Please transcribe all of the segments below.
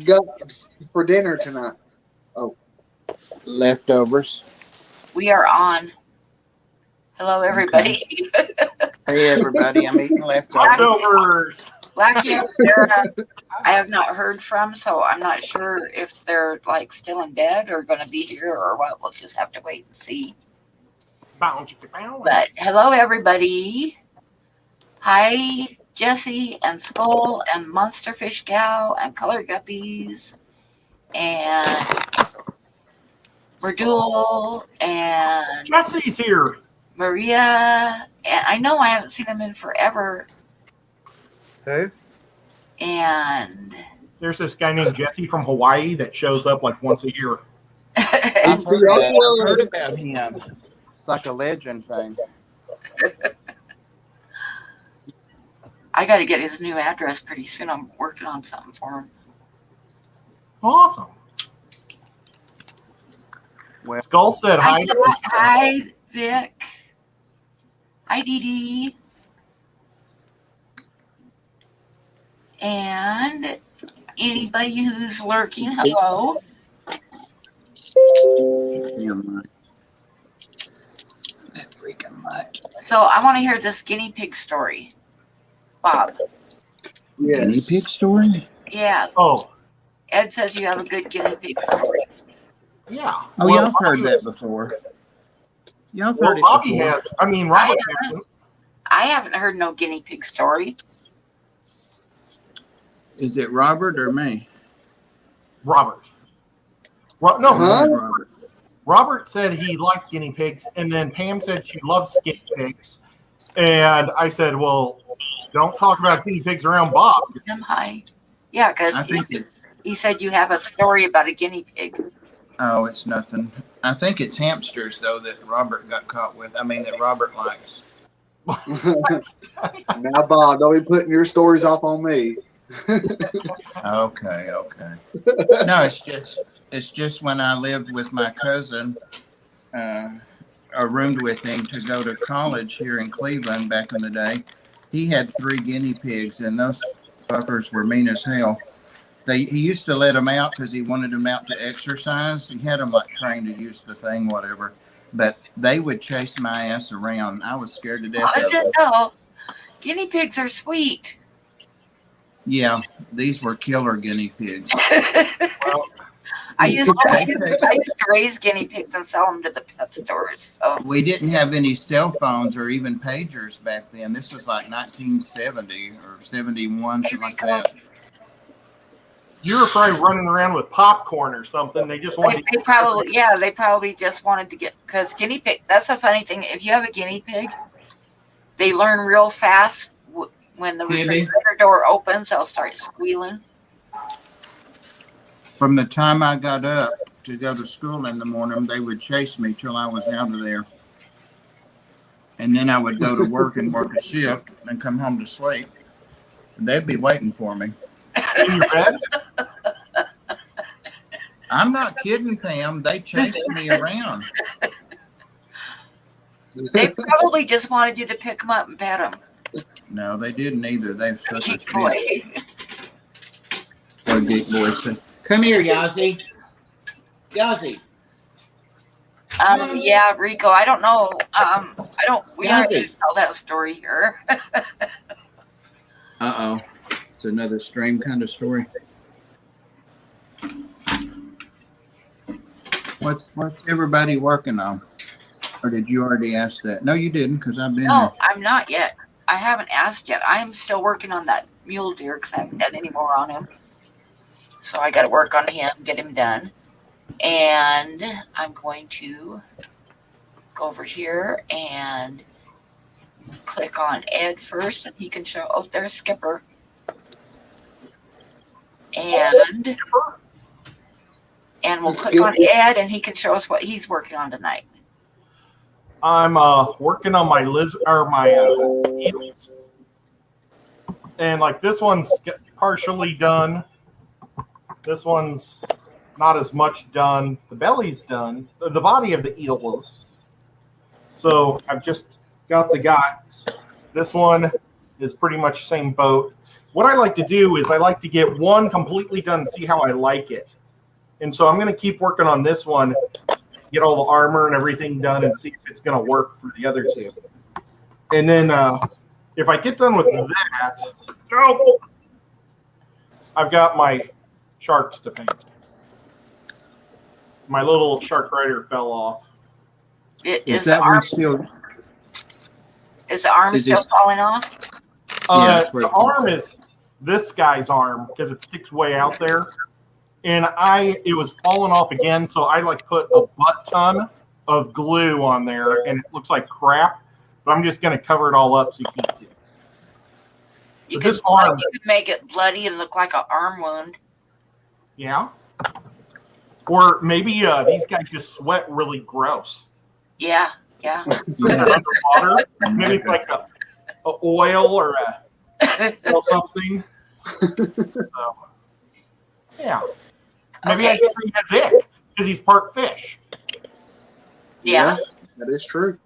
got for dinner tonight? Oh, Leftovers. We are on. Hello, everybody. Hey, everybody. I'm eating leftovers. Leftovers. Blackie and Sarah, I have not heard from, so I'm not sure if they're like still in bed or going to be here or what. We'll just have to wait and see. But hello, everybody. Hi, Jesse and Skull and Monsterfish Gal and Color Guppies and Verdule and Jesse's here. Maria. And I know I haven't seen them in forever. who? And There's this guy named Jesse from Hawaii that shows up like once a year. I've heard about him. It's like a legend thing. I got to get his new address pretty soon. I'm working on something for him. Awesome. Well, Skull said hi. Hi, Vic. Hi, Dee Dee. And anybody who's lurking, hello. That freaking light. So I want to hear this guinea pig story. Bob. Yes. Guinea pig story? Yeah, Oh, Ed says you have a good guinea pig story. yeah. Oh, Well, y'all have heard Bobby- that before. Y'all have Well, heard it Bobby before. has. I mean, Robert hasn't. I haven't heard no guinea pig story. Is it Robert or me? Robert. No, Huh? Robert. Robert said he liked guinea pigs, and then Pam said she loves guinea pigs. And I said, well, don't talk about guinea pigs around Bob. Hi. Yeah, I because think it's, he said you have a story about a guinea pig. oh, it's nothing. I think it's hamsters, though, that Robert got caught with. I mean, that Robert likes. Now, Bob, don't be putting your stories off on me. Okay. No, it's just when I lived with my cousin, or roomed with him to go to college here in Cleveland back in the day. He had 3 guinea pigs, and those fuckers were mean as hell. He used to let them out because he wanted them out to exercise. He had them like trained to use the thing, whatever. But they would chase my ass around. I was scared to death I of them. didn't know. Guinea pigs are sweet. Yeah, these were killer guinea pigs. I used to raise guinea pigs and sell them to the pet stores. So We didn't have any cell phones or even pagers back then. This was like 1970 or 71, something like that. You were probably running around with popcorn or something. They just wanted they probably just wanted to get, because guinea pig, that's a funny thing. If you have a guinea pig, they learn real fast. When the refrigerator door opens, they'll start squealing. From the time I got up to go to school in the morning, they would chase me till I was out of there. And then I would go to work and work a shift and come home to sleep. And they'd be waiting for me. in your bed. I'm not kidding, Pam. They chased me around. They probably just wanted you to pick them up and pet them. No, they didn't either. They were such a Geek boy. Poor geek boy said, "Come here, Yazzie. Yazzie." Yeah, Rico. I don't know. We aren't going to tell that story here. Uh-oh. It's another stream kind of story. What's everybody working on? Or did you already ask that? No, you didn't, because I've been No, I'm not yet. I haven't asked yet. I'm still working on that mule deer because I haven't done any more on him. So I got to work on him, get him done. And I'm going to go over here and click on Ed first, and he can show. Oh, there's Skipper. And we'll click on Ed, and he can show us what he's working on tonight. I'm working on my eels. And like this one's partially done. This one's not as much done. The belly's done. The body of the eel is. So I've just got the guys. This one is pretty much the same boat. what I like to do is I like to get one completely done and see how I like it. And so I'm going to keep working on this one, get all the armor and everything done, and see if it's going to work for the other two. And then if I get done with that, I've got my sharks to paint. My little shark rider fell off. Is that one still? Is the arm still falling off? The arm is this guy's arm because it sticks way out there, and it was falling off again. So I like put a butt ton of glue on there, and it looks like crap. But I'm just gonna cover it all up so you can't see it. You could make it bloody and look like an arm wound. Yeah. Or maybe these guys just sweat really gross. Yeah. Underwater. Maybe it's like a oil or something. So, yeah. Maybe I think he has it because he's part fish. Yeah. That is true.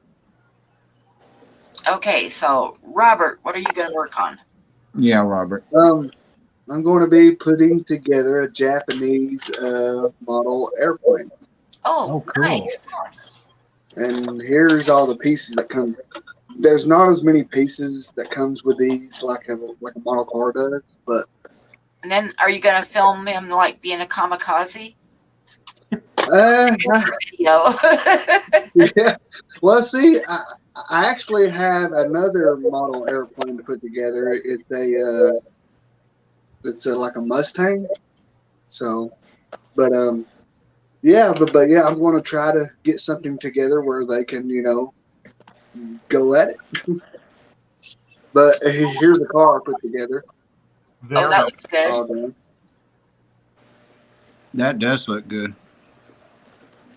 Okay, so Robert, what are you going to work on? Yeah, Robert. I'm going to be putting together a Japanese model airplane. Oh, cool. Nice. And here's all the pieces that come. There's not as many pieces that comes with these like a model car does, but. And then, are you going to film him like being a kamikaze? Yeah. Well, see, I actually have another model airplane to put together. It's like a Mustang. So, but yeah, but yeah, I'm going to try to get something together where they can, go at it. But here's the car I put together. Oh, that looks good. That does look good.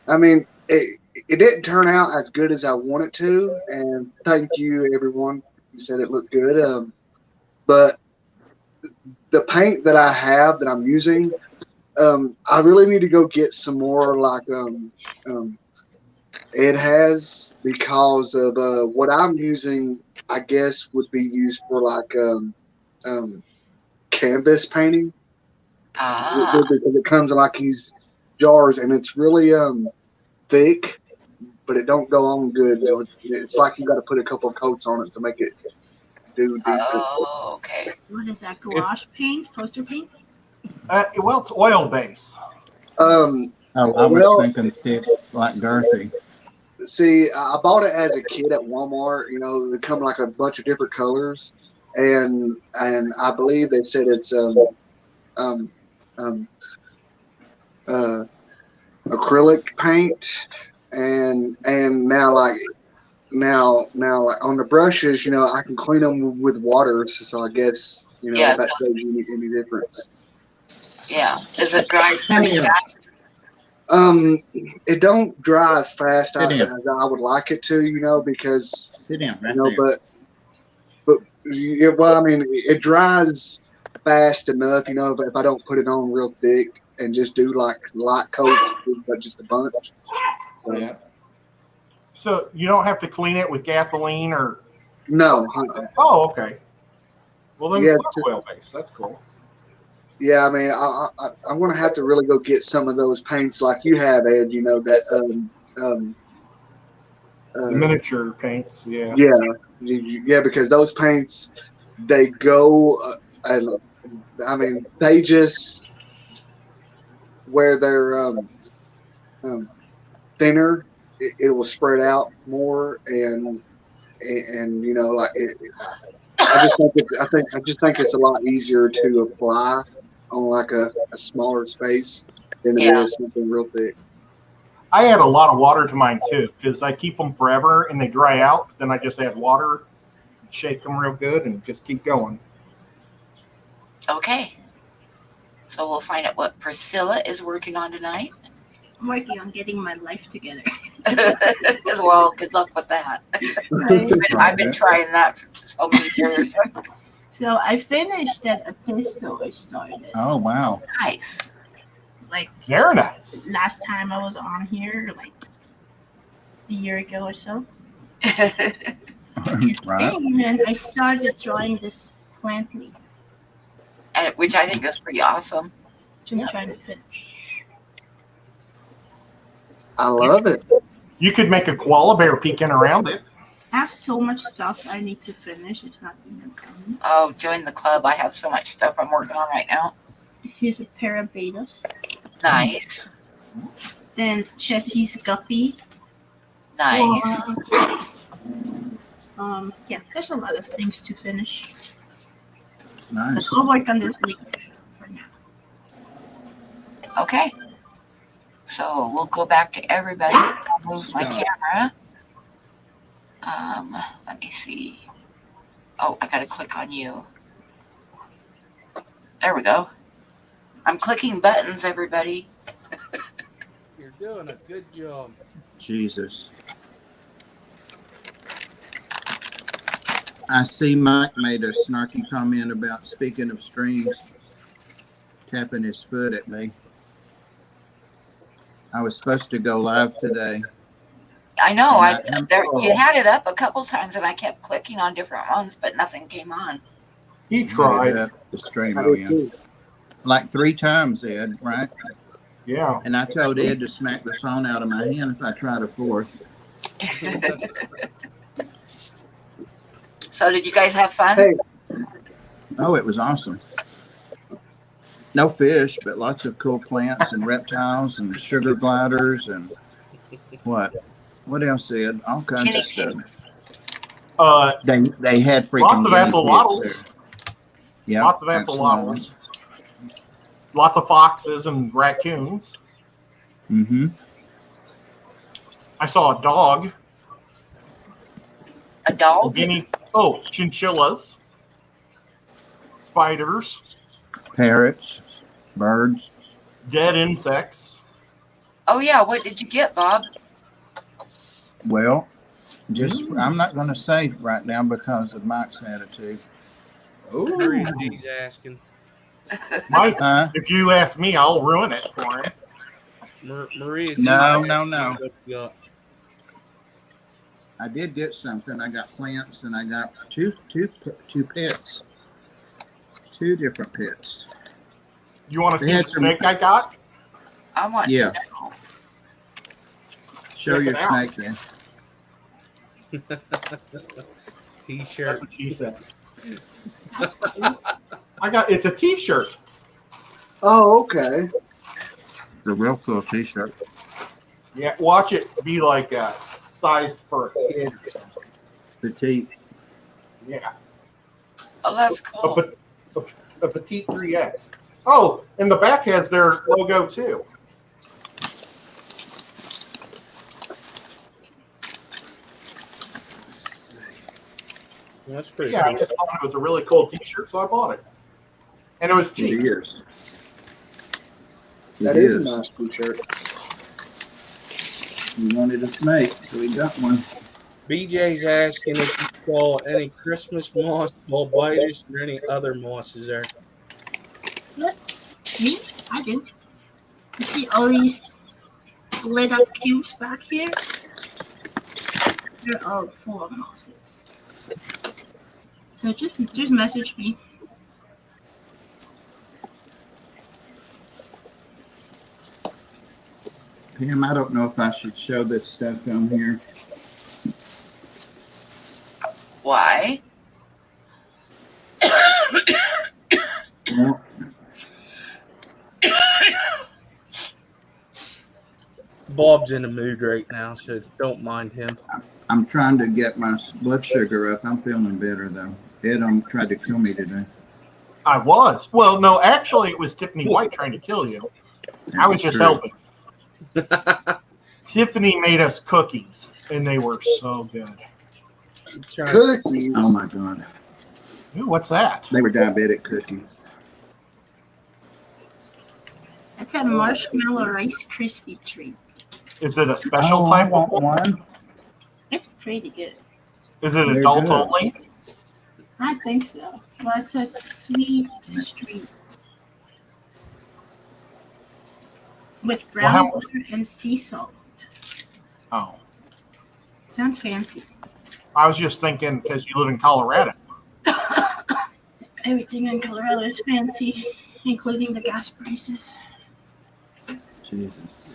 I mean, it didn't turn out as good as I wanted to, and thank you, everyone who said it looked good. But the paint that I have that I'm using, I really need to go get some more like Ed has, because of what I'm using, I guess would be used for like canvas painting. Because it comes in like these jars, and it's really thick, but it don't go on good. It's like you got to put a couple of coats on it to make it do decent. Oh, okay. What is that? Gouache paint? Poster paint? Well, it's oil base. I was thinking thick, like Dorothy. See, I bought it as a kid at Walmart. They come like a bunch of different colors, and I believe they said it's acrylic paint, and now like on the brushes, I can clean them with water. So I guess that doesn't make any difference. Yeah. Is it dry pretty fast? It don't dry as fast as I would like it to, because sit down right there. But yeah, well, I mean, it dries fast enough, if I don't put it on real thick and just do like light coats, but just a bunch. So, yeah. So you don't have to clean it with gasoline or? No. Oh, okay. Well, then it's oil based. That's cool. Yeah, I mean, I'm gonna have to really go get some of those paints like you have, Ed. That miniature paints. Yeah. Yeah, because those paints, they go. I mean, they just where they're thinner, it will spread out more, and like I just think it's a lot easier to apply on like a smaller space than it is something real thick. I add a lot of water to mine too, because I keep them forever and they dry out. Then I just add water, shake them real good, and just keep going. Okay. So we'll find out what Priscilla is working on tonight. I'm working on getting my life together. Well, good luck with that. I've been trying that for so many years. So I finished that epistle I started. Oh, wow. Nice. Like, very nice. Last time I was on here, like a year ago or so. Right. And then I started drawing this plant leaf. and which I think is pretty awesome. I'm trying to finish. I love it. You could make a koala bear peeking around it. I have so much stuff I need to finish. It's not even coming. Oh, join the club. I have so much stuff I'm working on right now. Here's a pair of betas. Nice. Then Chessie's guppy. Nice. Yeah, there's a lot of things to finish. Nice. But I'll work on this later for now. Okay. So we'll go back to everybody. I'll move my camera. Let me see. Oh, I gotta click on you. There we go. I'm clicking buttons, everybody. You're doing a good job. Jesus. I see Mike made a snarky comment about, speaking of streams, tapping his foot at me. I was supposed to go live today. I know. You had it up a couple times, and I kept clicking on different ones, but nothing came on. He tried. The stream, I oh do yeah. too. Like 3 times, Ed, right? Yeah. And I told Ed to smack the phone out of my hand if I tried a 4th. So did you guys have fun? Hey, Oh, it was awesome. No fish, but lots of cool plants and reptiles and sugar gliders and what? What else, Ed? All kinds Guinea of stuff. They had freaking Lots of guinea axolotls. pigs there. Yeah, Lots of axolotls. Lots of foxes and raccoons. Mm-hmm. I saw a dog. A dog? Chinchillas. Spiders. Parrots, birds. Dead insects. Oh yeah. What did you get, Bob? Well, just I'm not going to say right now because of Mike's attitude. Maurice, he's asking. Mike, if you ask me, I'll ruin it for him. Maurice. No. What you got? I did get something. I got plants and I got two pets. 2 different pets. You want to They see had the some- snake I got? I want Yeah. to know. Show Check your it out. snake then. T-shirt. That's what she said. That's cool. It's a t-shirt. oh, okay. It's a real cool t-shirt. Yeah, watch it be like sized for a kid or something. Petite. Yeah. Oh, that's cool. A petite 3X. Oh, and the back has their logo too. That's pretty Yeah, I cool. just thought it was a really cool t-shirt, so I bought it. And it was It cheap. is. That is a nice t-shirt. You wanted a snake, so we got one. BJ's asking if you saw any Christmas moss, bulbitis, or any other mosses there. Me? I do. You see all these lit up cubes back here? They're all full of mosses. So just message me. Pam, I don't know if I should show this stuff on here. Why? Well, Bob's in the mood right now, so don't mind him. I'm trying to get my blood sugar up. I'm feeling better though. Ed tried to kill me today. I was. Well, no, actually, it was Tiffany White trying to kill you. I was just True. helping. Tiffany made us cookies, and they were so good. Cookies. Oh my god. Ooh, what's that? They were diabetic cookies. That's a marshmallow Rice Krispie treat. Is it a special type of one? one. It's pretty good. Is it They're adult good. only? I think so. Well, it says sweet street. With Well, brown how- butter and sea salt. Oh, Sounds fancy. I was just thinking because you live in Colorado. Everything in Colorado is fancy, including the gas prices. Jesus.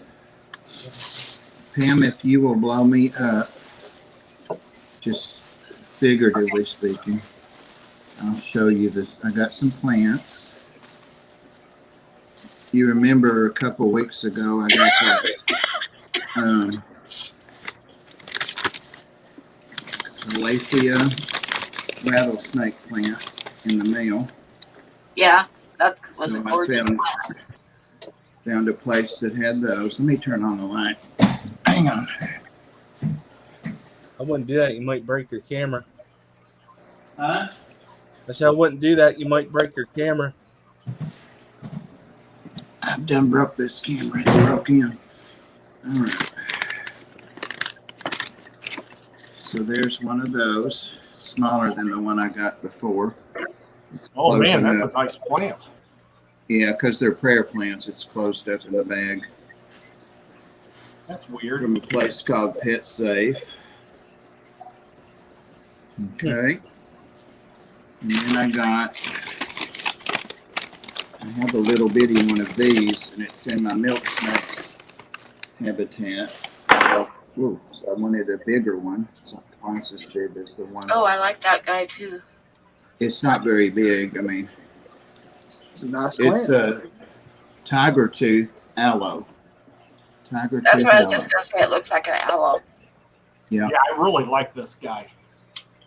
Pam, if you will blow me up, just figuratively speaking, I'll show you this. I got some plants. You remember a couple weeks ago, I got that Lafia rattlesnake plant in the mail. Yeah, that was So a I gorgeous found a place that had those. Let me turn on the light. Hang on. I wouldn't do that. You might break your camera. Huh? I said I wouldn't do that. You might break your camera. I've done broke this camera. It's broke in. All right. So there's one of those, smaller than the one I got before. It's Oh man, that's enough. a nice plant. Yeah, because they're prayer plants. It's closed up in the bag That's weird. from a place called Pet Safe. Okay. And then I have a little bitty one of these, and it's in my milk snake habitat. So I wanted a bigger one. It's not twice as big as the one. Oh, I like that guy too. It's not very big. I mean, It's a nice plant. it's a tiger tooth aloe. Tiger That's tooth what I was aloe. just gonna say. It looks like an aloe. Yeah. Yeah, I really like this guy.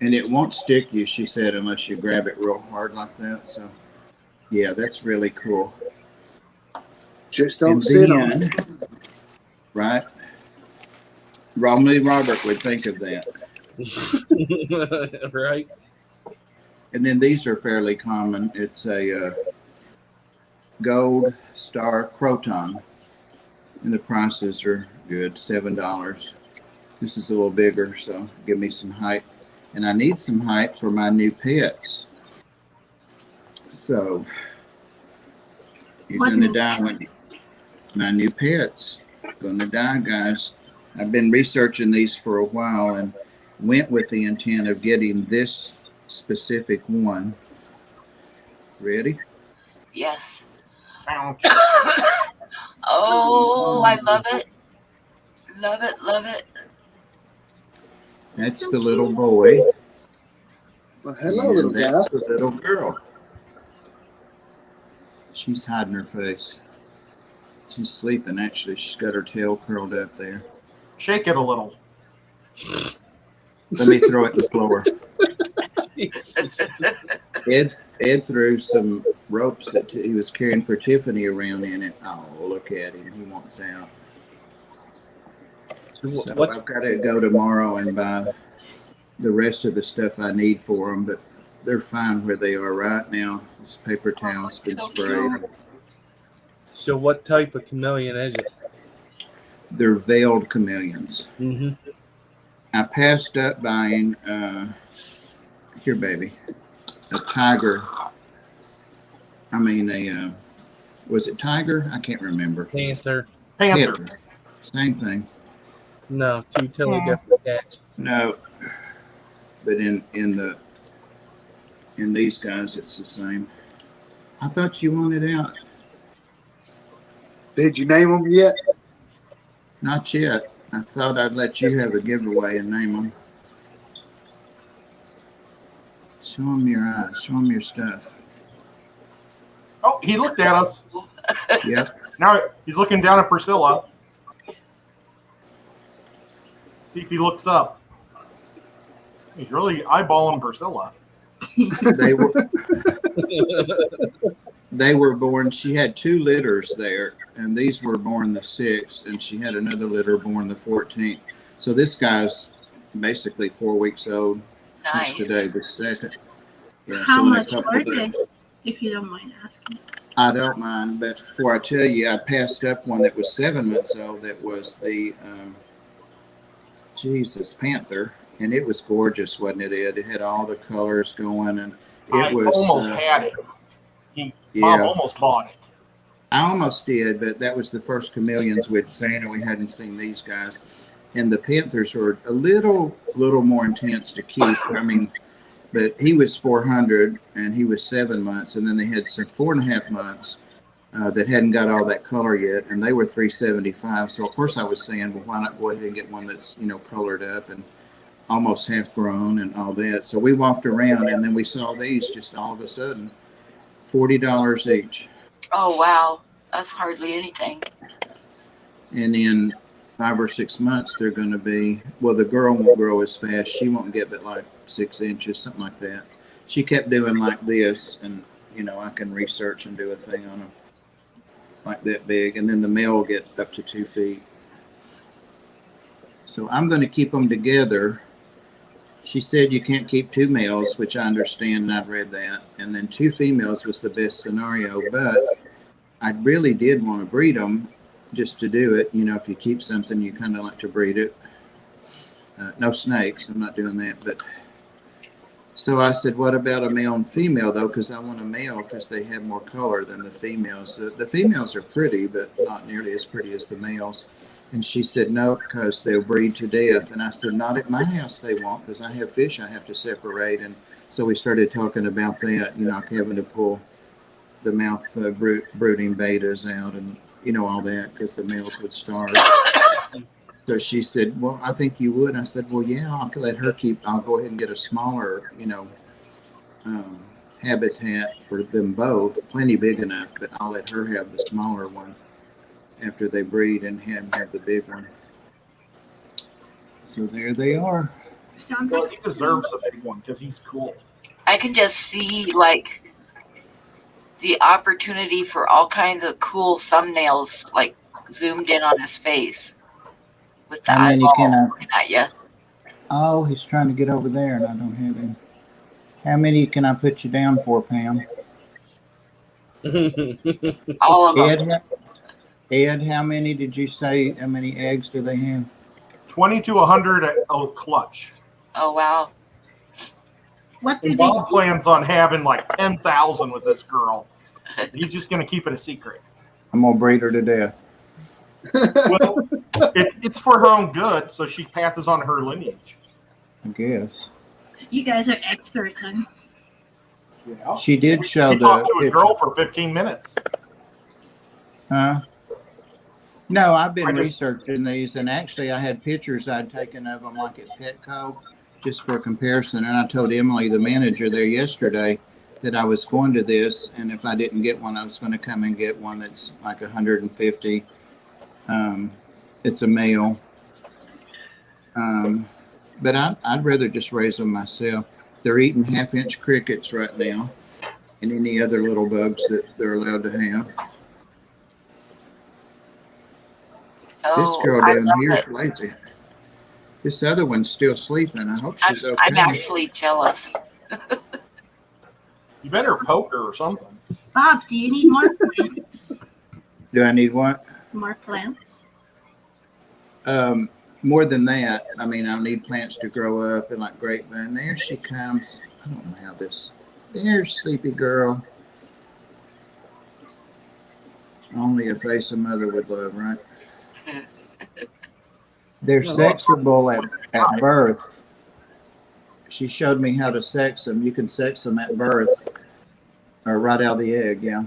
And it won't stick you, she said, unless you grab it real hard like that. So, yeah, that's really cool. Just don't And sit on it. then, right? Romney Robert would think of that. Right? And then these are fairly common. It's a gold star croton. And the prices are good, $7. This is a little bigger, so give me some height. And I need some height for my new pets. So you're What going to new die when my new pets going to die, guys. I've been researching these for a while and went with the intent of getting this specific one. Ready? Yes. Ouch. Oh, I love it. Love it, love it. That's So the little boy. Well, hello, little And guy. that's the little girl. She's hiding her face. She's sleeping, actually. She's got her tail curled up there. Shake it a little. Let me throw it in the floor. Ed threw some ropes that he was carrying for Tiffany around in it. Oh, look at him. He wants out. So So what? I've got to go tomorrow and buy the rest of the stuff I need for them, but they're fine where they are right now. This paper towel's been So sprayed. So what type of chameleon is it? They're veiled chameleons. Mm-hmm. I passed up buying, here, baby, a tiger. I mean, was it tiger? I can't remember. Panther. Panther. Same thing. No, two totally different cats. No, but in these guys, it's the same. I thought you wanted out. Did you name them yet? Not yet. I thought I'd let you have a giveaway and name them. Show them your eyes. Show them your stuff. Oh, he looked at us. Yep. Now he's looking down at Priscilla. See if he looks up. He's really eyeballing Priscilla. They were born. She had 2 litters there, and these were born the 6th, and she had another litter born the 14th. So this guy's basically 4 weeks old. Nice. What's today, the 2nd? Yeah, How so in a much couple were of they, days. if you don't mind asking? I don't mind, but before I tell you, I passed up one that was 7 months old. That was the Panther, and it was gorgeous, wasn't it, Ed? It had all the colors going, and I it was. almost had it. Yeah, Mom almost bought it. I almost did, but that was the first chameleons we'd seen, and we hadn't seen these guys. And the Panthers were a little more intense to keep. I mean, But he was 400 and he was 7 months. And then they had some 4.5 months that hadn't got all that color yet, and they were 375. So of course I was saying, well, why not go ahead and get one that's, you know, colored up and almost half grown and all that. So we walked around and then we saw these just all of a sudden, $40 each. Oh wow, that's hardly anything. And in 5 or 6 months, they're going to be, well, the girl won't grow as fast. She won't get but like 6 inches, something like that. She kept doing like this, and, you know, I can research and do a thing on them like that big. And then the male will get up to 2 feet. So I'm going to keep them together. She said you can't keep 2 males, which I understand, and I've read that. And then 2 females was the best scenario. But I really did want to breed them just to do it. You know, if you keep something, you kind of like to breed it. No snakes. I'm not doing that. But so I said, what about a male and female, though? Because I want a male because they have more color than the females. The females are pretty, but not nearly as pretty as the males. And she said, no, because they'll breed to death. And I said, not at my house they won't, because I have fish I have to separate. And so we started talking about that, you know, having to pull the mouth brooding betas out and, you know, all that, because the males would starve. So she said, well, I think you would. And I said, well, yeah, I'll let her I'll go ahead and get a smaller, you know, habitat for them both, plenty big enough, but I'll let her have the smaller one after they breed and have the big one. So there they are. Sounds Well, like he deserves a big one because he's cool. I can just see like the opportunity for all kinds of cool thumbnails, like zoomed in on his face with the How many eyeball can I? looking at you. Oh, he's trying to get over there, and I don't have him. How many can I put you down for, Pam? All of them. Ed, how many did you say? How many eggs do they have? 20 to 100 a clutch. Oh wow. what do And they Bob plans on having like 10,000 with this girl. He's just going to keep it a secret. I'm gonna breed her to death. Well, it's for her own good, so she passes on her lineage. I guess. You guys are experts, huh? Yeah. She did show He the talked to a picture. girl for 15 minutes. Huh? No, I've been I just- researching these, and actually I had pictures I'd taken of them like at Petco just for comparison. And I told Emily, the manager there yesterday, that I was going to this, and if I didn't get one, I was going to come and get one that's like 150. It's a male. But I'd rather just raise them myself. They're eating 1/2-inch crickets right now, and any other little bugs that they're allowed to have. This Oh, girl I down love here it. is lazy. This other one's still sleeping. I hope she's okay. I'm actually jealous. You better poke her or something. Bob, do you need more plants? Do I need what? More plants? More than that. I mean, I'll need plants to grow up and like grapevine. There she comes. I don't know how this. There's sleepy girl. Only a face a mother would love, right? They're sexable at birth. She showed me how to sex them. You can sex them at birth or right out of the egg, yeah.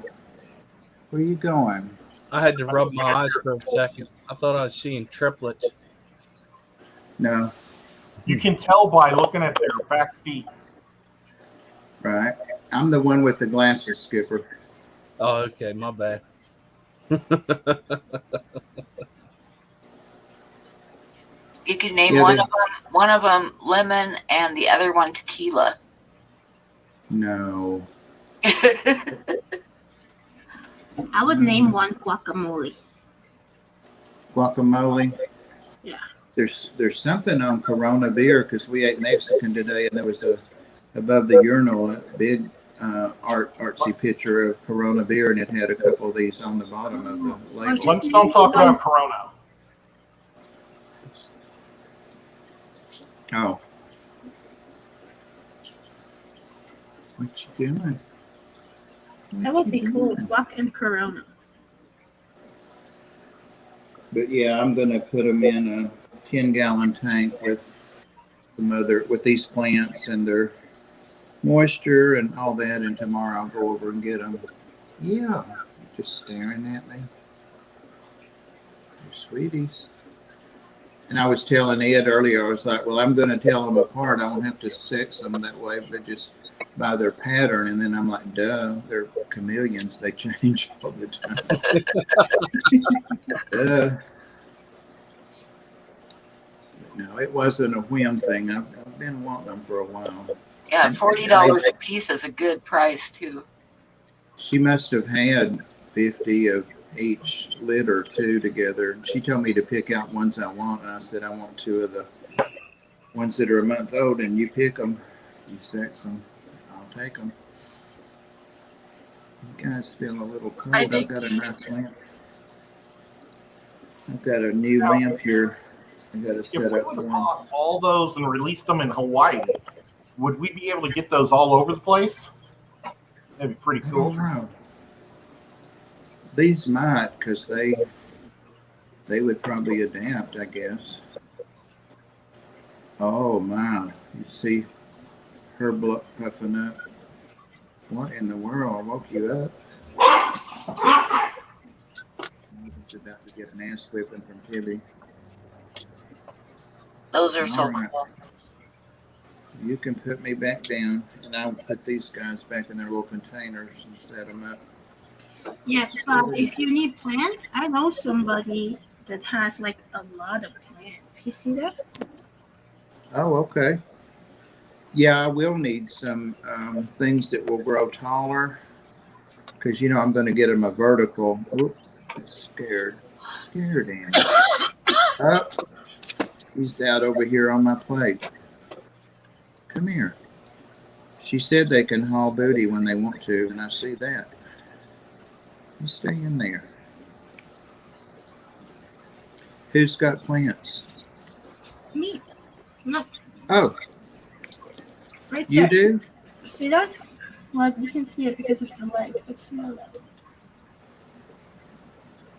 Where are you going? I had to rub my eyes for a second. I thought I was seeing triplets. No, You can tell by looking at their back feet. right. I'm the one with the glasses, Skipper. Oh, okay, my bad. You can name Yeah, one of them lemon and the other one tequila. No. I would name one guacamole. Guacamole. Yeah. There's something on Corona beer because we ate Mexican today, and there was above the urinal a big artsy picture of Corona beer, and it had a couple of these on the bottom of the label. Let's don't talk about Corona. Oh. What you doing? That would be cool. Guac and Corona. But yeah, I'm gonna put them in a 10-gallon tank with these plants, and they're moisture and all that, and tomorrow I'll go over and get them. Yeah, just staring at me. They're sweeties. And I was telling Ed earlier, I was like, well, I'm going to tell them apart. I won't have to sex them that way, but just by their pattern. And then I'm like, duh, they're chameleons. They change all the time. Duh. No, it wasn't a whim thing. I've been wanting them for a while. Yeah, $40 a piece is a good price too. She must have had 50 of each litter, 2 together. She told me to pick out ones I want, and I said I want 2 of the ones that are a month old, and you pick them, you sex them, I'll take them. You guys feel a little cold. I've got a nice lamp. I've got a new lamp here. I've got to set If we up would for have them. caught all those and released them in Hawaii, would we be able to get those all over the place? That'd be pretty I cool. don't know. These might, because they would probably adapt, I guess. Oh my! You see her puffing up. What in the world woke you up? I was about to get an ass whipping from Tibby. Those are so All right. cool. You can put me back down, and I'll put these guys back in their little containers and set them up. Yeah, but if you need plants, I know somebody that has like a lot of plants. You see that? Oh, okay. Yeah, I will need some things that will grow taller, because I'm going to get them a vertical. Oops, scared him. Up, he's out over here on my plate. Come here. She said they can haul booty when they want to, and I see that. You stay in there. Who's got plants? Me. No, Oh, right you there. do? See that? Well, you can see it because of the leg. But smell that.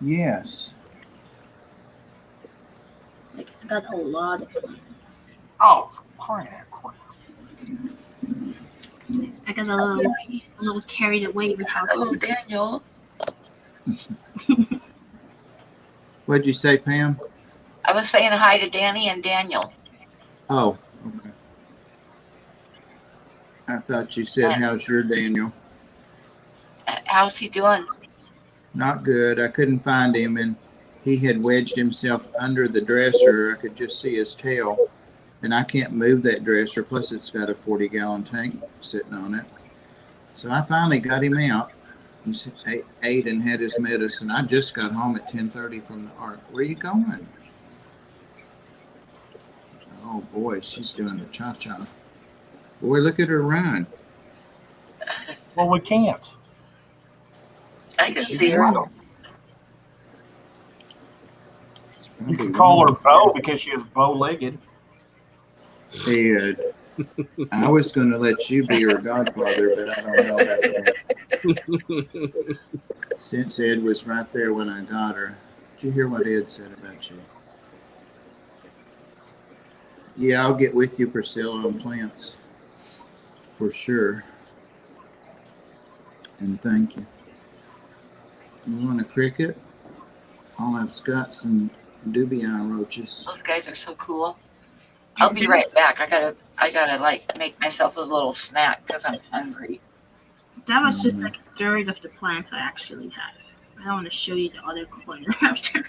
Yes. Like, I got a lot of plants. Oh, for crying out loud. I got a little carried away with house. Hello, Daniel. What'd you say, Pam? I was saying hi to Danny and Daniel. Oh, okay. I thought you said, how's your Daniel? How's he doing? Not good. I couldn't find him, and he had wedged himself under the dresser. I could just see his tail, and I can't move that dresser. Plus, it's got a 40-gallon tank sitting on it. So I finally got him out. He ate and had his medicine. I just got home at 10:30 from the ark. Where are you going? Oh, boy, she's doing the cha-cha. Boy, look at her run. Well, we can't. I can see her. You could call her Bo because she is bow-legged. Ed, I was going to let you be her godfather, but I don't know about that. Since Ed was right there when I got her. Did you hear what Ed said about you? Yeah, I'll get with you, Priscilla, on plants. For sure. And thank you. You want a cricket? All I've got some dubia roaches. Those guys are so cool. I'll be right back. I gotta like make myself a little snack because I'm hungry. That was just like a third of the plants I actually had. I don't want to show you the other corner after.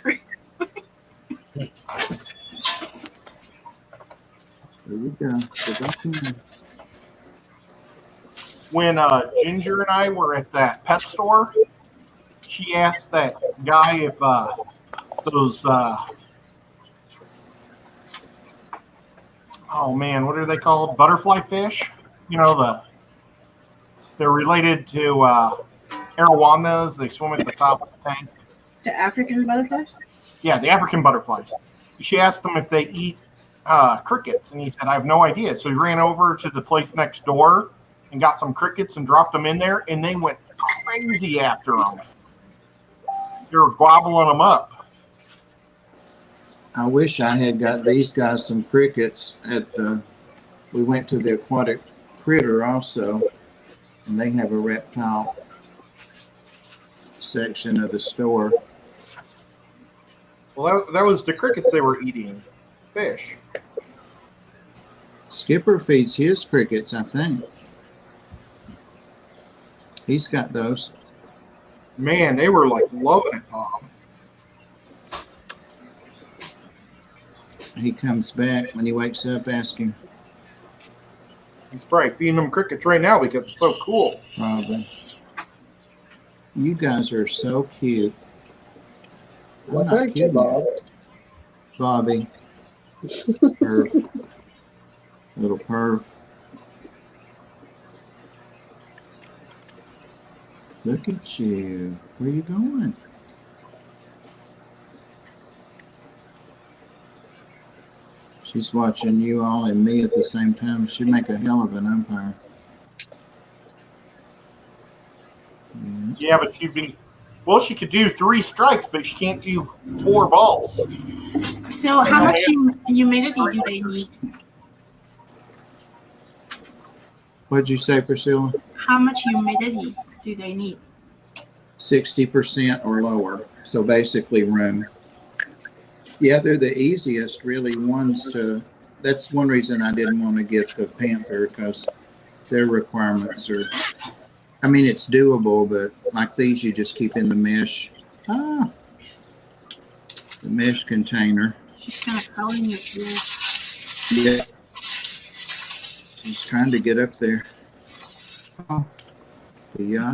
There we go. When Ginger and I were at that pet store, she asked that guy if those oh man, what are they called? Butterfly fish? They're related to arowanas. They swim at the top of the tank. The African butterflies? Yeah, the African butterflies. She asked him if they eat crickets, and he said, I have no idea. So he ran over to the place next door and got some crickets and dropped them in there, and they went crazy after them. They were gobbling them up. I wish I had got these guys some crickets we went to the aquatic Critter also, and they have a reptile section of the store. Well, that was the crickets they were eating. Fish. Skipper feeds his crickets, I think. He's got those. Man, they were like loving it, Bob. He comes back when he wakes up, ask him. He's probably feeding them crickets right now because it's so cool. Probably. You guys are so cute. Well, thank you, Bob. Bobby. Perv. Little perv. Look at you. Where you going? She's watching you all and me at the same time. She'd make a hell of an umpire. Yeah, but she'd be. Well, she could do 3 strikes, but she can't do 4 balls. So how much humidity do they need? What'd you say, Priscilla? How much humidity do they need? 60% or lower. So basically room. Yeah, they're the easiest really ones to. That's one reason I didn't want to get the Panther, because their requirements are. I mean, it's doable, but like these, you just keep in the mesh. The mesh container. She's kind of calling you through. Yeah. She's trying to get up there. Oh. Yeah.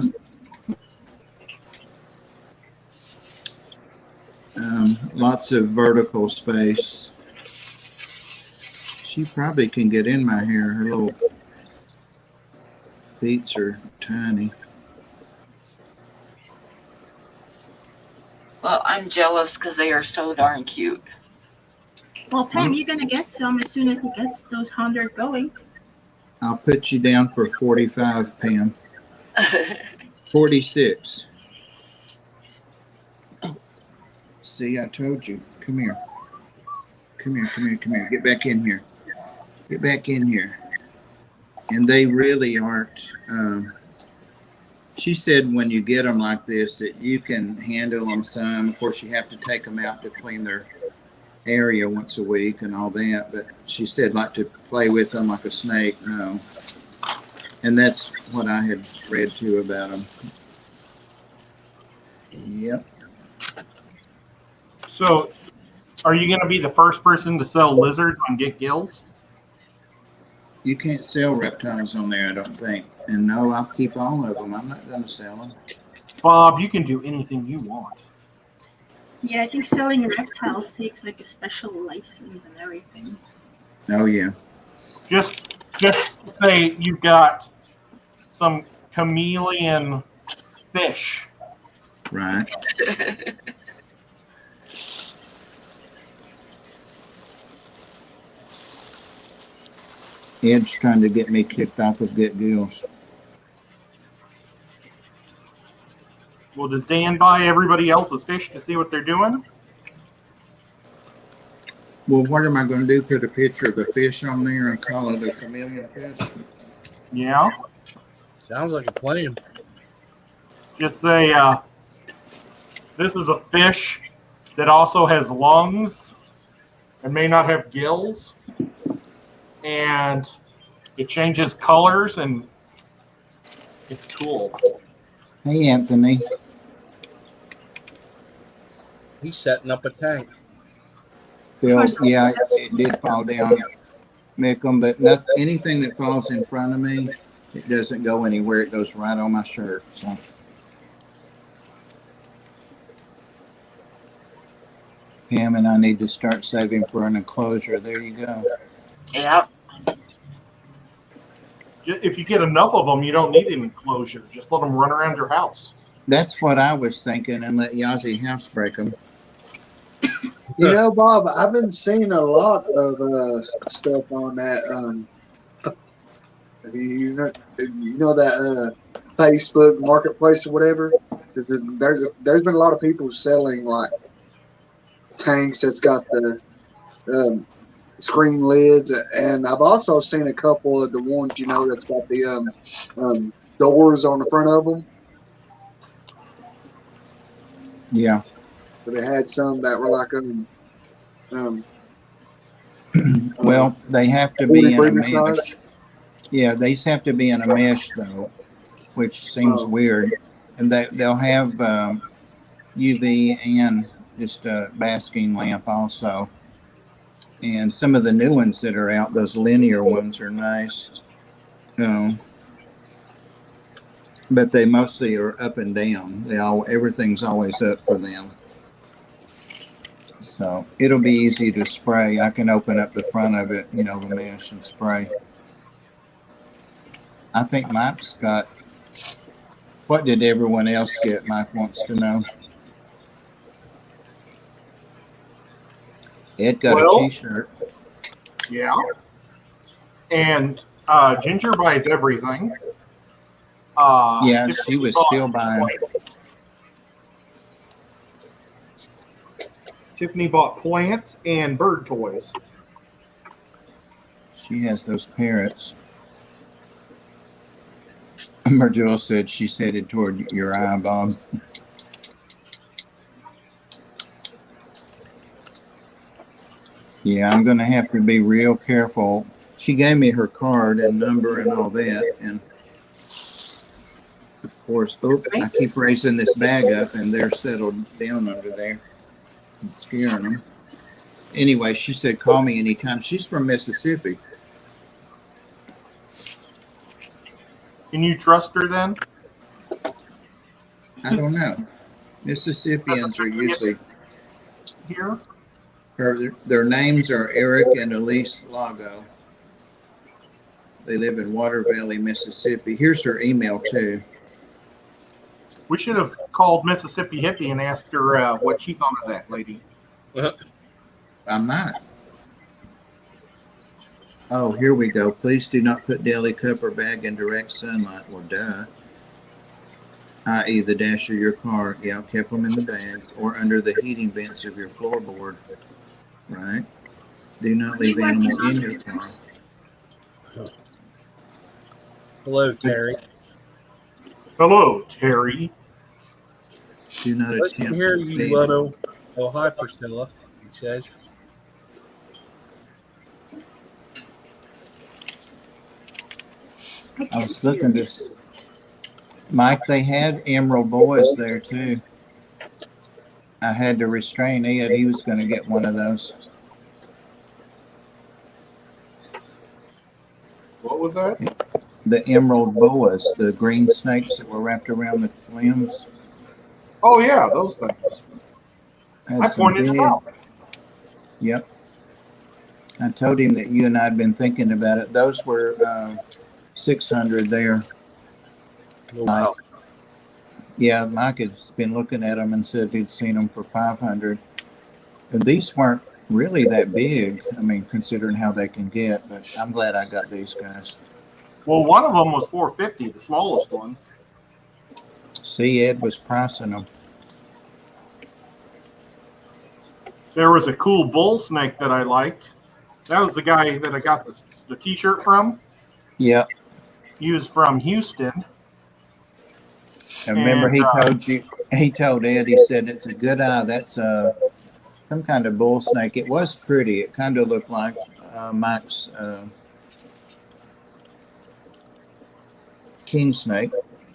Lots of vertical space. She probably can get in my hair. Her little feet are tiny. Well, I'm jealous because they are so darn cute. Well, Pam, you're gonna get some as soon as he gets those 100 going. I'll put you down for 45, Pam. 46. See, I told you. Come here. Come here, come here, come here. Get back in here. Get back in here. And they really aren't. She said when you get them like this that you can handle them some. Of course, you have to take them out to clean their area once a week and all that. But she said like to play with them like a snake. No. And that's what I had read too about them. Yep. So, are you going to be the first person to sell lizards and get gills? You can't sell reptiles on there, I don't think. And no, I'll keep all of them. I'm not going to sell them. Bob, you can do anything you want. Yeah, I think selling reptiles takes like a special license and everything. Oh, yeah. Just say you've got some chameleon fish. Right. Ed's trying to get me kicked off of Get Gills. Well, does Dan buy everybody else's fish to see what they're doing? Well, what am I going to do? Put a picture of the fish on there and call it a chameleon fish? Yeah. Sounds like a plan. Just say, this is a fish that also has lungs and may not have gills. And it changes colors and it's cool. Hey, Anthony. He's setting up a tank. Phil, yeah, it did fall down, Mick'em, but nothing, anything that falls in front of me, it doesn't go anywhere. It goes right on my shirt. So. Pam and I need to start saving for an enclosure. There you go. Yep. If you get enough of them, you don't need an enclosure. Just let them run around your house. That's what I was thinking, and let Yazzie housebreak them. You know, Bob, I've been seeing a lot of stuff on that. You know that Facebook marketplace or whatever. There's been a lot of people selling like tanks that's got the screen lids, and I've also seen a couple of the ones that's got the doors on the front of them. Yeah. But they had some that were like Well, they have to be in a 43 size. mesh. Yeah, these have to be in a mesh though, which seems weird. And they'll have UV and just a basking lamp also. And some of the new ones that are out, those linear ones are nice. But they mostly are up and down. Everything's always up for them. So it'll be easy to spray. I can open up the front of it, the mesh, and spray. I think Mike's got. What did everyone else get? Mike wants to know. Ed got a T-shirt. Yeah. And Ginger buys everything. Yeah, she was still buying. Tiffany bought plants and bird toys. She has those parrots. Merdula said she's headed toward your eye, Bob. Yeah, I'm going to have to be real careful. She gave me her card and number and all that. And of course, I keep raising this bag up and they're settled down under there. I'm scaring them. Anyway, she said, call me anytime. She's from Mississippi. Can you trust her then? I don't know. Mississippians are usually here. Their names are Eric and Elise Lago. They live in Water Valley, Mississippi. Here's her email too. We should have called Mississippi Hippie and asked her what she thought of that lady. I might. Oh, here we go. Please do not put deli cup or bag in direct sunlight. Well, duh. I.e. the dash of your car. Yeah, kept them in the bags or under the heating vents of your floorboard. Right? Do not leave animal in your car. Hello, Terry. Hello, Terry. Do not Let's attempt hear to you, feed Lotto. Oh, hi, Priscilla, he says. I was looking to Mike, they had emerald boas there too. I had to restrain Ed. He was going to get one of those. What was that? The emerald boas, the green snakes that were wrapped around the limbs. Oh, yeah, those things. I pointed them out. Yep. I told him that you and I had been thinking about it. Those were 600 there. Oh, wow. Yeah, Mike has been looking at them and said he'd seen them for 500. And these weren't really that big. I mean, considering how they can get, but I'm glad I got these guys. Well, one of them was $450, the smallest one. See, Ed was pricing them. There was a cool bull snake that I liked. That was the guy that I got the T-shirt from. Yep. He was from Houston. I remember he told Ed, he said, it's a good eye. That's some kind of bull snake. It was pretty. It kind of looked like Mike's king snake,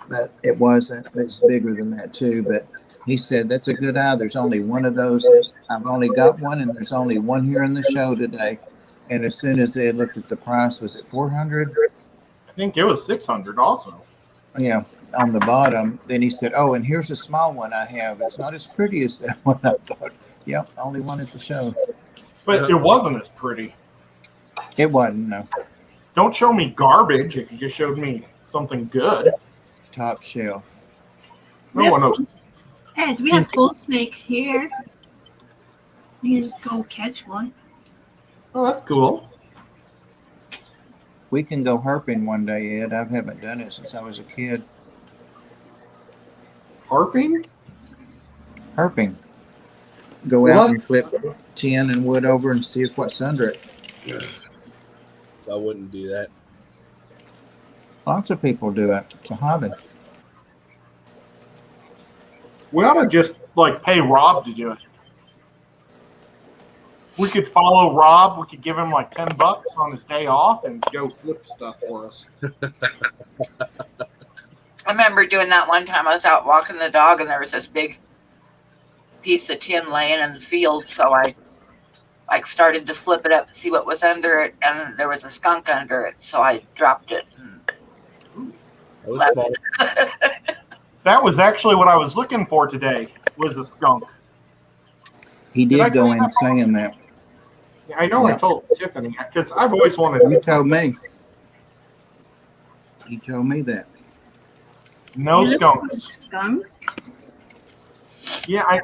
but it wasn't. It's bigger than that too. But he said, that's a good eye. There's only one of those. I've only got one, and there's only one here in the show today. And as soon as Ed looked at the price, was it 400? I think it was 600 also. Yeah, on the bottom. Then he said, oh, and here's a small one I have. It's not as pretty as that one. I thought, yep, only one at the show. But it wasn't as pretty. It wasn't, no. Don't show me garbage if you just showed me something good. Top shelf. No one knows. Ed, we have bull snakes here. You can just go catch one. Oh, that's cool. We can go herping one day, Ed. I haven't done it since I was a kid. Harping? Herping. Go out and flip tin and wood over and see what's under it. I wouldn't do that. Lots of people do it. It's a hobby. We ought to just like pay Rob to do it. We could follow Rob. We could give him like $10 on his day off and go flip stuff for us. I remember doing that one time. I was out walking the dog, and there was this big piece of tin laying in the field. So I like started to flip it up and see what was under it, and there was a skunk under it. So I dropped it. That was Left. small. That was actually what I was looking for today. Was a skunk. He Did I did go tell you in that? saying that. I know Yeah. I told Tiffany because I've always wanted He told me. He told me that. no You look skunk. for a skunk? Yeah,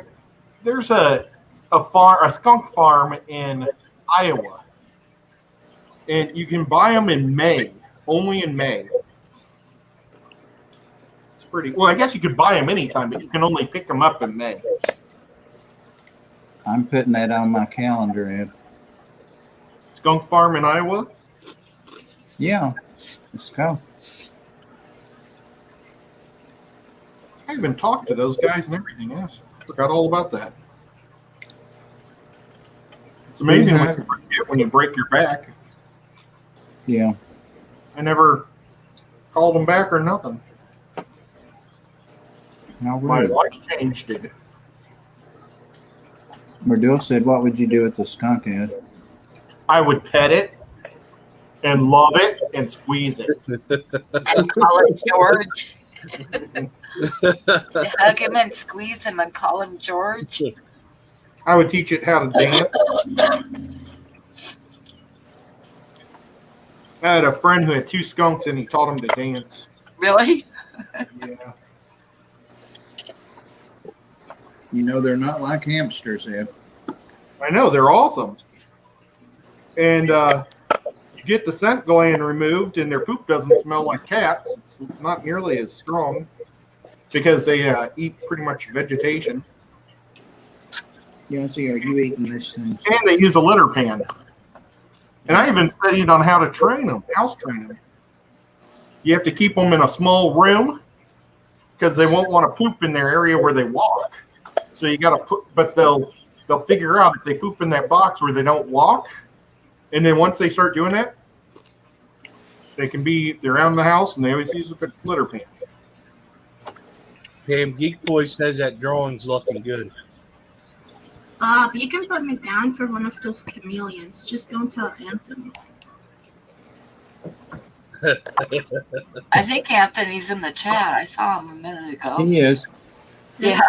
there's a skunk farm in Iowa, and you can buy them in May, only in May. It's pretty well. I guess you could buy them anytime, but you can only pick them up in May. I'm putting that on my calendar, Ed. Skunk farm in Iowa. Yeah. Let's go. I even talked to those guys and everything else. Forgot all about that. It's amazing what you forget when you break your back. Yeah. I never called them back or nothing. How My rude. life changed it. Merdell said, what would you do with the skunk, Ed? I would pet it and love it and squeeze it. And call him George. Hug him and squeeze him and call him George. I would teach it how to dance. I had a friend who had 2 skunks and he taught him to dance. Really? Yeah. You know, they're not like hamsters, Ed. I know, they're awesome. And you get the scent gland removed and their poop doesn't smell like cats. It's not nearly as strong because they eat pretty much vegetation. Yancy, are you eating this thing? And they use a litter pan. And I even studied on how to train them, house train them. You have to keep them in a small room because they won't want to poop in their area where they walk. So you got to put, but they'll figure out if they poop in that box where they don't walk. And then once they start doing that, they're around the house and they always use a litter pan. Damn, Geek Boy says that drawing's looking good. You can put me down for one of those chameleons. Just don't tell Anthony. I think Anthony's in the chat. I saw him a minute ago. He is. Yeah.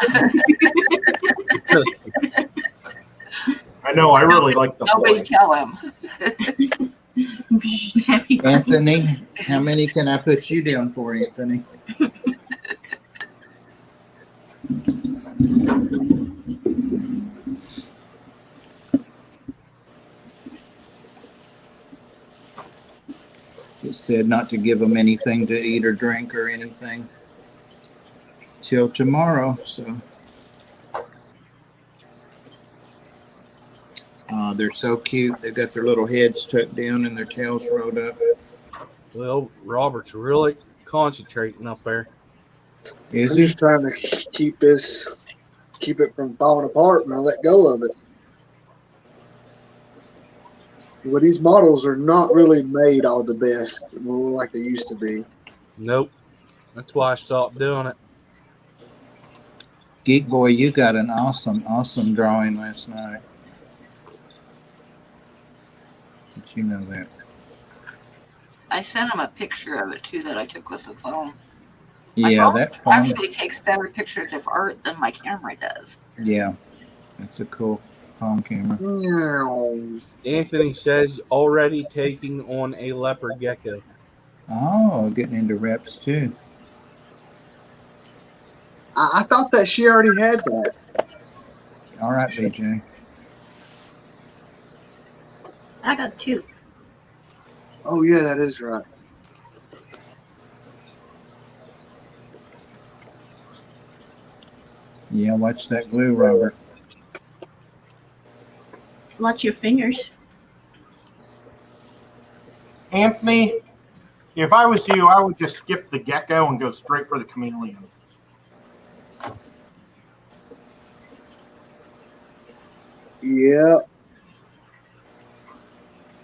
I know, I really like the Nobody voice. tell him. Anthony, how many can I put you down for, Anthony? It said not to give them anything to eat or drink or anything till tomorrow. So they're so cute. They've got their little heads tucked down and their tails rolled up. Well, Robert's really concentrating up there. Is I'm he? just trying to keep it from falling apart, and I let go of it. Well, these models are not really made all the best like they used to be. Nope. That's why I stopped doing it. Geek Boy, you got an awesome drawing last night. Did you know that? I sent him a picture of it too that I took with the phone. Yeah, phone that phone. actually takes better pictures of art than my camera does. Yeah, that's a cool phone camera. Anthony says already taking on a leopard gecko. Oh, getting into reps too. I thought that she already had that. All right, BJ. I got 2. Oh yeah, that is right. Yeah, watch that glue, Robert. Watch your fingers. Anthony, if I was you, I would just skip the gecko and go straight for the chameleon. Yeah.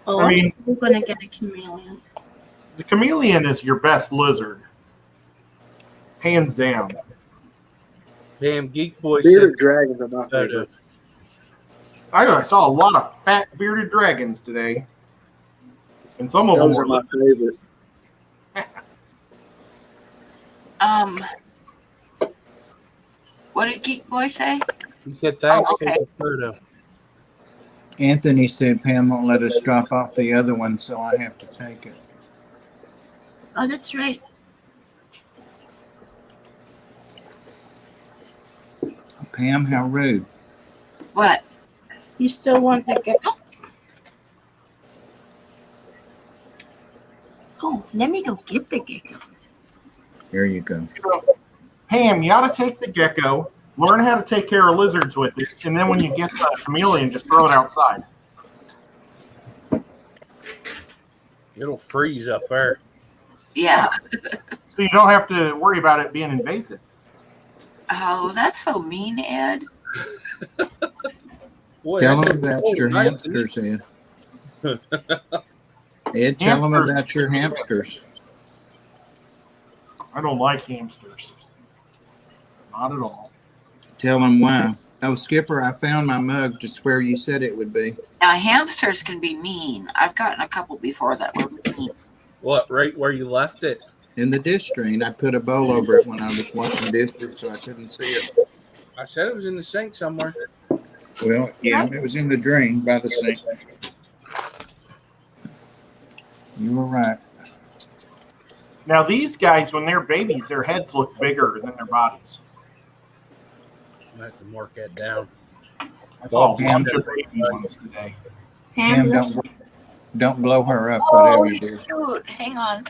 Oh, I mean- we're gonna get a chameleon. The chameleon is your best lizard. Hands down. Damn, Geek Boy Bearded said dragons are my photo. favorite. I saw a lot of fat bearded dragons today. And some of them Those were are my lizards. favorite. What did Geek Boy say? He said thanks Oh, okay. for the photo. Anthony said Pam won't let us drop off the other one, so I have to take it. Oh, that's right. Pam, how rude. What? You still want the gecko? Oh, let me go get the gecko. Here you go. Pam, you ought to take the gecko, learn how to take care of lizards with it, and then when you get the chameleon, just throw it outside. It'll freeze up there. Yeah. So you don't have to worry about it being invasive. Oh, that's so mean, Ed. Boy, Tell that's them about your nice. hamsters, Ed. Ed, tell them Hamsters. about your hamsters. I don't like hamsters. Not at all. Tell them why. Oh, Skipper, I found my mug just where you said it would be. Now, hamsters can be mean. I've gotten a couple before that were mean. What, right where you left it? In the dish drain, I put a bowl over it when I was washing dishes, so I couldn't see it. I said it was in the sink somewhere. Well, yeah, it was in the drain by the sink. You were right. Now, these guys, when they're babies, their heads look bigger than their bodies. I have to mark that down. I saw a Pam, bunch of baby ones today. Pam, Pam, don't blow her up, Oh, whatever you he's do. cute. Hang on.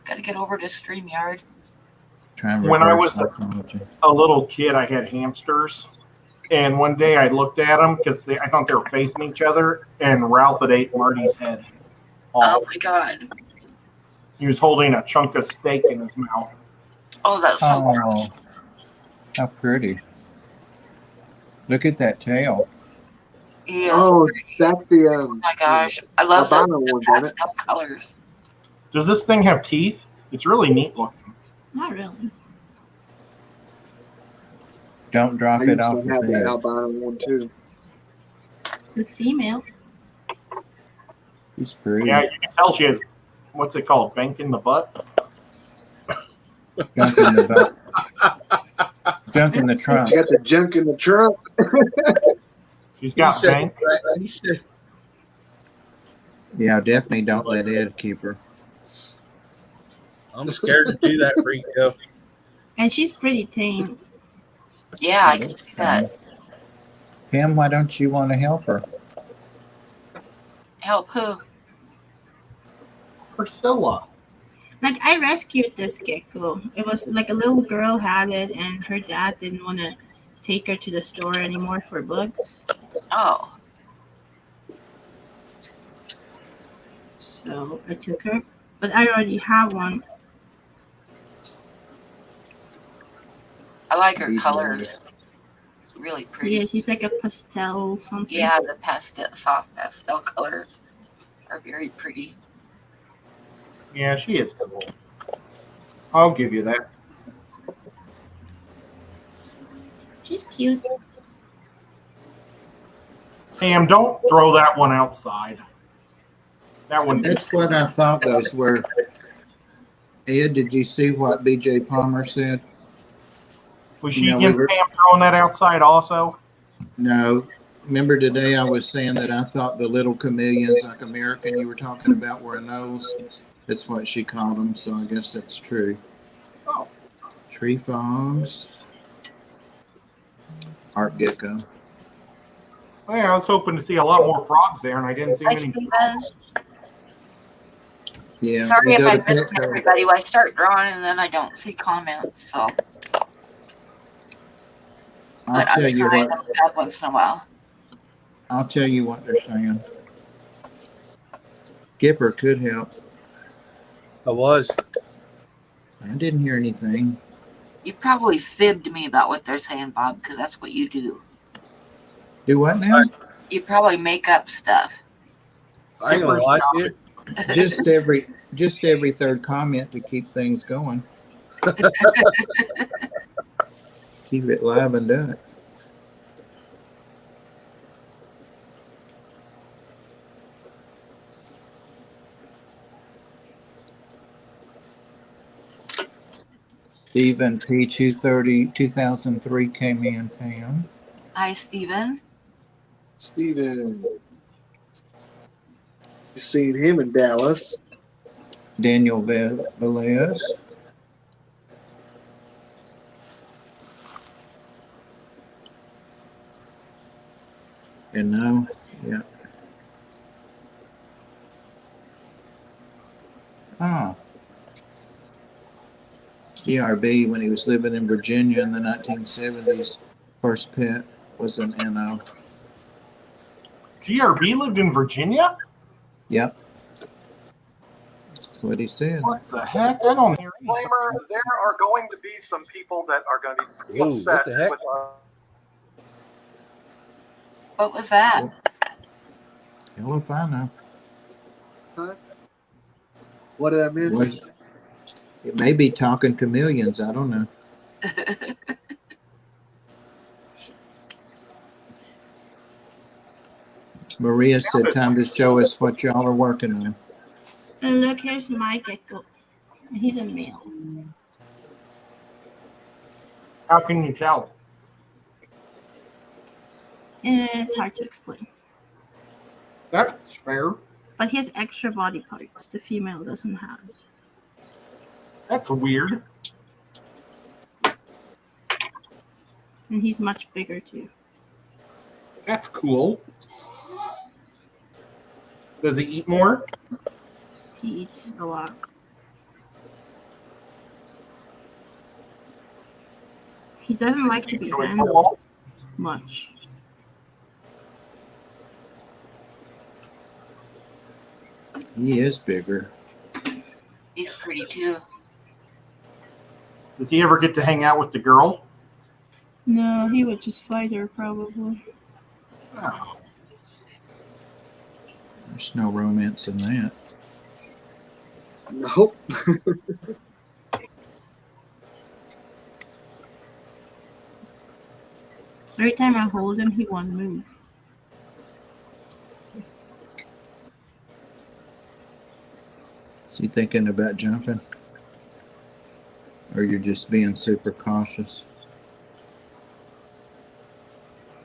Got to get over to StreamYard. Try and When I reverse was- psychology. A little kid, I had hamsters. And one day I looked at them because I thought they were facing each other, and Ralph had ate Marty's head off. Oh, my God. He was holding a chunk of steak in his mouth. Oh, that's so Oh, gross. how pretty. Look at that tail. He is. Oh, that's the Oh, my gosh. I love the albino one, isn't it? pastel colors. Does this thing have teeth? It's really neat looking. not really. Don't drop I it used off to the have the bed. albino one too. It's a female. He's pretty. Yeah, you can tell she has, what's it called, bank in the butt? Junk in the butt. Junk in the trunk. You got the junk in the trunk. She's got bank. He said, Yeah, definitely don't let Ed keep her. I'm scared to do that, Rico. And she's pretty tame. Yeah, I can see that. Pam, why don't you want to help her? Help who? Priscilla. Like, I rescued this gecko. It was like a little girl had it, and her dad didn't want to take her to the store anymore for bugs. Oh. So I took her. But I already have one. I like her colors. Really pretty. Yeah, she's like a pastel something. Yeah, the soft pastel colors are very pretty. Yeah, she is cool. I'll give you that. She's cute. Sam, don't throw that one outside. That one. That's what I thought those were. Ed, did you see what B.J. Palmer said? Was she No, against Pam throwing that outside also? No. Remember today I was saying that I thought the little chameleons like American you were talking about were a nose? That's what she called them, so I guess that's true. Oh. Tree frogs. Art gecko. Well, I was hoping to see a lot more frogs there, and I didn't see Hi, many Steven. frogs. Yeah. Sorry we if go I to missed Petco. everybody. I start drawing and then I don't see comments. So, I'll but tell I'm you trying what. to look up once in a while. I'll tell you what they're saying. Skipper could help. I was. I didn't hear anything. You probably fibbed me about what they're saying, Bob, because that's what you do. Do what now? You probably make up stuff. I ain't gonna lie to you. Just every third comment to keep things going. Keep it livened up. Stephen P 2003 came in, Pam. Hi, Steven. Steven. You seen him in Dallas. Daniel Velez. And now, yeah. Ah. GRB, when he was living in Virginia in the 1970s, first pet was an NO. GRB lived in Virginia? Yep. That's what he said. What the heck? I don't hear any. Disclaimer, there are going to be some people that are going to be Whoa, upset what the heck? with What was that? Hell if I know. Huh? What did I miss? It may be talking chameleons. I don't know. Maria said, time to show us what y'all are working on. And look, here's my gecko. He's a male. How can you tell? It's hard to explain. That's fair. But he has extra body parts the female doesn't have. That's weird. And he's much bigger too. That's cool. Does he eat more? He eats a lot. He doesn't like to be handled much. He is bigger. He's pretty too. Does he ever get to hang out with the girl? No, he would just fight her probably. Oh. There's no romance in that. Nope. Every time I hold him, he won't move. Is he thinking about jumping? Or you're just being super cautious?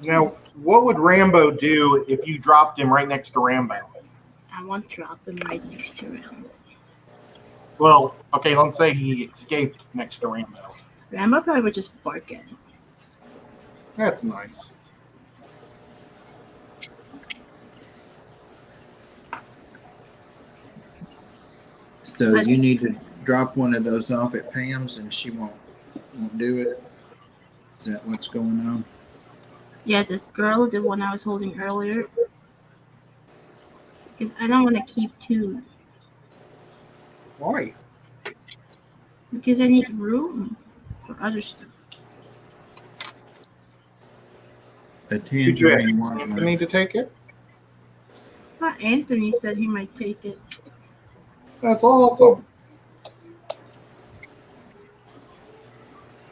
Now, what would Rambo do if you dropped him right next to Rambo? I won't drop him right next to him. Well, okay, let's say he escaped next to Rambo. Rambo probably would just bark at him. That's nice. So you need to drop one of those off at Pam's and she won't do it? Is that what's going on? Yeah, this girl, the one I was holding earlier. Because I don't want to keep two. Why? Because I need room for other stuff. A Did you ask tangerine one. Anthony to take it? But Anthony said he might take it. That's awesome.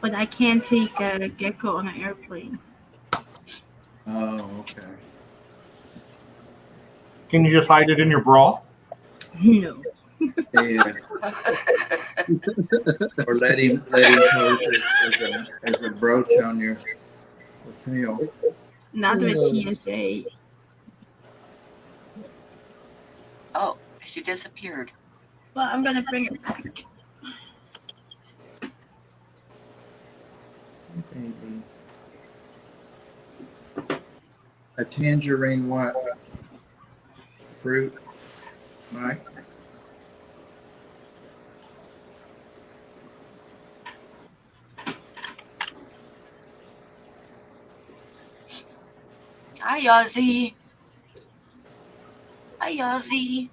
But I can't take a gecko on an airplane. Oh, okay. Can you just hide it in your bra? No. Yeah. Or let him pose as a brooch on your lapel. Not with TSA. Oh, she disappeared. Well, I'm going to bring it back. Baby. A tangerine what? Fruit? Mike? Hi, Ozzy. Hi, Ozzy.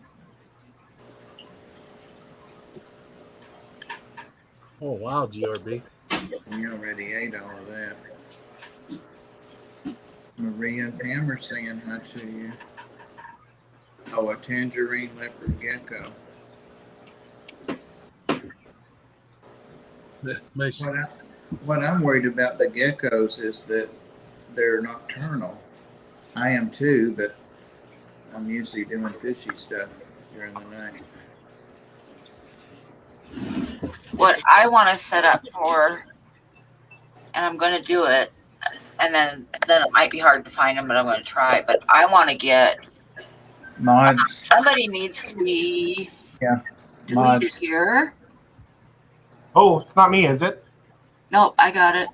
Oh, wow, GRB. We already ate all of that. Maria and Pam are saying hi to you. Oh, a tangerine leopard gecko. What I'm worried about the geckos is that they're nocturnal. I am too, but I'm usually doing fishy stuff during the night. What I want to set up for, and I'm going to do it, and then it might be hard to find them, but I'm going to try. But I want to get Mods. somebody needs to be deleted Mods. here. Oh, it's not me, is it? Nope, I got it.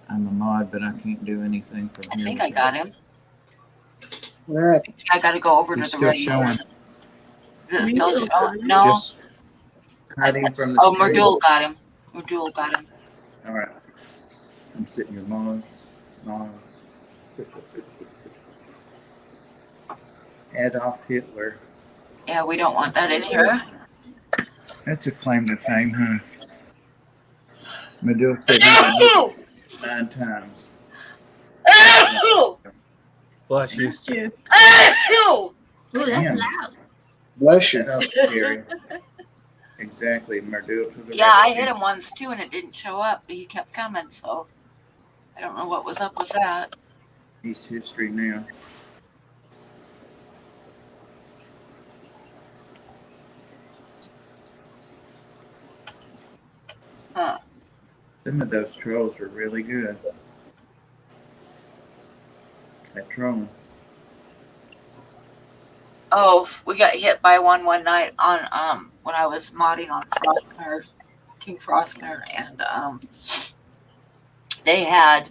I'm a mod, but I can't do anything from I here. think I got him. All right. I got to go over He's to the still radio. showing. Is it still showing? No. Just hiding from the Oh, stream. Merdul got him. Merdul got him. All right. I'm sitting here, mods. Adolf Hitler. Yeah, we don't want that in here. That's a claim to fame, huh? Medulla said he did it 9 times. Bless you. Bless you. Oh, Ooh, that's Damn. loud. Bless you. That was scary. Exactly, Medulla to the yeah, I rescue. hit him once too, and it didn't show up, but he kept coming, so I don't know what was up with that. He's history now. Huh. Some of those trolls are really good at trolling. Oh, we got hit by one night on when I was modding on Frostmare, King Frostmare, and they had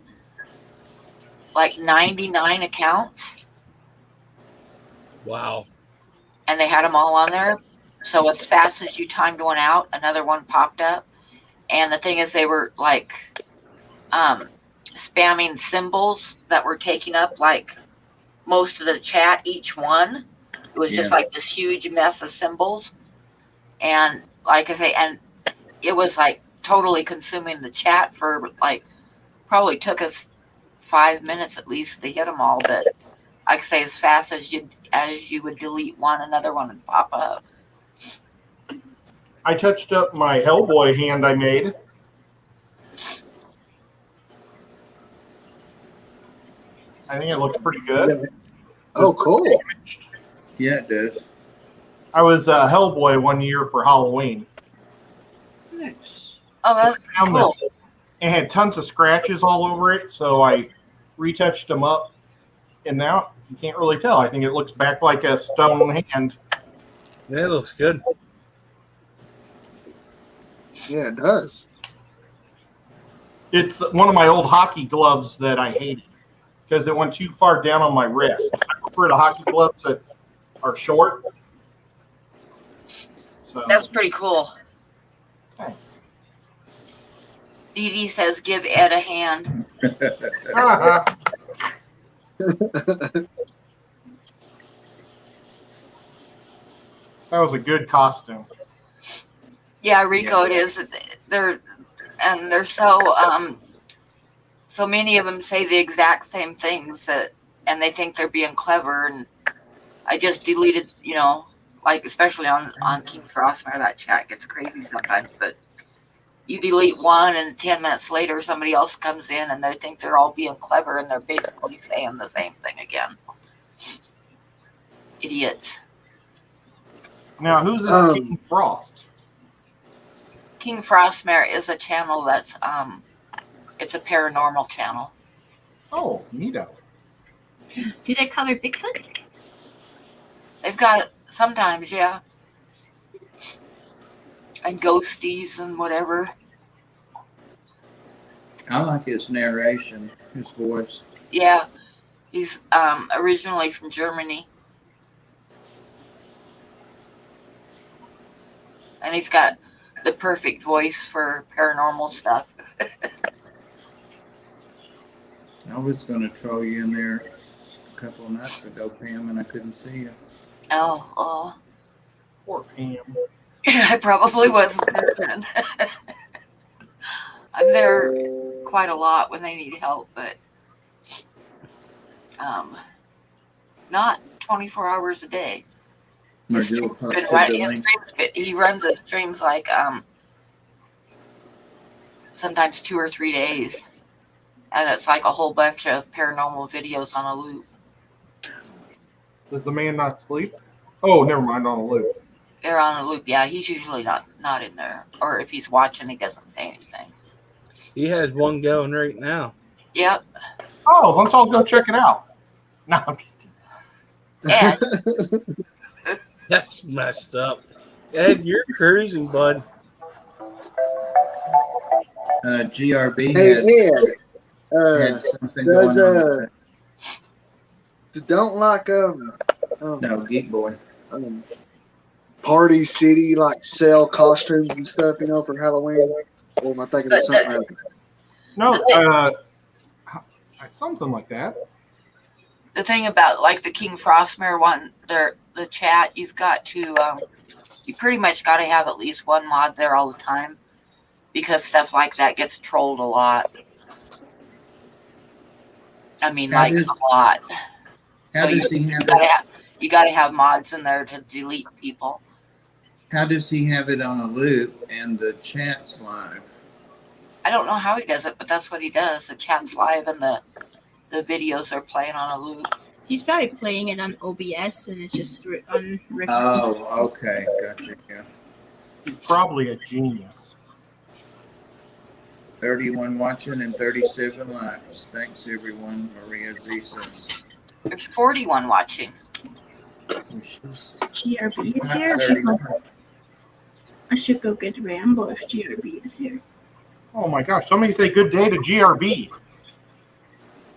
like 99 accounts, Wow. and they had them all on there. So as fast as you timed one out, another one popped up. And the thing is, they were like spamming symbols that were taking up like most of the chat, each one. It was just like this huge mess of symbols. And like I say, and it was like totally consuming the chat for like, probably took us 5 minutes at least to hit them all. But like I say, as fast as you would delete one, another one would pop up. I touched up my Hellboy hand I made. I think it looks pretty good. Oh, cool. Yeah, it does. I was Hellboy one year for Halloween. Oh, that's Found cool. this. It had tons of scratches all over it, so I retouched them up, and now you can't really tell. I think it looks back like a stone hand. Yeah, it looks good. Yeah, it does. It's one of my old hockey gloves that I hated because it went too far down on my wrist. I prefer the hockey gloves that are short. So That's pretty cool. thanks. Dee Dee says, give Ed a hand. That was a good costume. Yeah, Rico, it is. They're so many of them say the exact same things and they think they're being clever. And I just deleted, like especially on King Frostmare, that chat gets crazy sometimes. But you delete one, and 10 minutes later, somebody else comes in, and they think they're all being clever, and they're basically saying the same thing again. Idiots. Now, who's this King Frost? King Frostmare is a channel that's it's a paranormal channel. Oh, neato. Do they cover Bigfoot? They've got sometimes, yeah. And ghosties and whatever. I like his narration, his voice. Yeah. He's originally from Germany. And he's got the perfect voice for paranormal stuff. I was going to troll you in there a couple of nights ago, Pam, and I couldn't see you. Oh. Poor Pam. I probably wasn't there then. I'm there quite a lot when they need help, but not 24 hours a day. His Margilla stream's been posted the his link. he runs his streams like sometimes 2 or 3 days, and it's like a whole bunch of paranormal videos on a loop. Does the man not sleep? Oh, never mind, on a loop. They're on a loop. Yeah, he's usually not in there, or if he's watching, he doesn't say anything. He has one going right now. Yep. Oh, let's all go check it out. No, I'm just teasing. And That's messed up. Ed, you're cruising, bud. GRB Hey, had Ed, something does going on. don't like No, Geek Boy. Party City like sell costumes and stuff, for Halloween? Or am I thinking of something else? No, something like that. the thing about like the King Frostmare one, the chat, you've got to you pretty much got to have at least one mod there all the time, because stuff like that gets trolled a lot. I mean, How like does- a lot. How So does he have gotta it? you got to have mods in there to delete people. How does he have it on a loop and the chat's live? I don't know how he does it, but that's what he does. The chat's live and the videos are playing on a loop. He's probably playing it on OBS and it's just on record. Oh, okay, gotcha. Yeah. He's probably a genius. 31 watching and 37 likes. Thanks, everyone. Maria Z says. There's 41 watching. GRB is here. 31. I should go get Rambo if GRB is here. Oh my gosh, somebody say good day to GRB.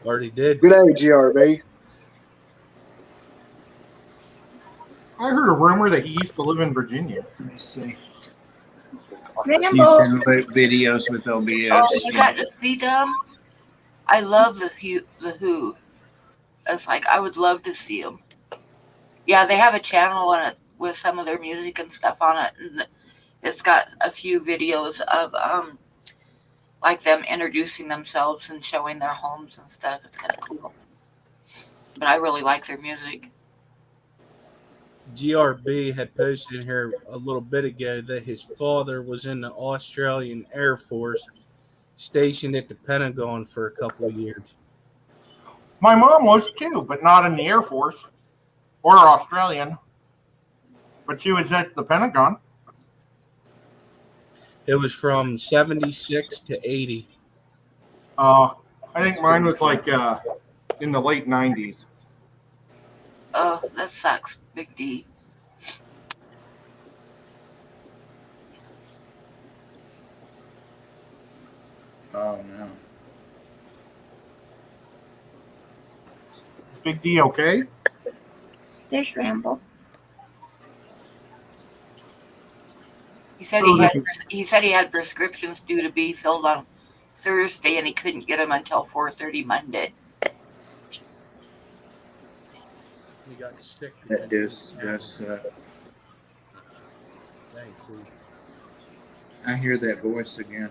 Already did. Good day, GRB. I heard a rumor that he used to live in Virginia. Let me see. Rambo! You can loop videos with OBS. Oh, you got to see them? I love the Who. It's like, I would love to see them. Yeah, they have a channel on it with some of their music and stuff on it, and it's got a few videos of like them introducing themselves and showing their homes and stuff. It's kind of cool. But I really like their music. GRB had posted in here a little bit ago that his father was in the Australian Air Force, stationed at the Pentagon for a couple of years. My mom was too, but not in the Air Force or Australian. But she was at the Pentagon. It was from 76 to 80. I think mine was like in the late 90s. Oh, that sucks. Big D. Oh, no. Big D, okay? There's Rambo. He said he had prescriptions due to be filled on Thursday, and he couldn't get them until 4:30 Monday. He got sick. That does Thank you. I hear that voice again.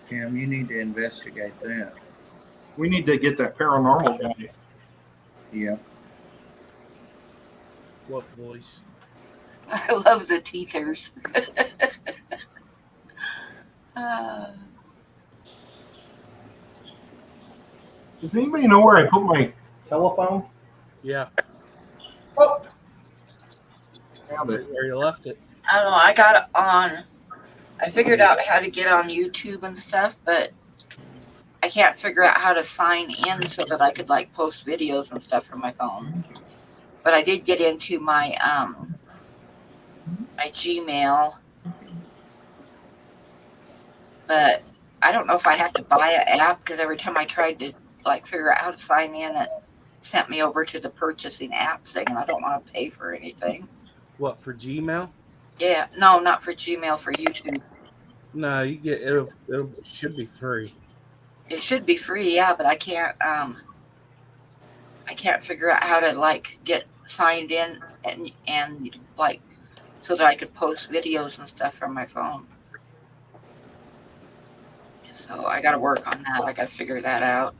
Cam, you need to investigate that. We need to get that paranormal guy. Yeah. What voice? I love the teethers. Does anybody know where I put my telephone? Yeah, Oh, found it. where you left it. I don't know. I got it on. I figured out how to get on YouTube and stuff, but I can't figure out how to sign in so that I could like post videos and stuff from my phone. But I did get into my my Gmail, but I don't know if I have to buy an app, because every time I tried to like figure out how to sign in, it sent me over to the purchasing app thing, and I don't want to pay for anything. What, for Gmail? Yeah, no, not for Gmail, for YouTube. No, you get it should be free. It should be free, yeah, but I can't figure out how to like get signed in and like so that I could post videos and stuff from my phone. So I got to work on that. I got to figure that out.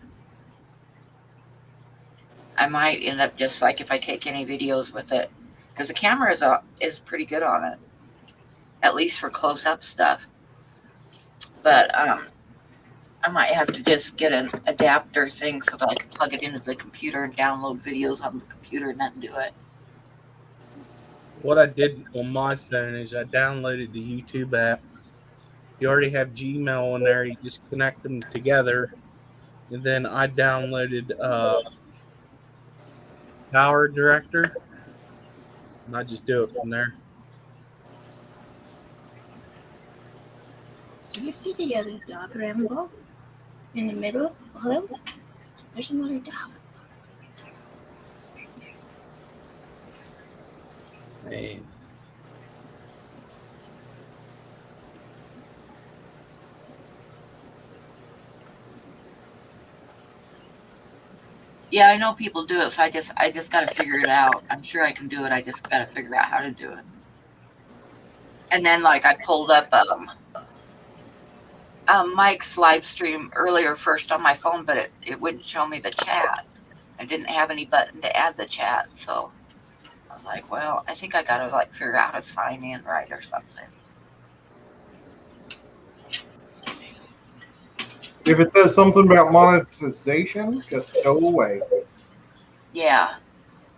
I might end up just like if I take any videos with it, because the camera is pretty good on it, at least for close up stuff. But I might have to just get an adapter thing so that I can plug it into the computer and download videos on the computer and then do it. What I did on my phone is I downloaded the YouTube app. You already have Gmail on there. You just connect them together. And then I downloaded Power Director. And I just do it from there. Do you see the other dog, Rambo? In the middle of them? There's another dog. Man. Yeah, I know people do it, so I just got to figure it out. I'm sure I can do it. I just got to figure out how to do it. And then, like, I pulled up Mike's live stream earlier first on my phone, but it wouldn't show me the chat. I didn't have any button to add the chat, so I was like, well, I think I got to like figure out how to sign in right or something. If it says something about monetization, just go away. Yeah,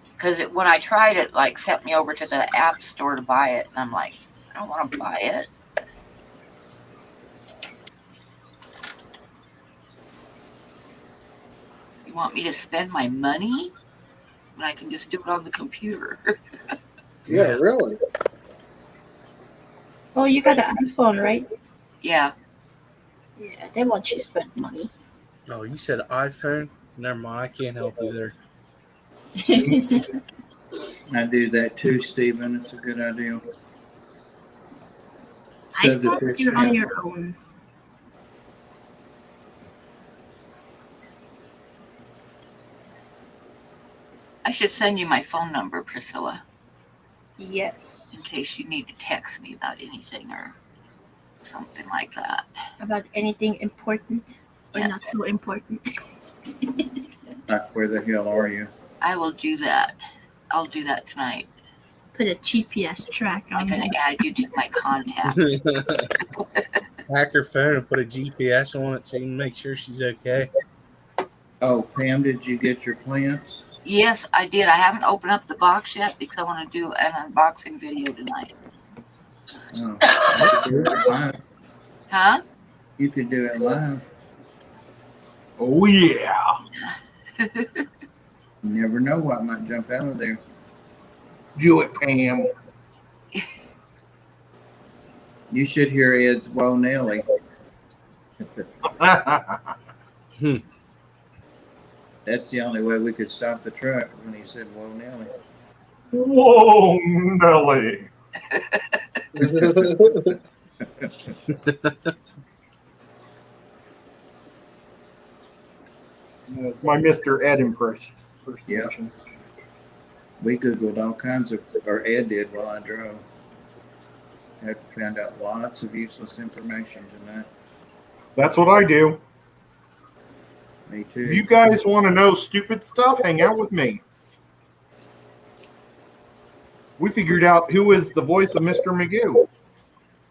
because when I tried it, like sent me over to the app store to buy it, and I'm like, I don't want to buy it. You want me to spend my money when I can just do it on the computer? Yeah, really. Oh, you got an iPhone, right? Yeah. Yeah, they want you to spend money. Oh, you said iPhone? Never mind. I can't help you there. I do that too, Stephen. It's a good idea. So the iPhone, fish you're on man. your own. I should send you my phone number, Priscilla, Yes. in case you need to text me about anything or something like that. About anything important or Yeah. not so important. Like, where the hell are you? I will do that. I'll do that tonight. Put a GPS track I'm on going it. to add you to my contacts. Hack her phone and put a GPS on it so you can make sure she's okay. Oh, Pam, did you get your plants? Yes, I did. I haven't opened up the box yet because I want to do an unboxing video tonight. Oh, you could do it live. Huh? You could do it live. Oh, yeah. You never know what might jump out of there. Do it, Pam. You should hear Ed's "Whoa, Nelly." That's the only way we could stop the truck when he said "Whoa, Nelly." Whoa, Nelly. That's my Mr. Ed impression. Yeah. We Googled all kinds of, or Ed did while I drove. I found out lots of useless information tonight. That's what I do. Me too. If you guys want to know stupid stuff, hang out with me. We figured out who is the voice of Mr. Magoo.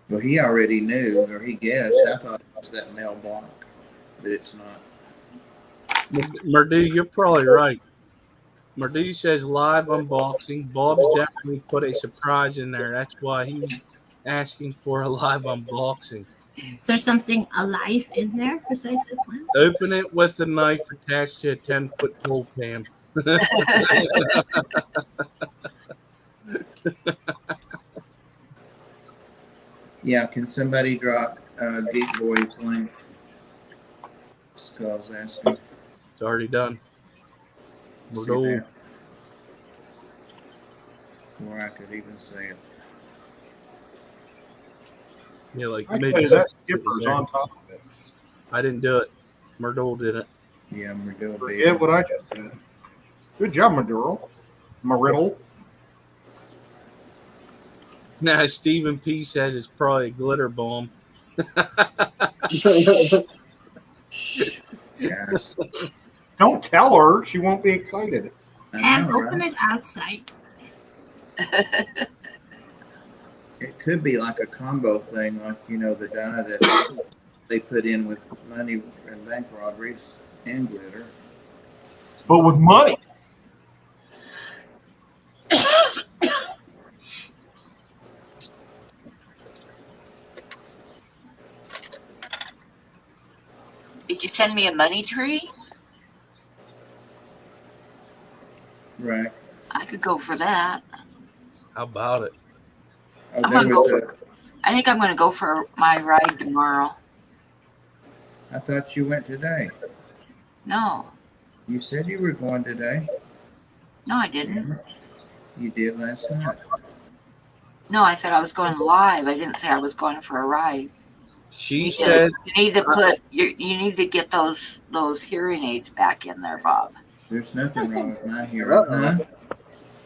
Well, he already knew, or he guessed. I thought it was that Mel Blanc, but it's not. Murdu, you're probably right. Murdu says live unboxing. Bob's definitely put a surprise in there. That's why he was asking for a live unboxing. Is there something alive in there besides the plant? Open it with a knife attached to a 10-foot pole, Pam. Yeah, can somebody drop Geek Boy's link? Skull's asking. It's already done. See Murdu. that? Or I could even say it. Yeah, like I mid- tell you, that skipper's on top of it. I didn't do it. Murdu did it. Yeah, we're doing Forget what I just said. Good job, Maduro. Mariddle. Now, Stephen P. says it's probably a glitter bomb. Yes. Don't tell her. She won't be excited. Pam, open it outside. It could be like a combo thing, like, you know, the dye that they put in with money and bank robberies and glitter. But with money. Did you send me a money tree? Right. I could go for that. How about it? Oh, I'm there gonna was go I think I'm going to go for my ride tomorrow. I thought you went today. No, You said you were going today. no, I didn't. You did last night. No, I said I was going live. I didn't say I was going for a ride. She said You need to put you need to get those hearing aids back in there, Bob. There's nothing wrong with my hearing, huh?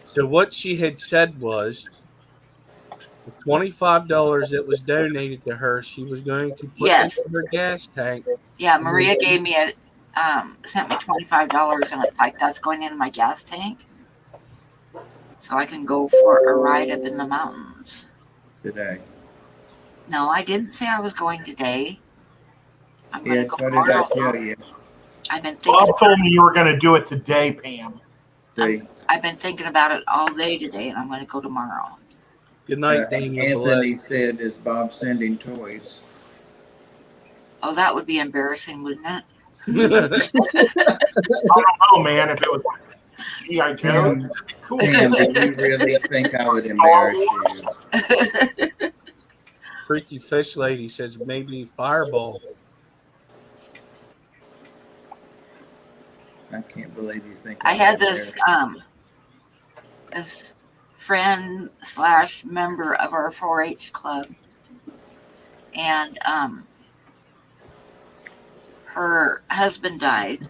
so. What she had said was the $25 that was donated to her, she was going to put Yes. into her gas tank. Yeah, Maria gave me sent me $25, and it's like that's going into my gas tank, so I can go for a ride up in the mountains Today. No, I didn't say I was going today. I'm going to go What did I tomorrow. tell you? I've been thinking. Bob told me you were going to do it today, Pam. I've been thinking about it all day today, and I'm going to go tomorrow. Good night, Daniel. Anthony said, "Is Bob sending toys?" Oh, that would be embarrassing, wouldn't it? I don't know, man. If it was G.I. Joe, that'd be cool. Pam, do you really think I would embarrass you? Freaky Fish Lady says maybe Fireball. I can't believe you think I had would this embarrass this friend / member of our 4-H club, and her husband died.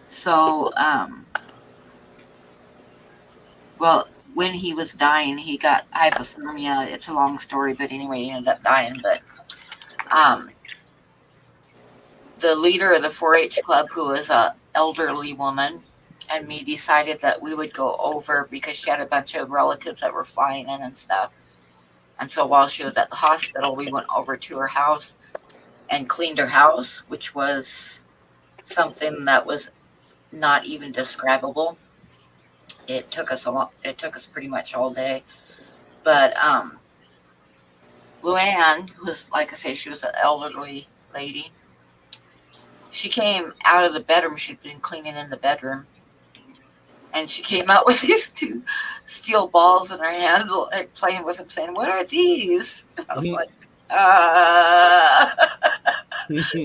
So well, when he was dying, he got hypothermia. It's a long story, but anyway, he ended up dying. But the leader of the 4-H club, who was an elderly woman, and me decided that we would go over because she had a bunch of relatives that were flying in and stuff. And so while she was at the hospital, we went over to her house and cleaned her house, which was something that was not even describable. It took us pretty much all day. But Luann, who was, like I say, she was an elderly lady. She came out of the bedroom. She'd been cleaning in the bedroom. And she came out with these 2 steel balls in her hand, like playing with them, saying, "What are these?" And I was like,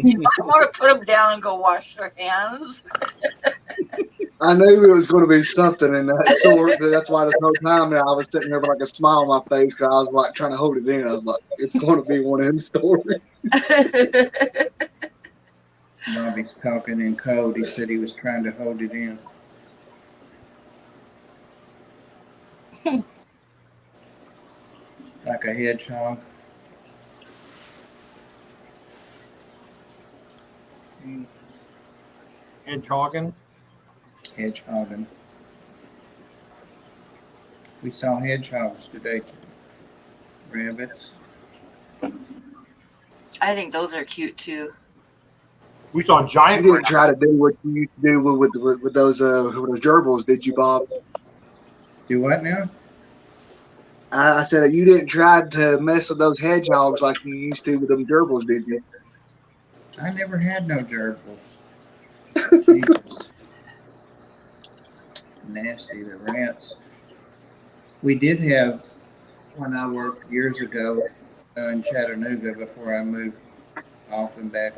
you might want to put them down and go wash their hands. I knew it was going to be something in that sort. That's why this whole time I was sitting there with like a smile on my face because I was like trying to hold it in. I was like, it's going to be one of them stories. Bobby's talking in code. He said he was trying to hold it in. Like a hedgehog. Hedgehogging. Hedgehogging. We saw hedgehogs today. Rabbits. I think those are cute too. We saw You giant. didn't try to do what you used to do with those gerbils, did you, Bob? Do what now? I said that you didn't try to mess with those hedgehogs like you used to with them gerbils, did you? I never had no gerbils. Jesus. Nasty, the rats. We did have, when I worked years ago in Chattanooga before I moved off and back.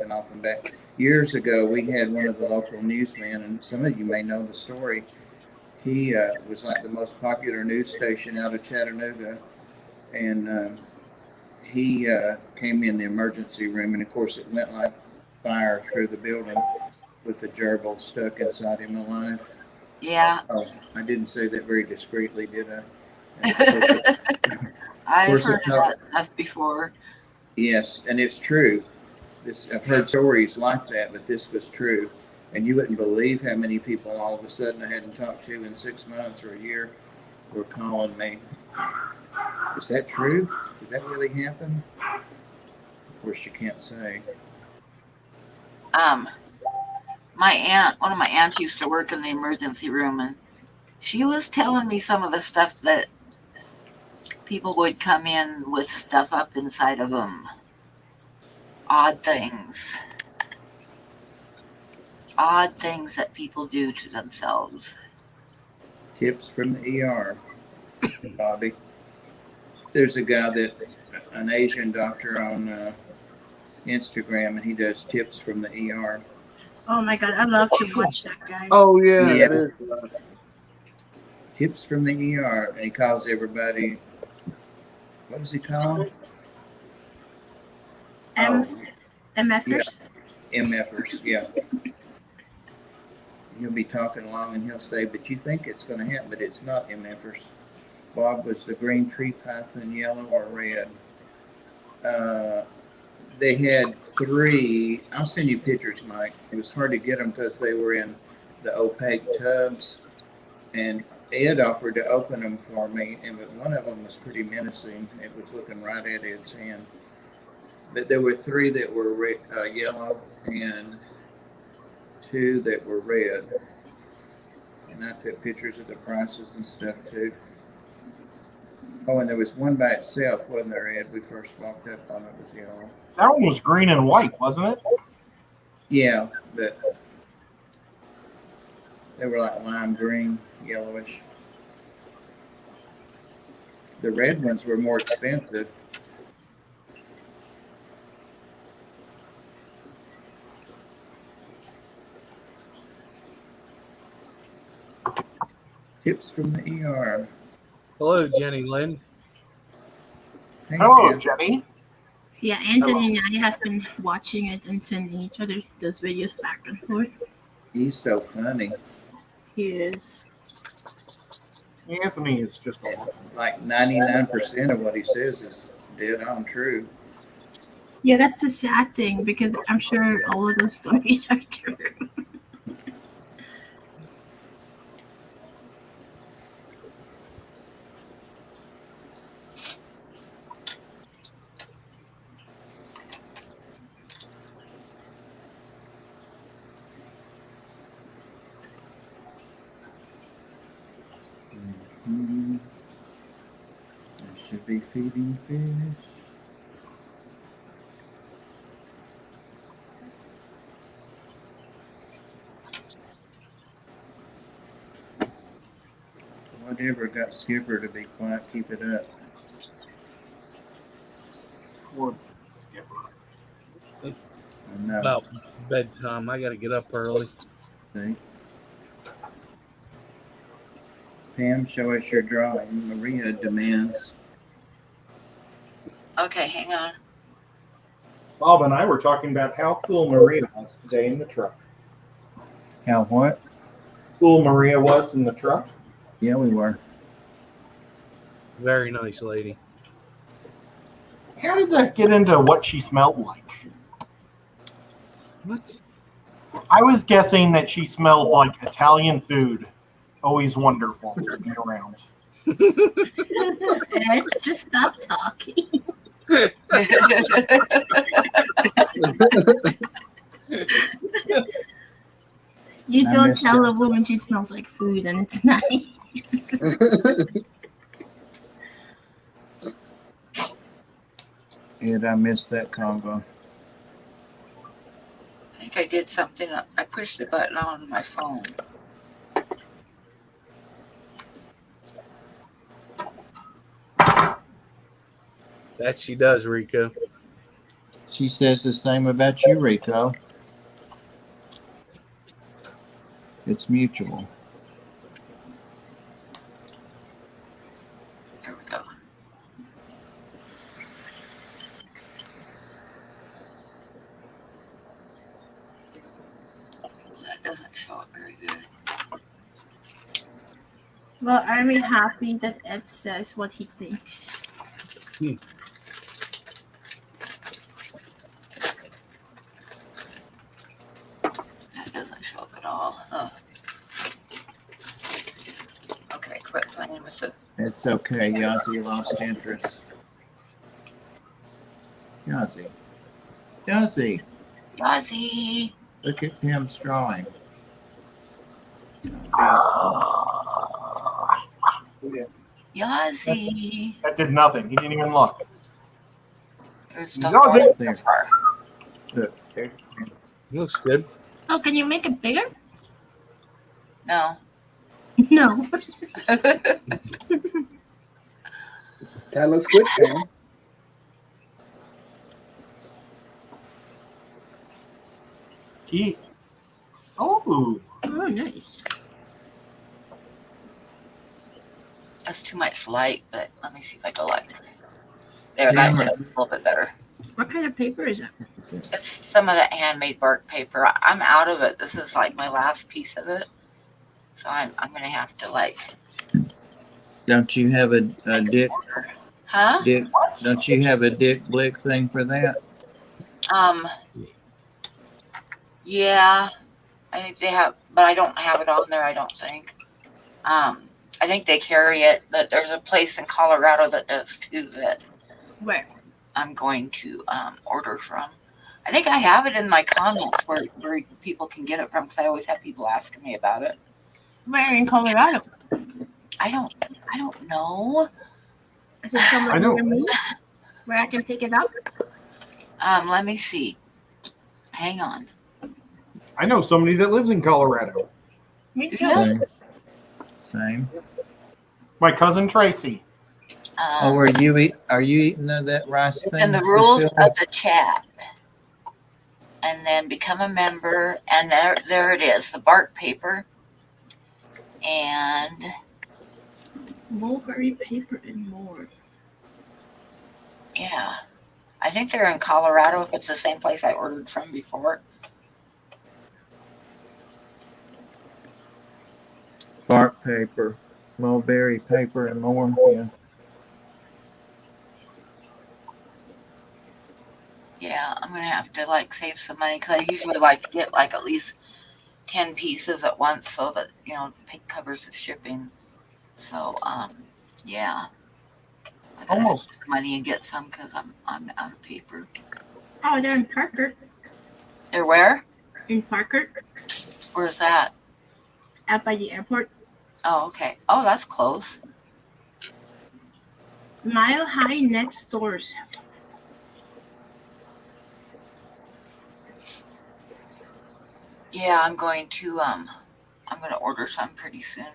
Years ago, we had one of the local newsmen, and some of you may know the story. He was like the most popular news station out of Chattanooga, and he came in the emergency room, and of course it went like fire through the building with the gerbil stuck inside him alive. Yeah. Oh, I didn't say that very discreetly, did I? And I've course, heard it's of not. that stuff before. Yes, and it's true. I've heard stories like that, but this was true. And you wouldn't believe how many people all of a sudden I hadn't talked to in 6 months or a year were calling me. Is that true? Did that really happen? Of course, you can't say. One of my aunts used to work in the emergency room, and she was telling me some of the stuff that people would come in with stuff up inside of them. Odd things. Odd things that people do to themselves. Tips from the ER, Bobby. There's a guy an Asian doctor on Instagram, and he does tips from the ER. Oh my god, I love to watch that guy. Oh yeah, Yeah. that is. Tips from the ER, and he calls everybody. What does he call them? MFers. Yeah, MFers. Yeah. He'll be talking along, and he'll say, "But you think it's going to happen, but it's not MFers." Bob, was the green tree python yellow or red? They had 3. I'll send you pictures, Mike. It was hard to get them because they were in the opaque tubs, and Ed offered to open them for me, and one of them was pretty menacing. It was looking right at Ed's hand. But there were 3 that were yellow and 2 that were red. And I took pictures of the prices and stuff too. Oh, and there was one by itself, wasn't there, Ed? We first walked up on it, was yellow. That one was green and white, wasn't it? Yeah, but they were like lime green, yellowish. The red ones were more expensive. Tips from the ER. Hello, Jenny Lynn. Hey, Hello, Jen. Jenny. Yeah, Anthony and I have been watching it and sending each other those videos back and forth. He's so funny. He is. Anthony is just awesome. Like 99% of what he says is dead on true. Yeah, that's the sad thing because I'm sure all of those stories are true. I should be feeding fish. Whatever got Skipper to be quiet, keep it up. Poor Skipper. I know. About bedtime. I got to get up early. See? Pam, show us your drawing. Maria demands. Okay, hang on. Bob and I were talking about how cool Maria was today in the truck. How what? Cool Maria was in the truck. Yeah, we were. Very nice lady. How did that get into what she smelled like? What? I was guessing that she smelled like Italian food. Always wonderful to be around. Ed, just stop talking. You don't tell a woman she smells like food and it's nice. Ed, I missed that combo. I think I did something. I pushed the button on my phone. That she does, Rico. She says the same about you, Rico. It's mutual. There we go. That doesn't show up very good. Well, aren't we happy that Ed says what he thinks? That doesn't show up at all. Oh. Okay, quit playing with the. It's okay. Yazzie lost interest. Yazzie. Yazzie. Yazzie. Look at him strawing. Yazzie. That did nothing. He didn't even look. There's stuff Yazzie. all There. over. Look, there. Looks good. Oh, can you make it bigger? No. No. That looks good, Pam. He. Oh. Oh, nice. That's too much light, but let me see if I go like that. There, that's a little bit better. What kind of paper is that? It's some of that handmade bark paper. I'm out of it. This is like my last piece of it. So I'm gonna have to like. Don't you have a Dick? Huh? Dick? Don't you have a Dick Blick thing for that? Yeah. I think they have, but I don't have it on there. I don't think. I think they carry it, but there's a place in Colorado that does too that Where? I'm going to order from. I think I have it in my comments where people can get it from because I always have people asking me about it. Where in Colorado? I don't know. Is it somewhere I know. near me where I can pick it up? Let me see. Hang on. I know somebody that lives in Colorado. Me too. Yeah. Same. My cousin Tracy. Oh, are you eating that rice thing? And the rules of the chat. And then become a member. And there it is, the bark paper. And Mulberry paper and more. yeah. I think they're in Colorado if it's the same place I ordered from before. Bark paper, mulberry paper, and more. Yeah. Yeah, I'm gonna have to like save some money because I usually like to get like at least 10 pieces at once so that it covers the shipping. So yeah, I gotta Almost. save money and get some because I'm out of paper. Oh, they're in Parker. They're where? In Parker, Where's that? out by the airport. Oh, okay. Oh, that's close. Mile High next stores. Yeah, I'm going to order some pretty soon.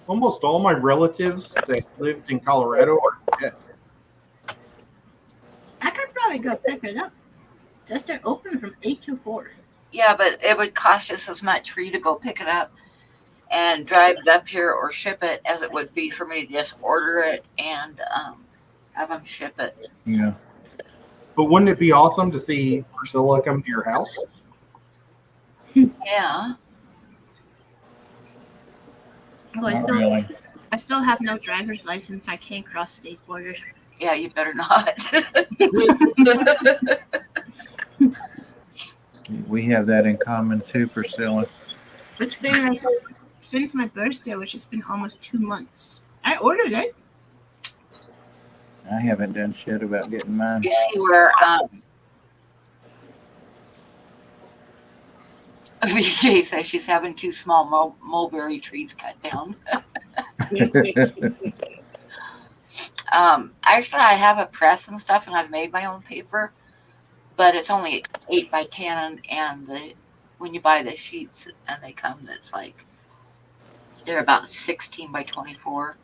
Almost all my relatives that lived in Colorado are dead. I could probably go pick it up. It says they're open from 8 to 4. Yeah, but it would cost just as much for you to go pick it up and drive it up here or ship it as it would be for me to just order it and have them ship it. Yeah. But wouldn't it be awesome to see Priscilla come to your house? Yeah. Oh, Not really. I still have no driver's license. I can't cross state borders. Yeah, you better not. We have that in common too, Priscilla. It's been like since my birthday, which has been almost 2 months. I ordered it. I haven't done shit about getting mine. You see where VJ says she's having 2 small mulberry trees cut down. Actually, I have a press and stuff, and I've made my own paper, but it's only 8 by 10, and when you buy the sheets and they come, it's like they're about 16 by 24,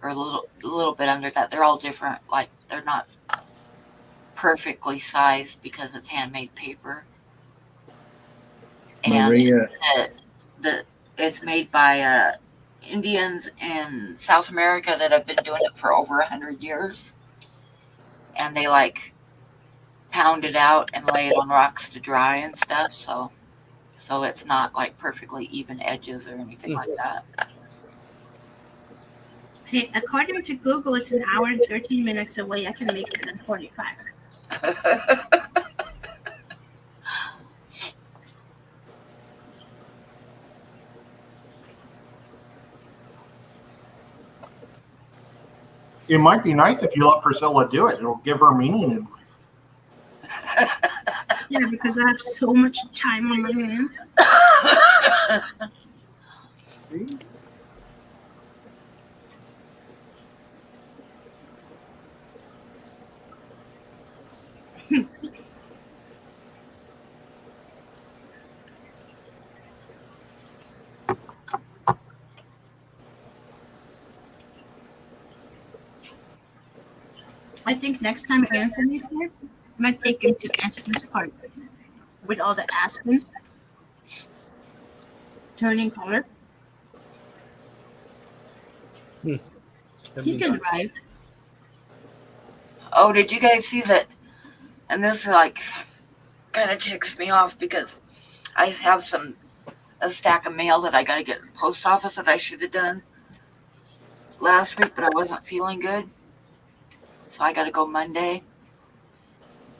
or a little bit under that. They're all different. Like they're not perfectly sized because it's handmade paper. Maria, And it's made by Indians in South America that have been doing it for over 100 years. and they like pound it out and lay it on rocks to dry and stuff. So it's not like perfectly even edges or anything like that. Hey, according to Google, it's an hour and 13 minutes away. I can make it in 45. It might be nice if you let Priscilla do it. It'll give her meaning in life. Yeah, because I have so much time on my hands. See? I think next time Anthony's here, I might take him to Estes Park with all the aspens turning color. He can drive. Oh, did you guys see that? And this like kind of ticks me off because I have a stack of mail that I got to get to the post office that I should have done last week, but I wasn't feeling good, so I got to go Monday.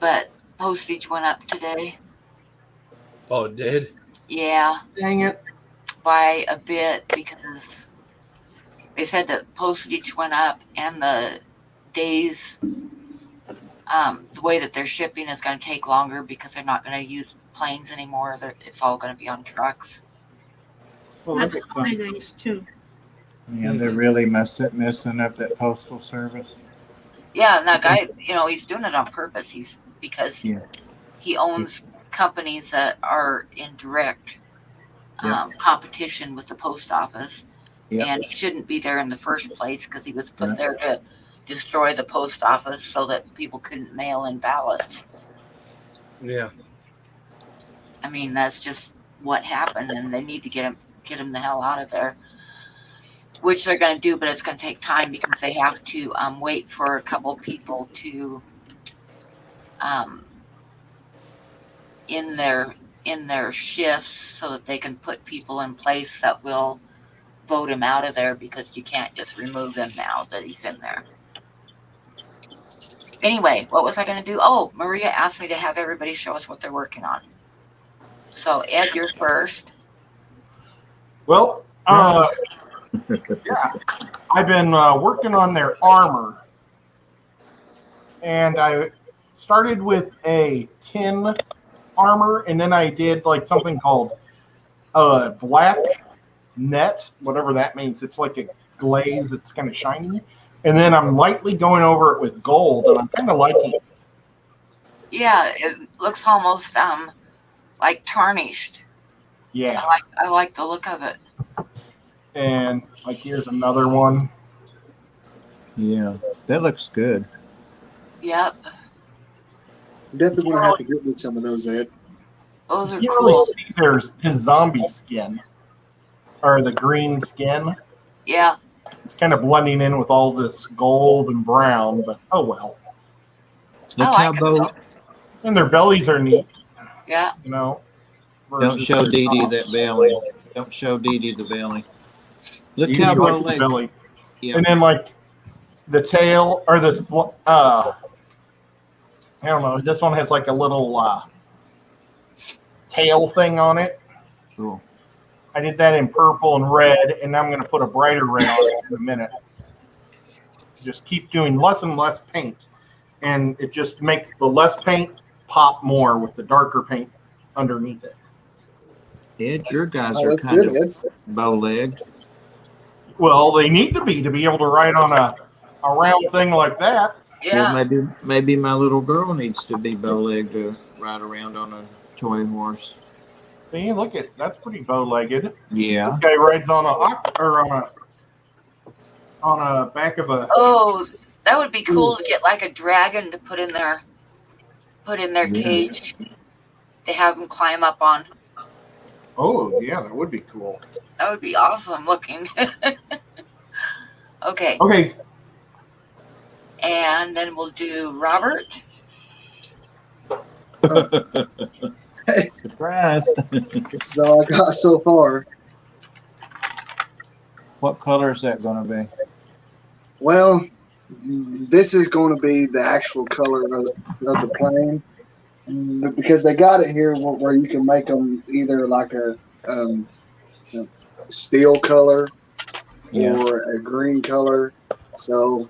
But postage went up today. Oh, it did? Yeah, Dang it. by a bit because they said that postage went up and the days, the way that they're shipping is going to take longer because they're not going to use planes anymore. It's all going to be on trucks. Well, That's look at some. holidays too. Yeah, they're really messing up that postal service. Yeah, and that guy, he's doing it on purpose. Because Yeah. he owns companies that are in direct competition with the post office, and he shouldn't be there in the first place because he was put there to destroy the post office so that people couldn't mail in ballots. Yeah. I mean, that's just what happened, and they need to get him the hell out of there, which they're going to do, but it's going to take time because they have to wait for a couple people to in their shifts so that they can put people in place that will vote him out of there because you can't just remove him now that he's in there. Anyway, what was I going to do? Oh, Maria asked me to have everybody show us what they're working on. So, Ed, you're first. Well, yeah, I've been working on their armor, and I started with a tin armor, and then I did like something called black net, whatever that means. It's like a glaze that's kind of shiny, and then I'm lightly going over it with gold, and I'm kind of liking it. Yeah, it looks almost like tarnished. Yeah, I like the look of it. and like here's another one. Yeah, that looks good. Yep, I'm definitely gonna have to get me some of those, Ed. those are You can't really cool. see there's his zombie skin or the green skin. Yeah, It's kind of blending in with all this gold and brown, but oh well. Look I how like it, Bo. though. And their bellies are neat, Yeah, Don't versus show their Dee Dee tops. that belly. Don't show Dee Dee the belly. Look Dee Dee how likes the bow-legged. belly. Yeah. And then like the tail or this I don't know, this one has like a little tail thing on it. Cool. I did that in purple and red, and now I'm going to put a brighter red on it in a minute. Just keep doing less and less paint, and it just makes the less paint pop more with the darker paint underneath it. Ed, your guys Oh, are that's kind good, of Ed. bow-legged. Well, they need to be able to ride on a round thing like that. yeah. Well, maybe my little girl needs to be bow-legged to ride around on a toy horse. See, look at that's pretty bow-legged. Yeah. This guy rides on a back of a. Oh, that would be cool to get like a dragon to put in their Yeah. cage. To have them climb up on. Oh yeah, that would be cool. That would be awesome looking. Okay. Okay, And then we'll do Robert. Surprise. This is all I got so far. What color is that going to be? Well, this is going to be the actual color of the plane because they got it here where you can make them either like a steel color or a green color. So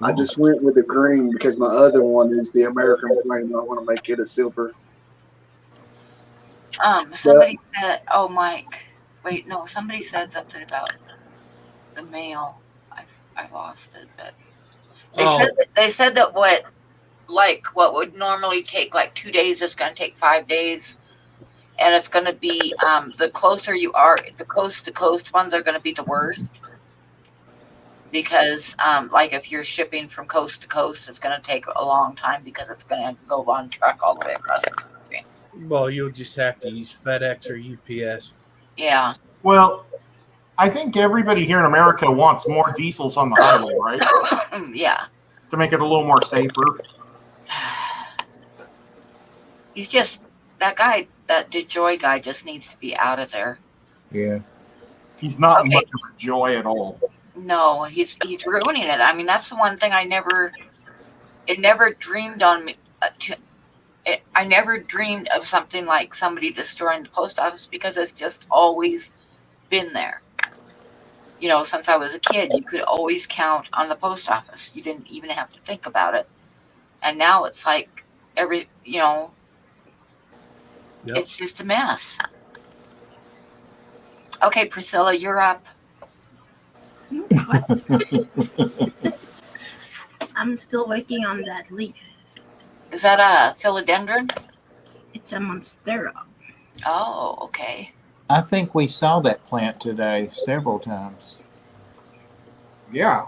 I just went with the green because my other one is the American plane. I want to make it a silver. Somebody said, oh, Mike. Wait, no, somebody said something about the mail. I lost it, but they said that what would normally take like 2 days is going to take 5 days, and it's going to be the closer you are, the coast to coast ones are going to be the worst because like if you're shipping from coast to coast, it's going to take a long time because it's going to go on truck all the way across the country. Well, you'll just have to use FedEx or UPS. Yeah. Well, I think everybody here in America wants more diesels on the highway, right? Yeah. To make it a little more safer. He's just that guy, that DeJoy guy, just needs to be out of there. Yeah. He's not much of a joy at all. No, he's ruining it. I mean, that's the one thing it never dreamed on me. I never dreamed of something like somebody destroying the post office because it's just always been there. You know, since I was a kid, you could always count on the post office. You didn't even have to think about it. And now it's like it's just a mess. Okay, Priscilla, you're up. I'm still working on that leaf. Is that a philodendron? It's a monstera. Oh, okay. I think we saw that plant today several times. Yeah.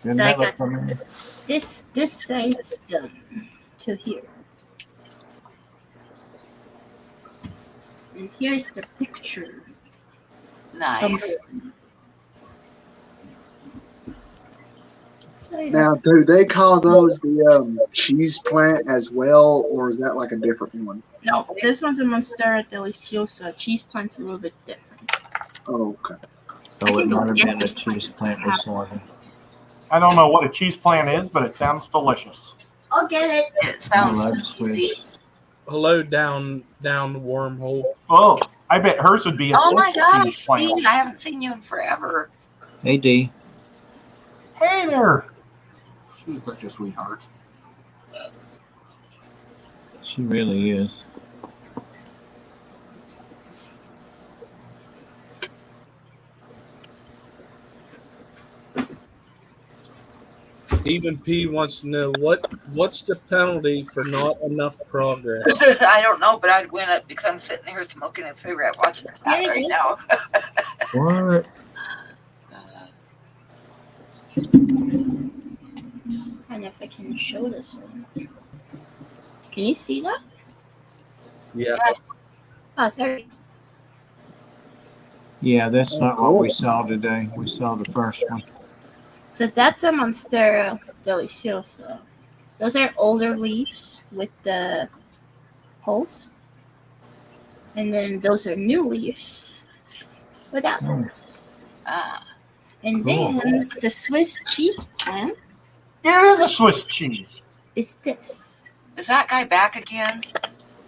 Didn't So that I look got familiar? this side's done to here. And here's the picture. Nice. Now, do they call those the cheese plant as well, or is that like a different one? No, this one's a Monstera deliciosa. Cheese plant's a little bit different. Oh, okay. Oh, it might have been the cheese plant we saw. I don't know what a cheese plant is, but it sounds delicious. I'll get it. It sounds Oh, easy. Hello, down the wormhole. Oh, I bet hers would be a Oh my Swiss gosh, cheese plant. Steve, I haven't seen you in forever. Hey, D. Hey there. She's such a sweetheart. She really is. Stephen P wants to know what's the penalty for not enough progress. I don't know, but I'd win it because I'm sitting here smoking a cigarette watching the chat Here it right is. now. What? And if I can show this one. Can you see that? Yeah. Oh, there you go. Yeah, that's not what we saw today. We saw the first one. So that's a Monstera deliciosa. Those are older leaves with the holes. And then those are new leaves without holes. And Cool. then the Swiss cheese plant Here is a Swiss cheese. is this. Is that guy back again?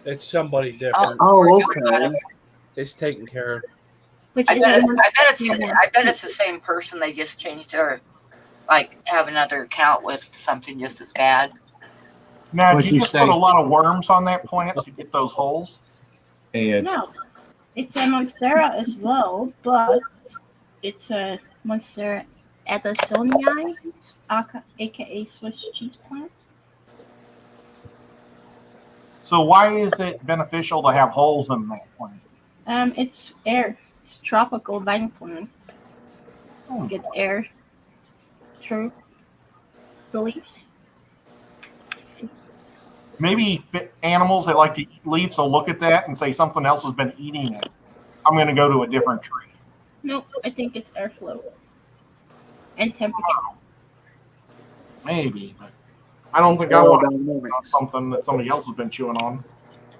It's somebody different. Oh, Got okay. him. It's taken care of. Which I is bet, a I bet it's the same person. They just changed their, like, have another account with something just as bad. Now, What'd did you you just say? put a lot of worms on that plant to get those holes? Ed. No. It's a Monstera as well, but it's a Monstera Adansonii, aka Swiss cheese plant. So why is it beneficial to have holes in that plant? It's air. It's tropical vine plant. Get air through the leaves. Maybe animals that like to eat leaves will look at that and say something else has been eating it. I'm going to go to a different tree. No, I think it's airflow and temperature. maybe, but I don't think I want to on Aerodynamics. something that somebody else has been chewing on.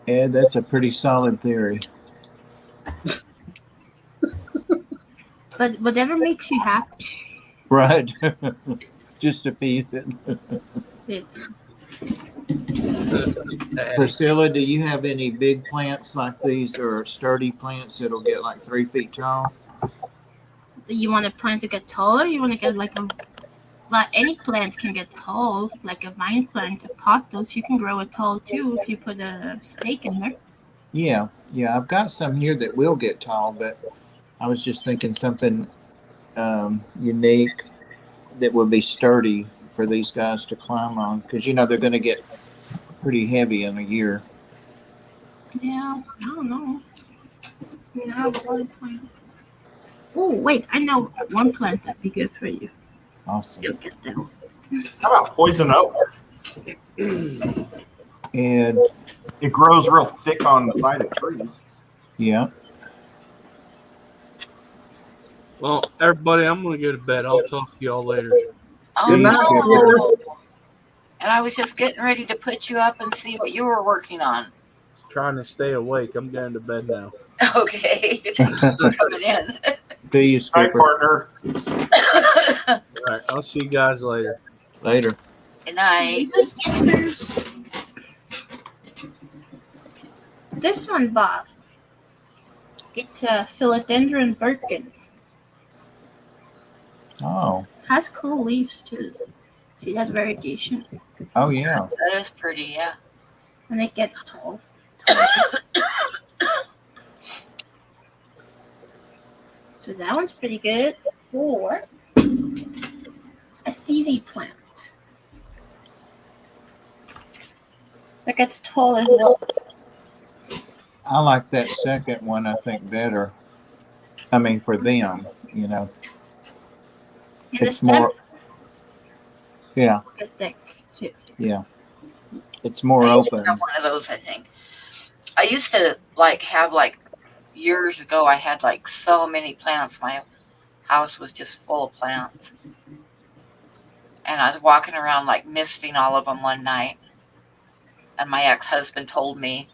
Ed, that's a pretty solid theory. But whatever makes you happy. Right. Just to piece it. Priscilla, do you have any big plants like these or sturdy plants that'll get like 3 feet tall? You want a plant to get taller? You want to get like a. Well, any plant can get tall, like a vine plant, a pothos. You can grow it tall too if you put a stake in there. Yeah. I've got some here that will get tall, but I was just thinking something unique that would be sturdy for these guys to climb on, because they're going to get pretty heavy in a year. Yeah, I don't know. No, one plant. Oh, wait, I know one plant that'd be good for you. Awesome. You'll get that. How about poison oak? And It grows real thick on the side of trees. yeah. Well, everybody, I'm going to go to bed. I'll talk to y'all later. Oh, Good night, no. And I was just getting ready to put you up and see what you were working on. Trying to stay awake. I'm going to bed now. Okay. Thank you for coming in. See you, Hi, Skipper. partner. All right. I'll see you guys later. Later. Good night. This one, Bob. It's a philodendron Birkin. Oh. Has cool leaves too. See that variegation? Oh, yeah. That is pretty, yeah. And it gets tall. So that one's pretty good. Or a CZ plant. That gets tall as well. I like that second one, I think, better. I mean, for them, And the it's stem more, yeah, is thick too. yeah. It's more I used to open. have one of those, I think. I used to have years ago, I had so many plants. My house was just full of plants. And I was walking around misting all of them one night. And my ex-husband told me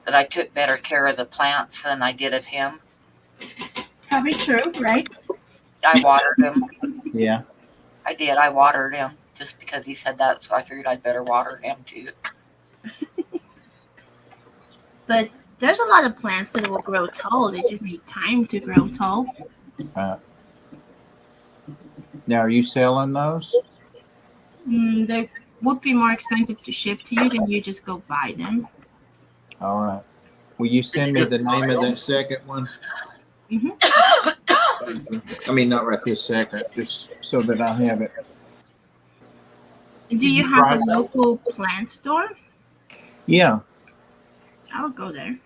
that I took better care of the plants than I did of him. Probably true, right? I watered him. Yeah. I did. I watered him just because he said that, so I figured I'd better water him too. But there's a lot of plants that will grow tall. They just need time to grow tall. Now, are you selling those? They would be more expensive to ship to you than you just go buy them. All right. Will you send me the name of that second one? I mean, not right this second, just so that I have it. Do you have a local plant store? Yeah. I'll go there.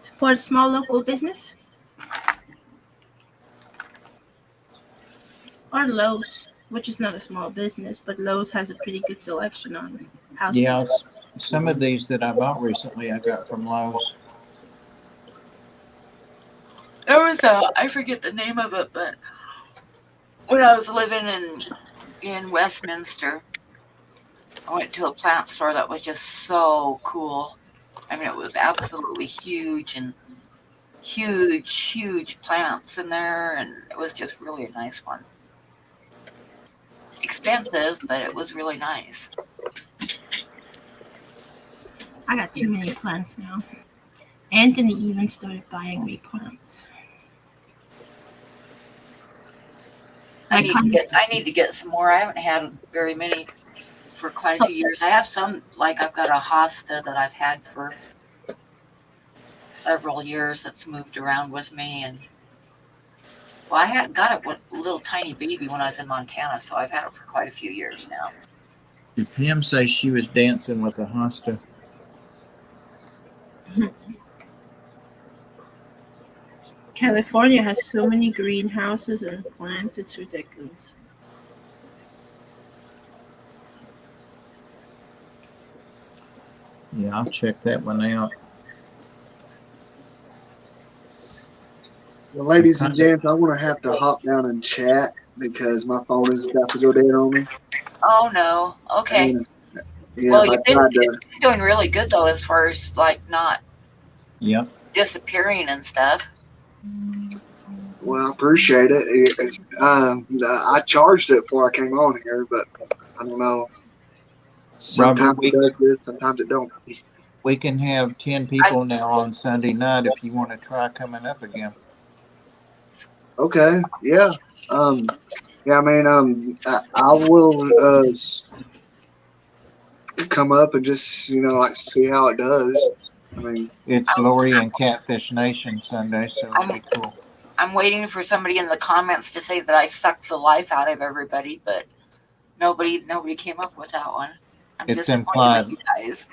Support small local business? Or Lowe's, which is not a small business, but Lowe's has a pretty good selection on house. Yeah. Some of these that I bought recently, I got from Lowe's. There was I forget the name of it, but when I was living in Westminster, I went to a plant store that was just so cool. I mean, it was absolutely huge and huge plants in there, and it was just really a nice one. Expensive, but it was really nice. I got too many plants now. Anthony even started buying me plants. I need to get some more. I haven't had very many for quite a few years. I have some, I've got a hosta that I've had for several years that's moved around with me, and I had got it with a little tiny baby when I was in Montana, so I've had it for quite a few years now. Did Pam say she was dancing with a hosta? California has so many greenhouses and plants, it's ridiculous. Yeah, I'll check that one out. Well, ladies and gents, I'm going to have to hop down and chat because my phone is about to go dead on me. Oh no. Okay. And, yeah, Well, if I you've been, tried to. it's been doing really good though, as far as like not Yep. disappearing and stuff. Well, I appreciate it. I charged it before I came on here, but I don't know. Sometimes Robert, it does this, sometimes it don't. we can have 10 people now on Sunday night if you want to try coming up again. Okay, yeah. Yeah, I mean, I will come up and just, like see how it does. I mean, It's Lori and Catfish Nation Sunday, so it'll be cool. I'm waiting for somebody in the comments to say that I sucked the life out of everybody, but nobody came up with that one. I'm It's disappointed implied. in you guys.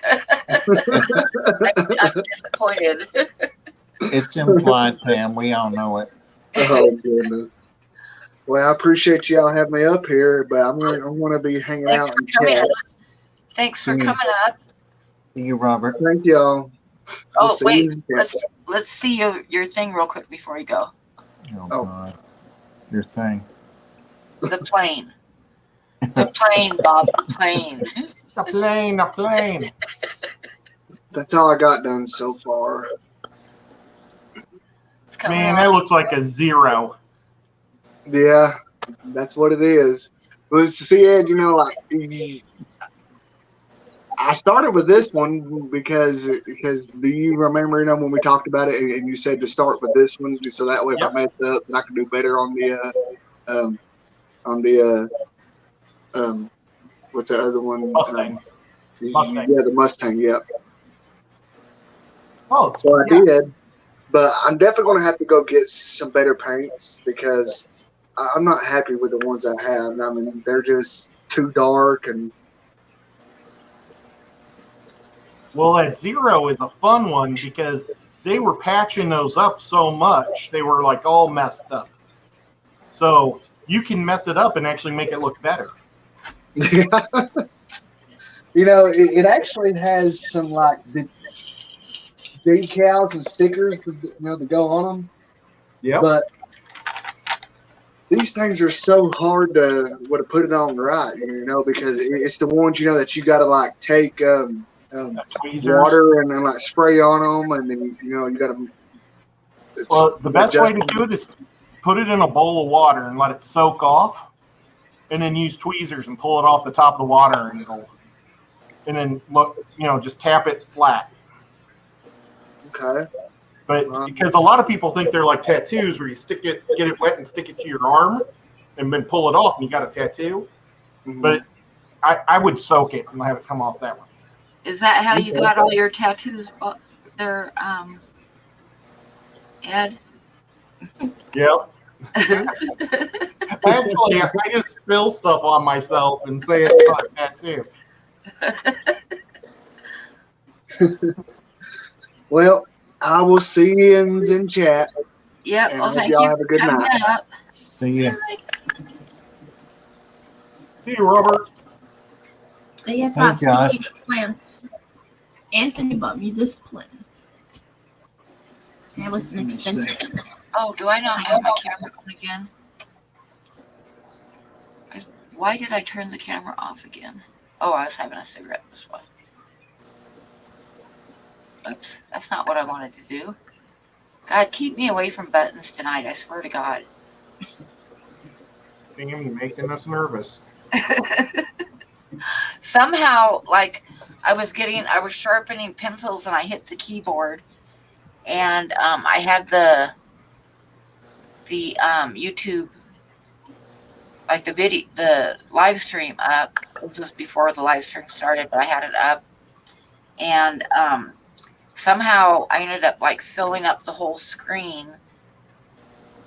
I'm disappointed. It's implied, Pam. We all know it. oh goodness. Well, I appreciate y'all having me up here, but I'm gonna be hanging Thanks out for and coming chat. up. Thanks for coming up. See you, Robert. Thank y'all. We'll Oh see wait, you in chat. let's see your thing real quick before you go. Oh, God. Your thing. The plane. The plane, Bob. The plane. The plane. That's all I got done so far. It's coming Man, on. that looks like a 0. Yeah, that's what it is. But see, Ed, I started with this one because do you remember, when we talked about it and you said to start with this one so that way if I messed up, then I can do better on the what's the other one? Mustang. Mustang. Yeah, the Mustang. Yep. Oh, So I yeah. did, but I'm definitely going to have to go get some better paints because I'm not happy with the ones I have. I mean, they're just too dark and. Well, that 0 is a fun one because they were patching those up so much. They were like all messed up. So you can mess it up and actually make it look better. It actually has some like decals and stickers to go on them. Yeah. But these things are so hard to put it on right, because it's the ones that you got to like take Tweezers. water and then like spray on them, and then you got to. Well, the best way to do it is put it in a bowl of water and let it soak off, and then use tweezers and pull it off the top of the water, and then just tap it flat. Okay. But because a lot of people think they're like tattoos where you get it wet and stick it to your arm and then pull it off and you got a tattoo. Mm-hmm. But I would soak it and have it come off that way. Is that how you got all your tattoos there, Ed? Yep. Actually, I just spill stuff on myself and say it's not a tattoo. Well, I will see you in chat. Yep. And Well, thank y'all you have a for good coming night. up. See you. See you, Robert. So yeah, Hey, Bob, Josh. speaking of plants, Anthony bought me this plant. And it was inexpensive. Oh, do I not have my camera on again? Why did I turn the camera off again? Oh, I was having a cigarette. This one. Oops, that's not what I wanted to do. God, keep me away from buttons tonight, I swear to God. Damn, you're making us nervous. Somehow, like, I was sharpening pencils and I hit the keyboard, and I had the YouTube, like the live stream up. This was before the live stream started, but I had it up, and somehow I ended up like filling up the whole screen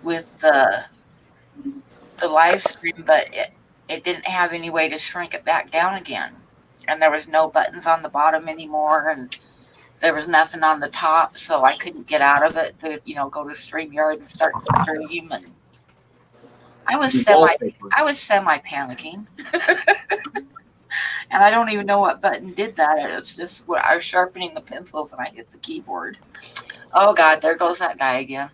with the live stream, but it didn't have any way to shrink it back down again. And there was no buttons on the bottom anymore, and there was nothing on the top, so I couldn't get out of it to, go to StreamYard and start the stream. And I was semi panicking. And I don't even know what button did that. It's just what I was sharpening the pencils and I hit the keyboard. Oh God, there goes that guy again.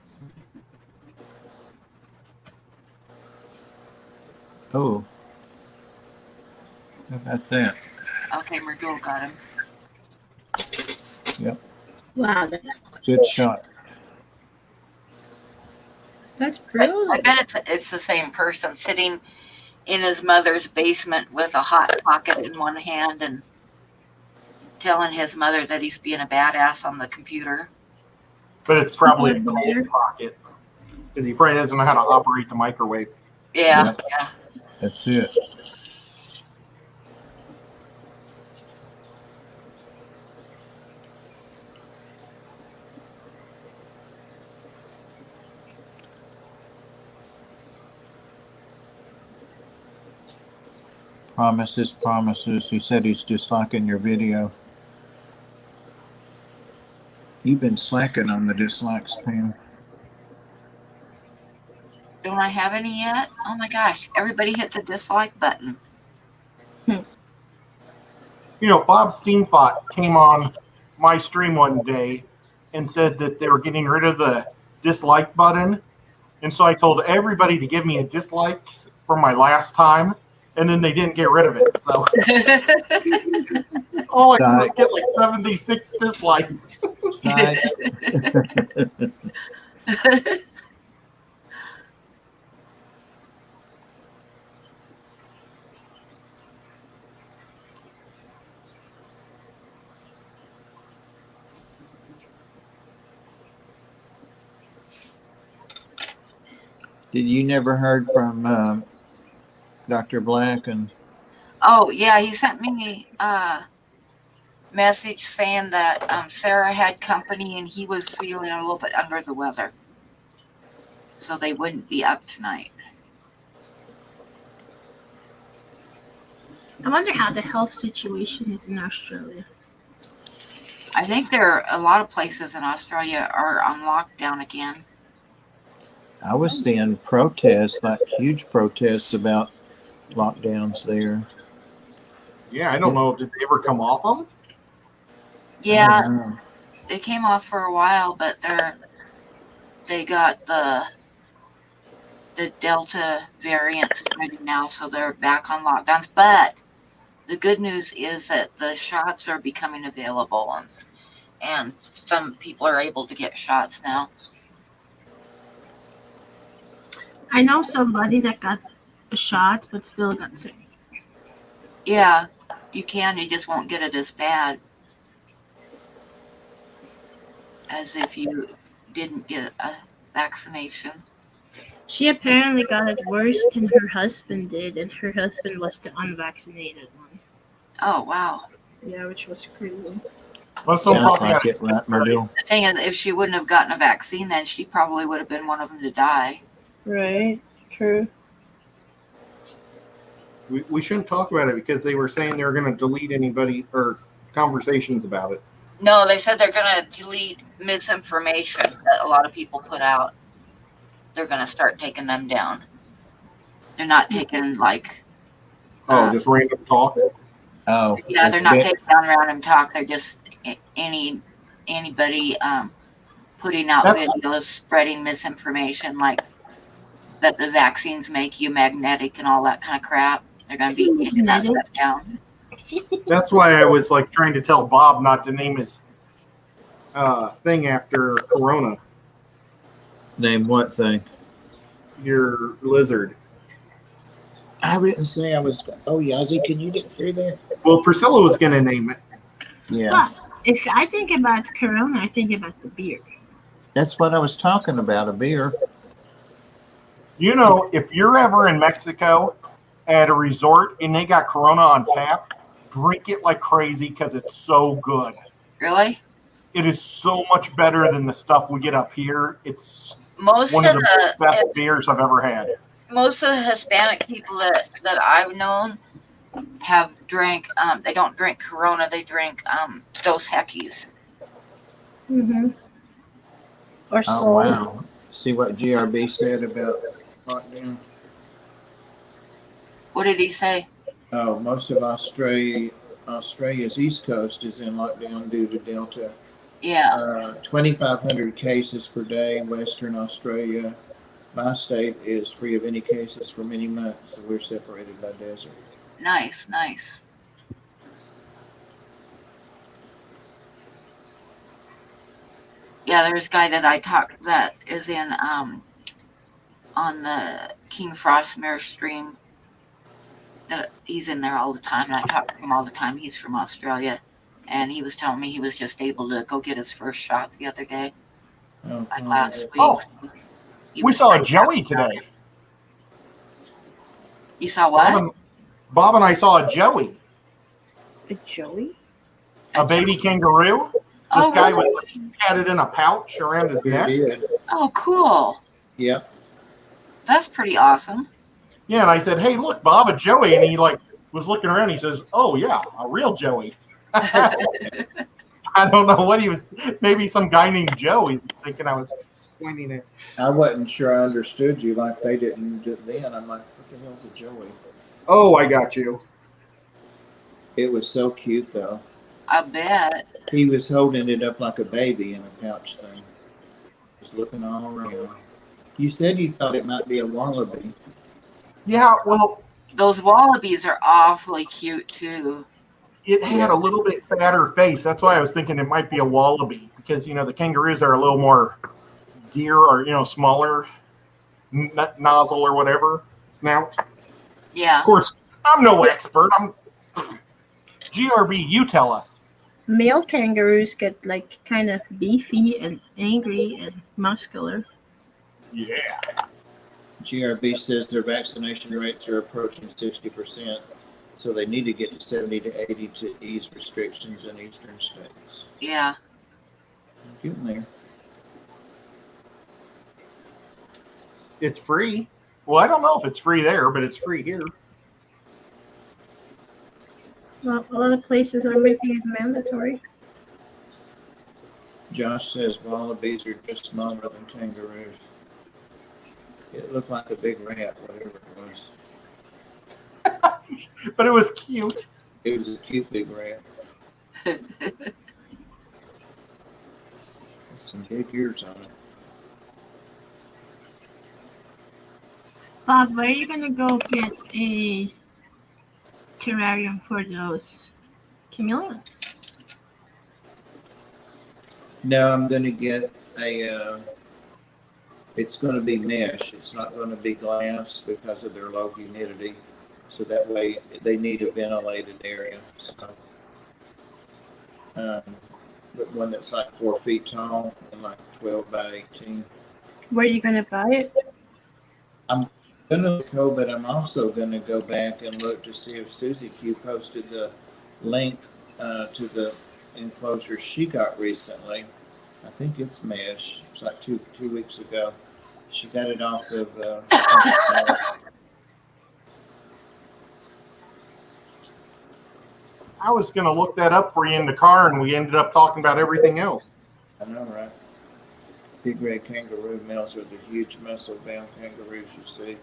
Oh, how about that? Okay, Merjul got him. Wow, Good shot. that's I brutal. bet it's the same person sitting in his mother's basement with a hot pocket in one hand and telling his mother that he's being a badass on the computer. But it's probably a Yeah, cold beer. pocket because he probably doesn't know how to operate the microwave. Yeah, Yep. yeah. That's it. Promises, promises. He said he's disliking your video. You've been slacking on the dislikes, Pam. Don't I have any yet? Oh my gosh! Everybody hit the dislike button. You know, Bob Steenfot came on my stream one day and said that they were getting rid of the dislike button. And so I told everybody to give me a dislike for my last time, and then they didn't get rid of it. So all I did was get like 76 dislikes. Side. Did you never heard from Dr. Black and? Oh yeah, he sent me a message saying that Sarah had company and he was feeling a little bit under the weather, so they wouldn't be up tonight. I wonder how the health situation is in Australia. I think there are a lot of places in Australia are on lockdown again. I was seeing protests, like huge protests about lockdowns there. Yeah, I don't know. Did they ever come off them? Yeah, they came off for a while, but they got the Delta variant spreading now, so they're back on lockdowns. But the good news is that the shots are becoming available, and some people are able to get shots now. I know somebody that got a shot but still got sick. Yeah, you can. You just won't get it as bad as if you didn't get a vaccination. She apparently got it worse than her husband did, and her husband was the unvaccinated one. Oh, wow. Yeah, which was crazy. Sounds like it, right, Merdell? The thing is, if she wouldn't have gotten a vaccine, then she probably would have been one of them to die. Right, true. We shouldn't talk about it because they were saying they were going to delete anybody or conversations about it. No, they said they're going to delete misinformation that a lot of people put out. They're going to start taking them down. They're not taking like... just random talk? Oh. Yeah, they're not taking down random talk. They're just anybody putting out videos, spreading misinformation like that the vaccines make you magnetic and all that kind of crap. They're going to be taking that stuff down. That's why I was like trying to tell Bob not to name his thing after Corona. Name what thing? Your lizard. I didn't say I was. Oh, Yazzie, can you get through there? Well, Priscilla was going to name it. Yeah. But if I think about Corona, I think about the beer. That's what I was talking about, a beer. You know, if you're ever in Mexico at a resort and they got Corona on tap, drink it like crazy because it's so good. Really? It is so much better than the stuff we get up here. It's one of the best beers I've ever had. Most of the Hispanic people that I've known have drank, they don't drink Corona, they drink Dos Equis. Mm-hmm. Or Oh, Sol. wow. See what GRB said about lockdown? What did he say? Oh, most of Australia's east coast is in lockdown due to Delta. Yeah. 2,500 cases per day in Western Australia. My state is free of any cases for many months, so we're separated by desert. Nice, nice. Yeah, there's a guy that I talked that is in on the King Frostmare stream. That he's in there all the time, and I talk to him all the time. He's from Australia, and he was telling me he was just able to go get his first shot the other day, Oh, like last week. Oh, He we was saw a freaking Joey out. today. You saw what? Bob and I saw a Joey, A Joey? a baby kangaroo. This Oh, guy really? was had it in a pouch around his Sure neck. did. Oh, cool. Yep. That's pretty awesome. Yeah, and I said, "Hey, look, Bob, a Joey," and he like was looking around. He says, "Oh yeah, a real Joey." I don't know what he was. Maybe some guy named Joe. He was thinking I was pointing at. I wasn't sure I understood you like they didn't then. I'm like, what the hell's a Joey? Oh, I got you. It was so cute though. I bet. He was holding it up like a baby in a pouch thing. Just looking all around. You said you thought it might be a wallaby. Yeah, well, Those wallabies are awfully cute too. it had a little bit fatter face. That's why I was thinking it might be a wallaby because the kangaroos are a little more deer or smaller nozzle or whatever snout. Yeah. Of course, I'm no expert. I'm GRB. You tell us. Male kangaroos get like kind of beefy and angry and muscular. Yeah. GRB says their vaccination rates are approaching 60%, so they need to get to 70 to 80 to ease restrictions in eastern states. Yeah. Getting there. It's free. Well, I don't know if it's free there, but it's free here. Well, a lot of places are making it mandatory. Josh says wallabies are just smaller than kangaroos. It looked like a big rat, whatever it was. But it was cute. It was a cute big rat. Some big ears on it. Bob, where are you gonna go get a terrarium for those chameleons? No, I'm going to get a, it's going to be mesh. It's not going to be glass because of their low humidity. So that way they need a ventilated area. So, but one that's like 4 feet tall and like 12 by 18. Where are you gonna buy it? I'm going to go, but I'm also going to go back and look to see if Susie Q posted the link to the enclosure she got recently. I think it's mesh. It's like two weeks ago. She got it off of. I was going to look that up for you in the car, and we ended up talking about everything else. I know, right? Big red kangaroo males are the huge muscle-bound kangaroos you see.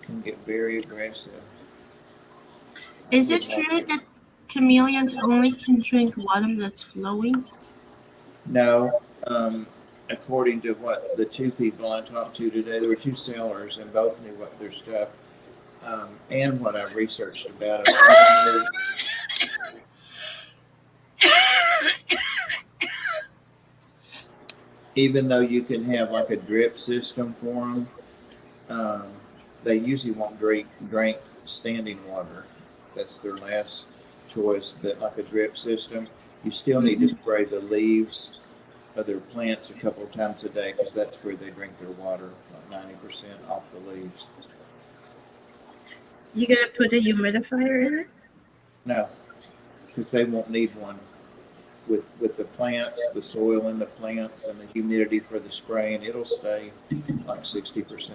Can get very aggressive. Is it true that chameleons only can drink water that's flowing? No. According to what the two people I talked to today, there were two sellers and both knew what their stuff and what I researched about it. Even though you can have like a drip system for them, they usually won't drink standing water. That's their last choice. But like a drip system, you still need to spray the leaves of their plants a couple of times a day because that's where they drink their water, like 90% off the leaves. You gonna put a humidifier in it? No, because they won't need one. With the plants, the soil in the plants, and the humidity for the spraying, it'll stay like 60%.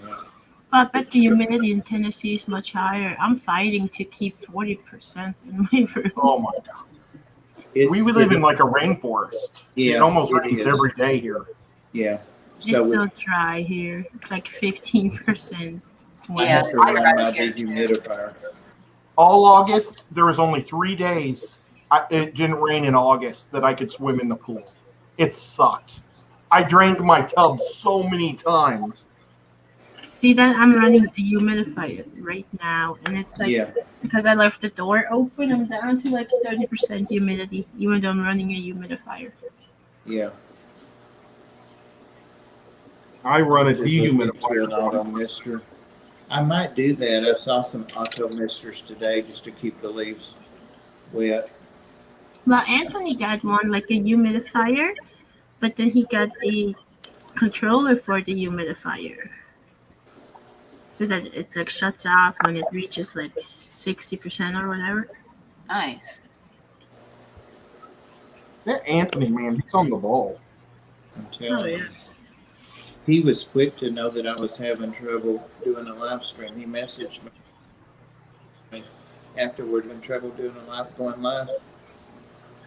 I bet the humidity in Tennessee is much higher. I'm fighting to keep 40% in my room. Oh, my God. We live in like a rainforest. Yeah, it almost it rains is. every day here. Yeah. It's so dry here. It's like 15%. I have to run my dehumidifier. All August, there was only 3 days. It didn't rain in August that I could swim in the pool. It sucked. I drained my tub so many times. See that I'm running a humidifier right now, and it's like Yeah, because I left the door open, I'm down to like 30% humidity, even though I'm running a humidifier. yeah. I run a Just looking to an dehumidifier. auto mister. I might do that. I saw some auto misters today just to keep the leaves wet. Well, Anthony got one like a humidifier, but then he got a controller for the humidifier, so that it like shuts off when it reaches like 60% or whatever. Nice. That Anthony, man, he's on the ball. I'm Oh telling yeah. you. He was quick to know that I was having trouble doing a live stream. He messaged me afterward, having trouble doing a live, going live.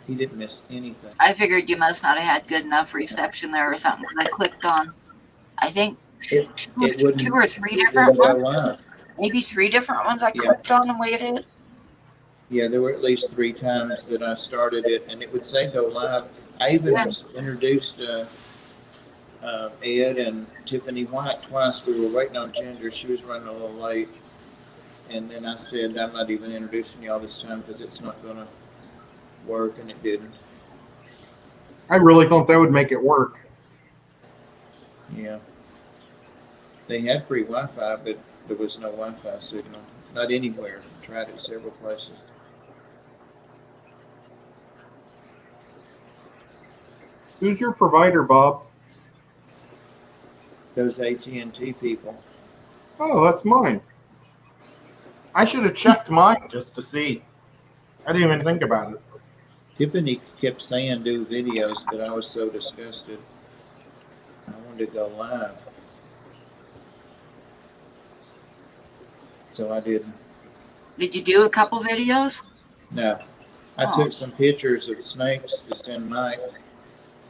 He didn't miss anything. I figured you must not have had good enough reception there or something because I clicked on, I think, It wouldn't. two or three It different wouldn't go ones. live. Maybe 3 different ones I Yeah. clicked on and waited. Yeah, there were at least 3 times that I started it, and it would say go live. I even Yeah. introduced Ed and Tiffany White twice. We were waiting on Ginger. She was running a little late. And then I said, I'm not even introducing y'all this time because it's not going to work, and it didn't. I really thought that would make it work. Yeah. They had free Wi-Fi, but there was no Wi-Fi signal. Not anywhere. Tried it several places. Who's your provider, Bob? Those AT&T people. Oh, that's mine. I should have checked mine just to see. I didn't even think about it. Tiffany kept saying do videos, but I was so disgusted. I wanted to go live. So I didn't. Did you do a couple videos? No. I Oh. took some pictures of snakes to send Mike,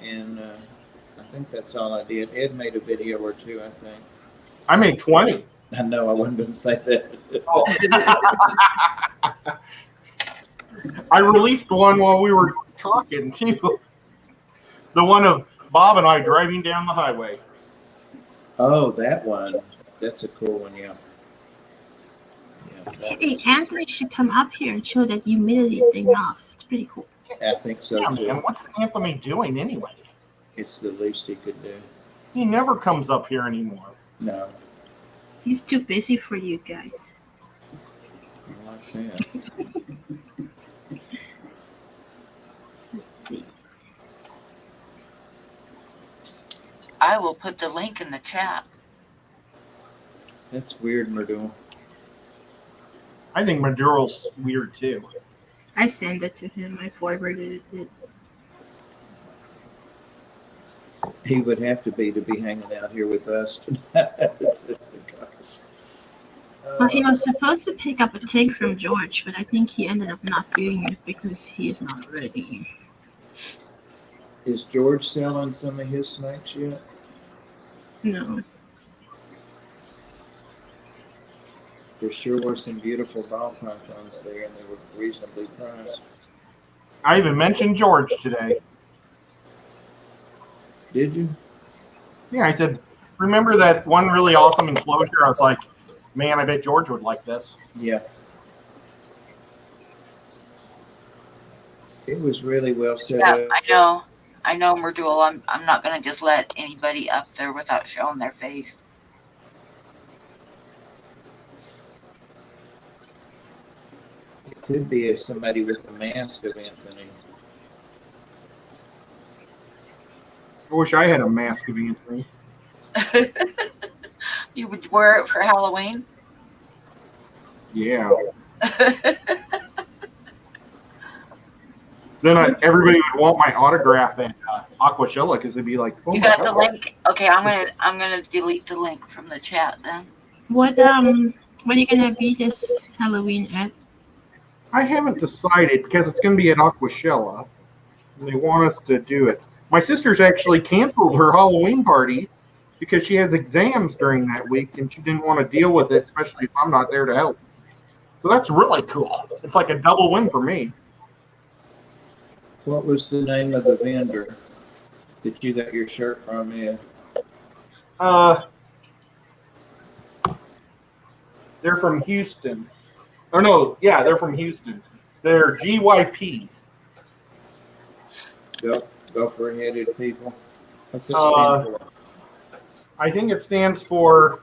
and I think that's all I did. Ed made a video or 2, I think. I made 20. I know I wasn't going to say that. Oh. I released one while we were talking, too. The one of Bob and I driving down the highway. Oh, that one. That's a cool one, yeah. Yeah, Hey, Anthony should come up here and show that humidity thing off. It's pretty cool. I think so, Yeah, too. man, what's Anthony doing anyway? It's the least he could do. He never comes up here anymore. No, He's too busy for you guys. I like that. Let's see. I will put the link in the chat. That's weird, Merdul. I think Madural's weird, too. I sent it to him. I forwarded it. He would have to be hanging out here with us tonight. Well, he was supposed to pick up a pig from George, but I think he ended up not doing it because he is not ready. Is George selling some of his snakes yet? No. There sure were some beautiful ball pythons there, and they were reasonably priced. I even mentioned George today. Did you? Yeah, I said, remember that one really awesome enclosure? I was like, man, I bet George would like this. Yeah. It was really well set Yeah, up. I know, Merdul. I'm not gonna just let anybody up there without showing their face. It could be somebody with a mask of Anthony. I wish I had a mask of Anthony. You would wear it for Halloween? Yeah. Then everybody would want my autograph at Aquashella because they'd be like, "Oh You my got the God." link? Okay, I'm gonna delete the link from the chat then. What are you gonna be this Halloween at? I haven't decided because it's going to be at Aquashella. And they want us to do it. My sister's actually canceled her Halloween party because she has exams during that week and she didn't want to deal with it, especially if I'm not there to help. So that's really cool. It's like a double win for me. What was the name of the vendor that you got your shirt from? Yeah. They're from Houston. Or no, yeah, they're from Houston. They're GYP. Gopher-headed people. What's it stand for? I think it stands for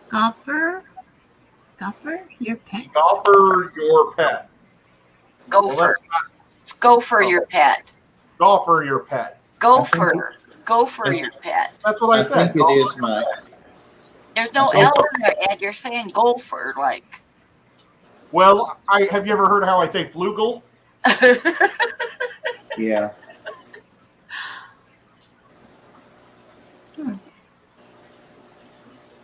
Gopher, your pet. Golfer Your Pet. Gopher. Well, that's not Gopher your pet. Golfer Your Pet. Gopher. Gopher your pet. That's what I I said. think it is, Mike. There's no L in there, Ed. You're saying gopher, like. Well, have you ever heard how I say flugel? Yeah.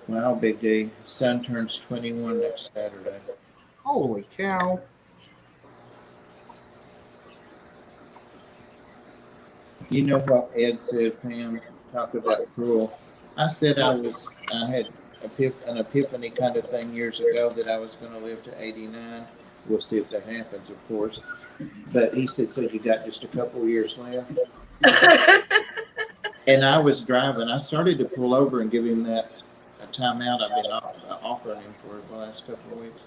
Well, Big D. Son turns 21 next Saturday. Holy cow. You know what Ed said, Pam? Talk about cruel. I said I had an epiphany kind of thing years ago that I was going to live to 89. We'll see if that happens, of course. But he said, so you got just a couple of years left? And I was driving. I started to pull over and give him that a timeout I've been offering him for the last couple of weeks.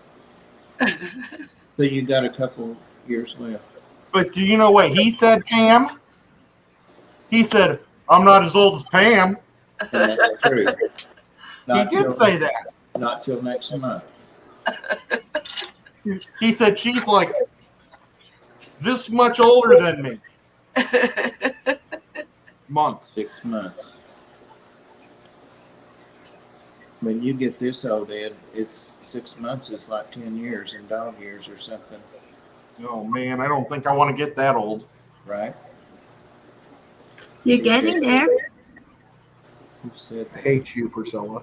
So you got a couple years left. But do you know what he said, Pam? He said, I'm not as old as Pam. And that's true. He did say that. Not till next month. He said she's like this much older than me. Months. 6 months. When you get this old, Ed, it's 6 months is like 10 years in dog years or something. Oh man, I don't think I want to get that old. Right? You're getting there. Who said I that? hate you, Priscilla.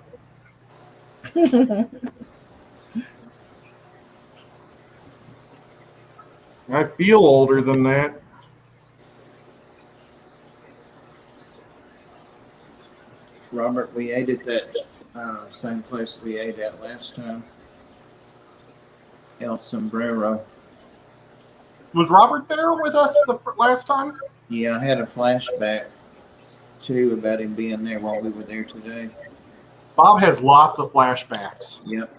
I feel older than that. Robert, we ate at that same place we ate at last time. El Sombrero. Was Robert there with us the last time? Yeah, I had a flashback too about him being there while we were there today. Bob has lots of flashbacks. Yep.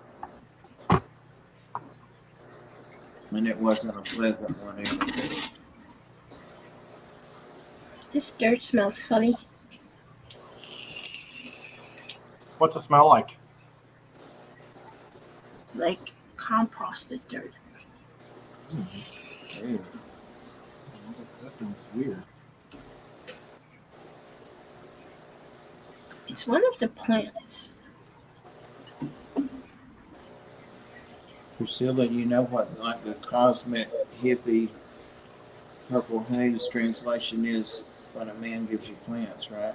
And it wasn't a pleasant one either. This dirt smells funny. What's it smell like? Like composted dirt. Ew. That seems weird. It's one of the plants. Priscilla, you know what like the cosmic hippie purple haze translation is when a man gives you plants, right?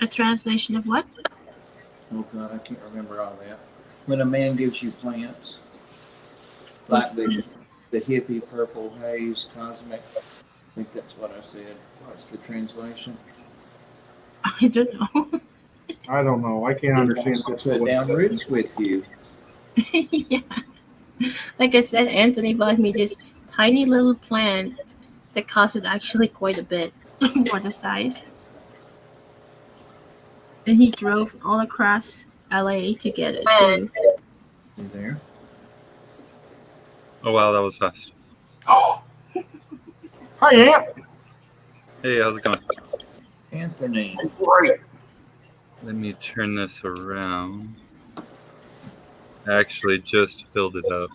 A translation of what? Oh God, I can't remember all that. When a man gives you plants, like What's the hippie purple haze cosmic. I think that's what I said. What's the translation? I don't know. I don't know. I can't He understand wants to put what it down says. roots with you. Yeah. Like I said, Anthony bought me this tiny little plant that costed actually quite a bit for the size. And he drove all across LA to get it too. You there? Oh wow, that was fast. Oh. Hi, Aunt. Hey, how's it going? Anthony. Great. Let me turn this around. I actually just filled it up.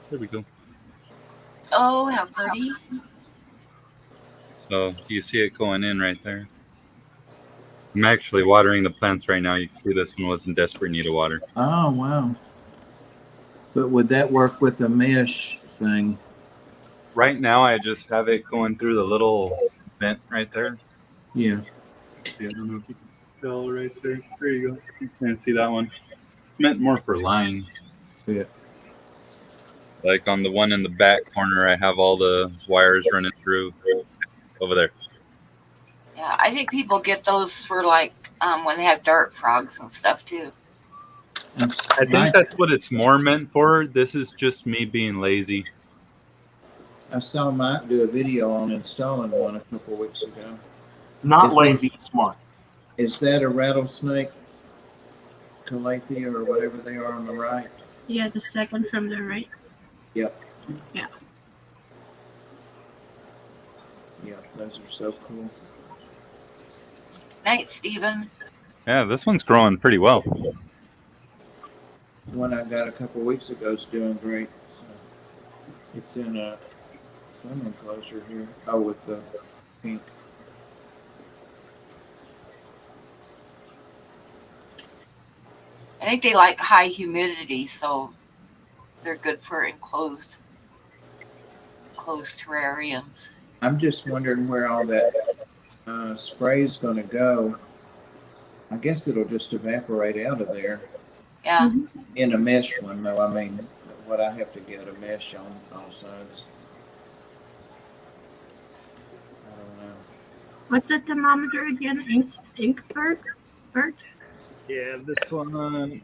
There we go. Oh, how pretty. So you see it going in right there. I'm actually watering the plants right now. You can see this one was in desperate need of water. Oh, wow. But would that work with the mesh thing? Right now, I just have it going through the little vent right there. Yeah. See, I don't know if you can tell right there. There you go. You can see that one. It's meant more for lines. Yeah. Like on the one in the back corner, I have all the wires running through over there. Yeah, I think people get those for like when they have dart frogs and stuff too. I think that's what it's more meant for. This is just me being lazy. I saw Mike do a video on installing one a couple weeks ago. Not Is lazy, smart. Is that a rattlesnake? Calathea or whatever they are on the right? Yeah, the second from the right. Yep. Yeah. Yep, those are so cool. Night, Stephen. Yeah, this one's growing pretty well. The one I got a couple weeks ago is doing great. So it's in some enclosure here. Oh, with the pink. I think they like high humidity, so they're good for enclosed terrariums. I'm just wondering where all that spray is going to go. I guess it'll just evaporate out of there. Yeah. In a mesh one, though. I mean, what I have to get a mesh on all sides. I don't know. What's the thermometer again? Inkberg? Bird? Yeah, this one.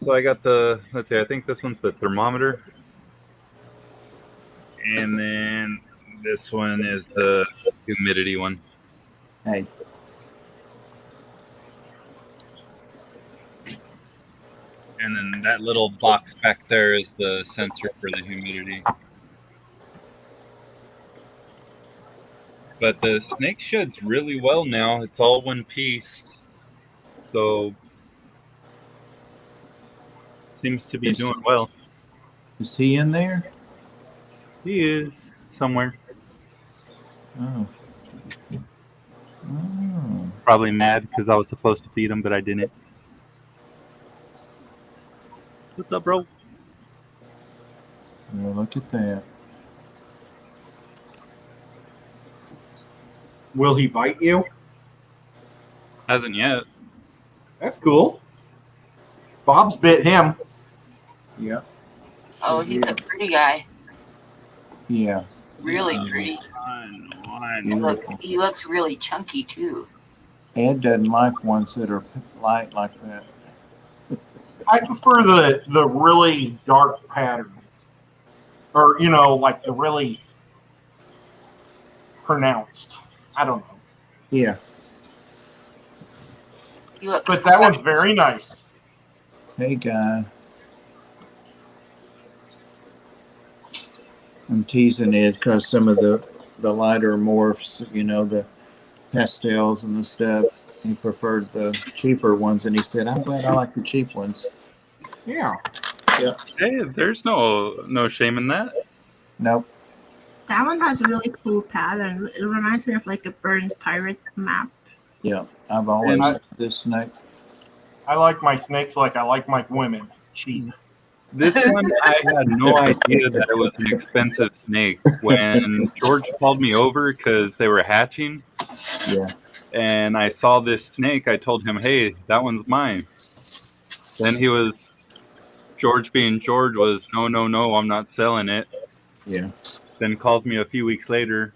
So I got let's see, I think this one's the thermometer. And then this one is the humidity one. Hey. And then that little box back there is the sensor for the humidity. But the snake sheds really well now. It's all one piece. So seems to be doing well. Is he in there? He is somewhere. Oh. Oh. Probably mad because I was supposed to feed him, but I didn't. What's up, bro? Well, look at that. Will he bite you? Hasn't yet. That's cool. Bob's bit him. Yep. Oh, he's a pretty guy. Yeah. Really pretty. He looks really chunky too. Ed doesn't like ones that are light like that. I prefer the really dark pattern. Or, like the really pronounced. I don't know. Yeah. But that one's very nice. Hey, guy. I'm teasing Ed because some of the lighter morphs, the pastels and the stuff, he preferred the cheaper ones, and he said, "I'm glad I like the cheap ones." Yeah. Yeah. Hey, there's no shame in that. Nope. That one has a really cool pattern. It reminds me of like a burned pirate map. Yeah, I've always liked this snake. I like my snakes like I like my women. Cheap. This one, I had no idea that it was an expensive snake. When George called me over because they were hatching, Yeah. and I saw this snake, I told him, "Hey, that one's mine." Then George being George was, no, I'm not selling it. Yeah. Then calls me a few weeks later,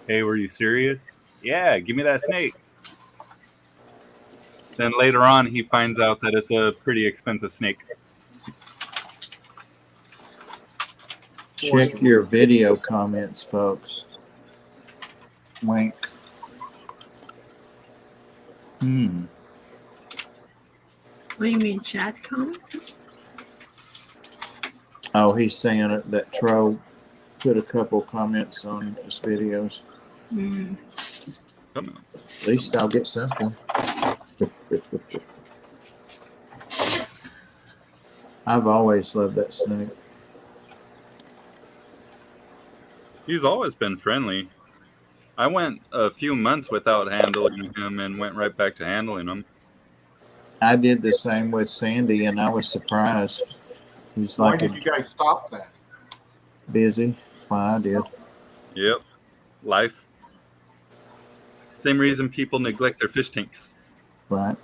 "Hey, were you serious?" "Yeah, give me that snake." Then later on, he finds out that it's a pretty expensive snake. Check your video comments, folks. Wink. What do you mean, chat comment? Oh, he's saying that Tro put a couple comments on his videos. Mm. Come on. At least I'll get something. I've always loved that snake. He's always been friendly. I went a few months without handling him and went right back to handling him. I did the same with Sandy, and I was surprised. He's Why like did you guys stop that? busy. That's why I did. Yep. Life. Same reason people neglect their fish tanks. Right.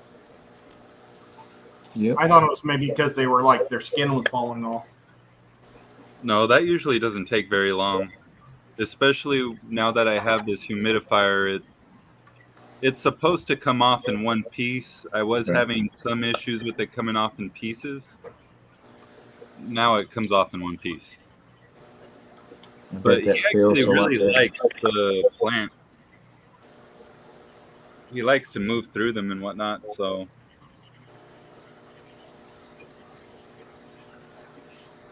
Yep. I thought it was maybe because they were like their skin was falling off. No, that usually doesn't take very long. Especially now that I have this humidifier, it's supposed to come off in one piece. I was having some issues with it coming off in pieces. Now it comes off in one piece. But he actually really likes the plants. he likes to move through them and whatnot. So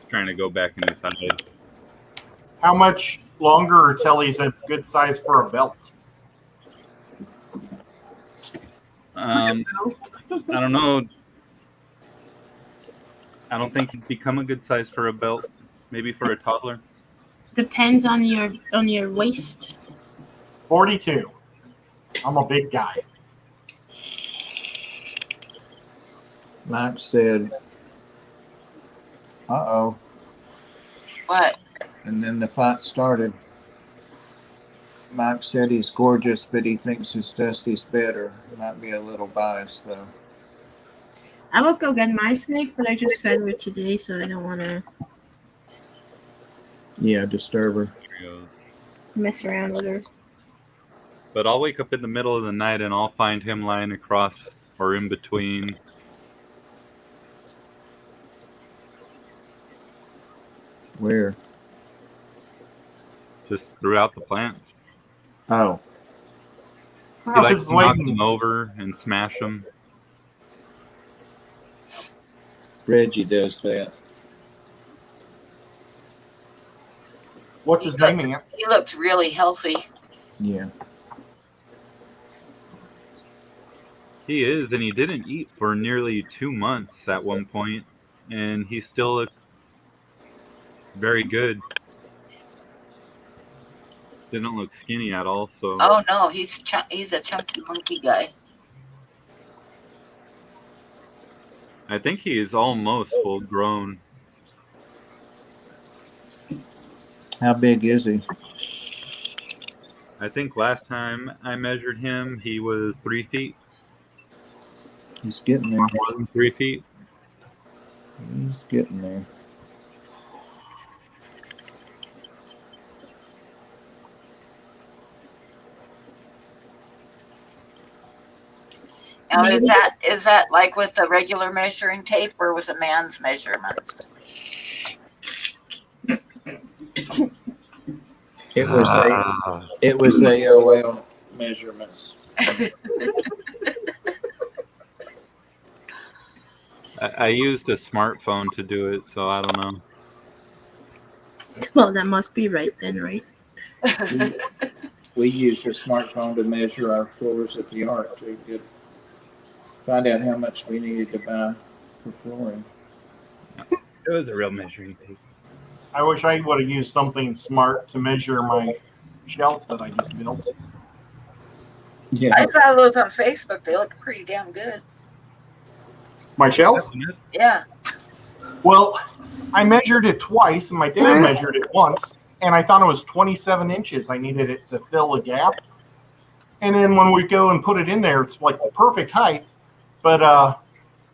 trying to go back in his hide. How much longer till he's a good size for a belt? I don't know. I don't think he'd become a good size for a belt. Maybe for a toddler. Depends on your waist. 42. I'm a big guy. Mike said, "Uh-oh," What? and then the fight started. Mike said he's gorgeous, but he thinks his Dusty's better. Might be a little biased, though. I will go get my snake, but I just fed her today, so I don't want to Yeah, disturb her. There he goes. mess around with her. But I'll wake up in the middle of the night and I'll find him lying across or in between. Where? Just throughout the plants. Oh, He I likes was to knock waiting. them over and smash them. Reggie does that. What's his name again? He looks really healthy. Yeah. He is, and he didn't eat for nearly 2 months at one point, and he still looked very good. Didn't look skinny at all, so Oh no, he's a chunky monkey guy. I think he is almost full grown. How big is he? I think last time I measured him, he was 3 feet. He's getting there. More than 3 feet. He's getting there. Now is that like with the regular measuring tape or with a man's measurements? It was AOL measurements. I used a smartphone to do it, so I don't know. Well, that must be right then, right? We used a smartphone to measure our floors at the Ark to find out how much we needed to buy for flooring. It was a real measuring tape. I wish I would have used something smart to measure my shelf that I just built. Yeah. I saw those on Facebook. They look pretty damn good. My shelf? Yeah. Well, I measured it twice, and my dad measured it once, and I thought it was 27 inches. I needed it to fill a gap. And then when we go and put it in there, it's like the perfect height, but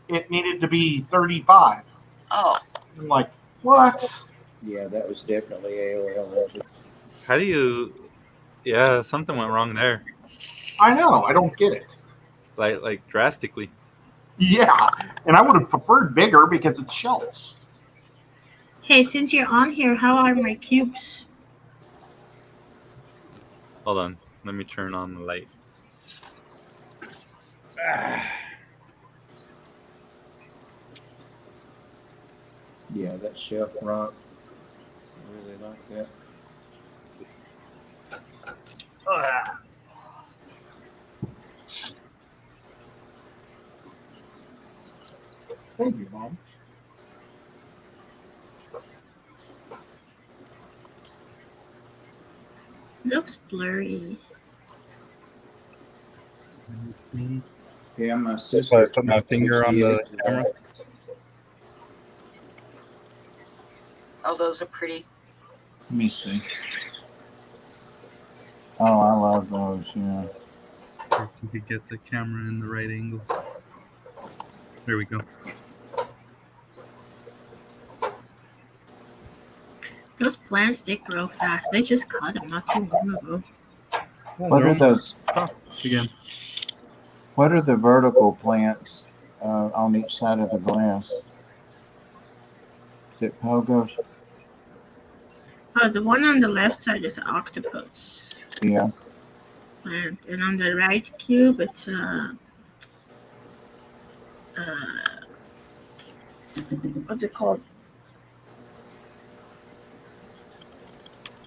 it needed to be 35. Oh. I'm like, what? Yeah, that was definitely AOL measure. How do you? Yeah, something went wrong there. I know. I don't get it. Like drastically. Yeah, and I would have preferred bigger because it's shelves. Hey, since you're on here, how are my cubes? Hold on. Let me turn on the light. Yeah, that shelf rock. I really like that. Thank you, Mom. Looks blurry. Yeah, my sister. So I put my finger on the camera. Oh, those are pretty. Let me see. Oh, I love those, yeah. If you could get the camera in the right angle. There we go. Those plants, they grow fast. They just cut them not too long ago. What are those? Again. What are the vertical plants on each side of the glass? Is it pogos? Oh, the one on the left side is an octopus. Yeah. plant. And on the right cube, it's what's it called?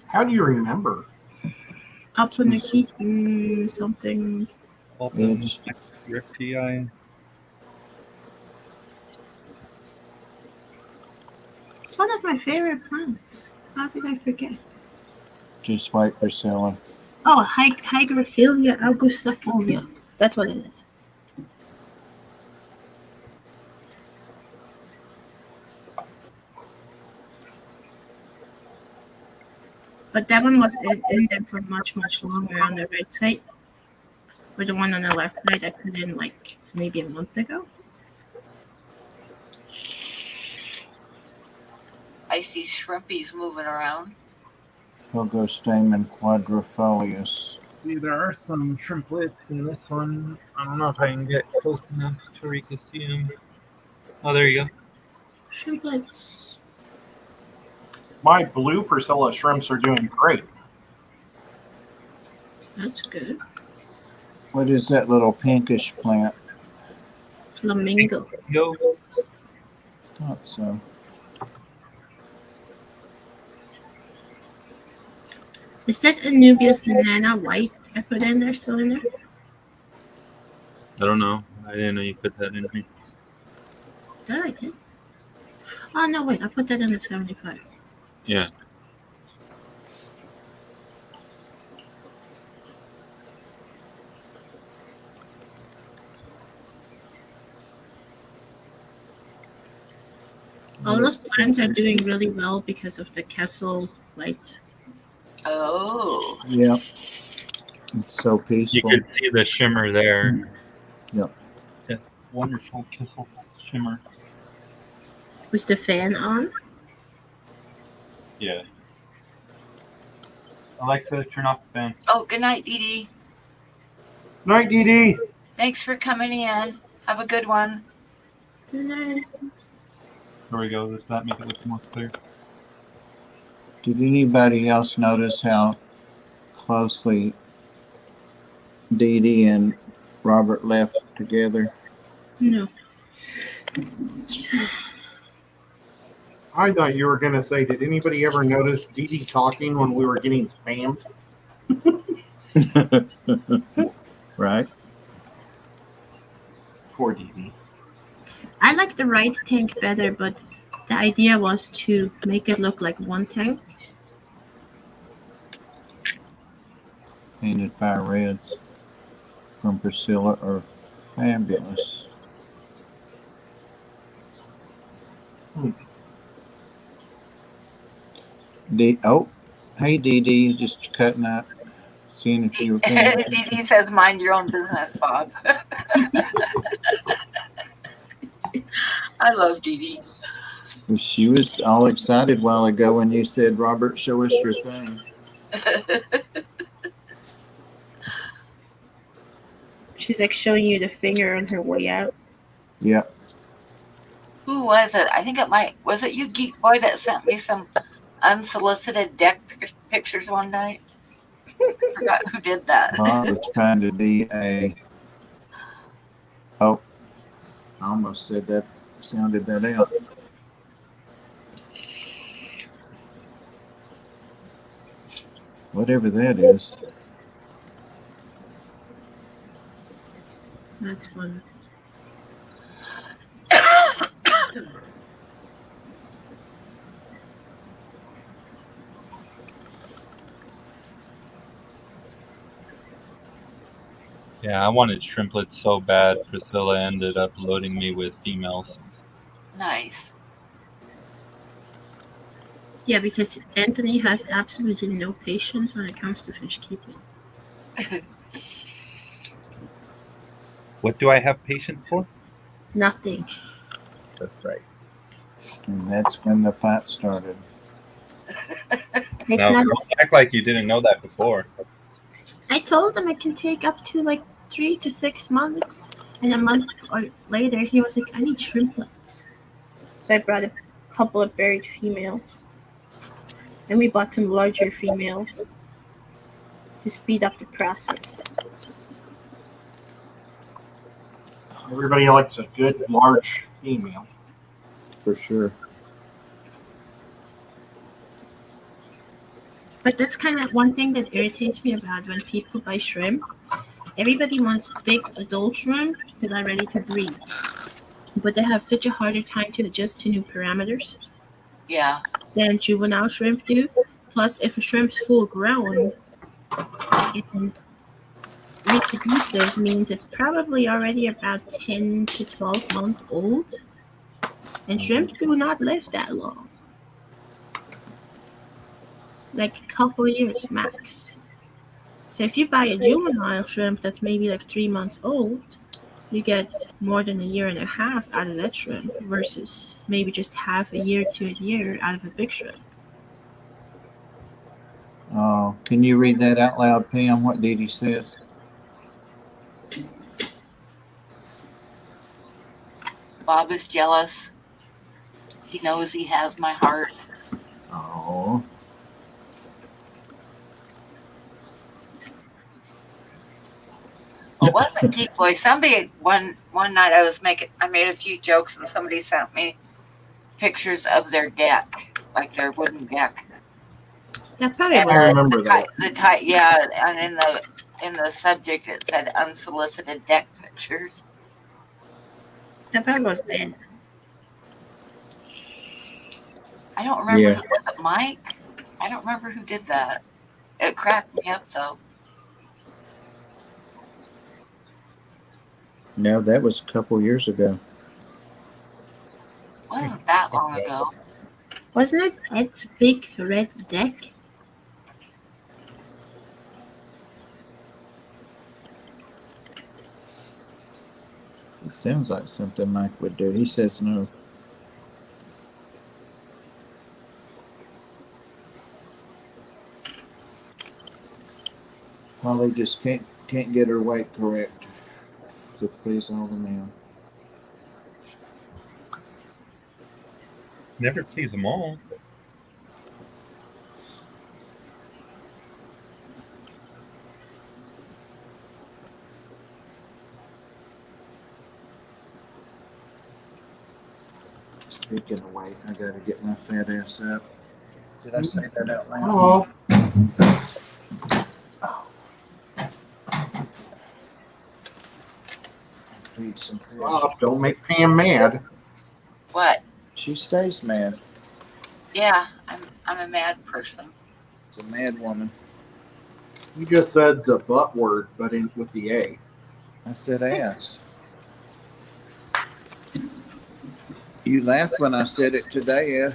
How do you remember? Up in the key something. Welcome, your TI. It's one of my favorite plants. How did I forget? Just white Priscilla. Oh, Hygrophila augustifolia. That's what it is. But that one was in there for much longer on the right side. For the one on the left side, I put in like maybe a month ago. I see shrimpies moving around. Pogostamen quadrifolius. See, there are some shrimplets in this one. I don't know if I can get close enough to where you can see them. Oh, there you go. Shrimplets. My blue Priscilla shrimps are doing great. That's good. What is that little pinkish plant? Flamingo. Go. Thought so. Is that Anubias Nana white I put in there still in there? I don't know. I didn't know you put that in here. Did I did? Oh no, wait, I put that in the 75. Yeah. All those plants are doing really well because of the Kessel light. Oh. Yep. It's so You peaceful. could see the shimmer there. Yep. Yeah, wonderful Kissel shimmer. Was the fan on? Yeah. Alexa, turn off the fan. Oh, good night, Dee Dee. Night, Dee Dee. Thanks for coming in. Have a good one. There we go. Does that make it look more clear? Did anybody else notice how closely Dee Dee and Robert left together? No. I thought you were going to say, did anybody ever notice Dee Dee talking when we were getting spammed? Right? Poor Dee Dee. I like the right tank better, but the idea was to make it look like one tank. Painted fire reds from Priscilla are fabulous. Hey Dee Dee, just cutting up, seeing if you were paying Dee attention. Dee says, mind your own business, Bob. I love Dee Dee. She was all excited a while ago when you said, Robert, show us your thing. She's like showing you the finger on her way out. Yeah. Who was it? I think was it you, Geek Boy, that sent me some unsolicited deck pictures one night? I forgot who did that. Bob was trying to be I almost said that, sounded that out. Whatever that is. That's fun. Yeah, I wanted shrimplets so bad. Priscilla ended up loading me with females. Nice. Yeah, because Anthony has absolutely no patience when it comes to fish keeping. What do I have patience for? Nothing. That's right. And that's when the fight started. It's No, not. don't act like you didn't know that before. I told him it can take up to like 3 to 6 months, and a month or later he was like, I need shrimplets. So I brought a couple of buried females, and we bought some larger females. to speed up the process. Everybody likes a good, large female. For sure. But that's kind of one thing that irritates me about when people buy shrimp. Everybody wants big adult shrimp that are ready to breed, but they have such a harder time to adjust to new parameters Yeah. than juvenile shrimp do. Plus, if a shrimp's full grown and reproduces, means it's probably already about 10 to 12 months old, and shrimp do not live that long. Like a couple years max. So if you buy a juvenile shrimp that's maybe like 3 months old, you get more than a year and a half out of that shrimp versus maybe just half a year to a year out of a big shrimp. Oh, can you read that out loud, Pam? What Dee Dee says? Bob is jealous. He knows he has my heart. Oh. It wasn't Geek Boy. Somebody one night I made a few jokes and somebody sent me pictures of their deck, like their wooden deck. That probably I was remember that. Yeah, and in the subject it said unsolicited deck pictures. that probably was Ben. I don't remember. Yeah. Was it Mike? I don't remember who did that. It cracked me up though. No, that was a couple years ago. Wasn't that long ago. Wasn't it Ed's big red deck? It sounds like something Mike would do. He says no. Holly just can't get her weight correct to please all the men. Never please them all. Speaking of weight, I gotta get my fat ass up. Did I say that out loud? Oh, Feed some fish. Bob, don't make Pam mad. What? She stays mad. Yeah, I'm a mad person. It's a mad woman. You just said the butt word, but with the A. I said ass. You laughed when I said it today, yeah.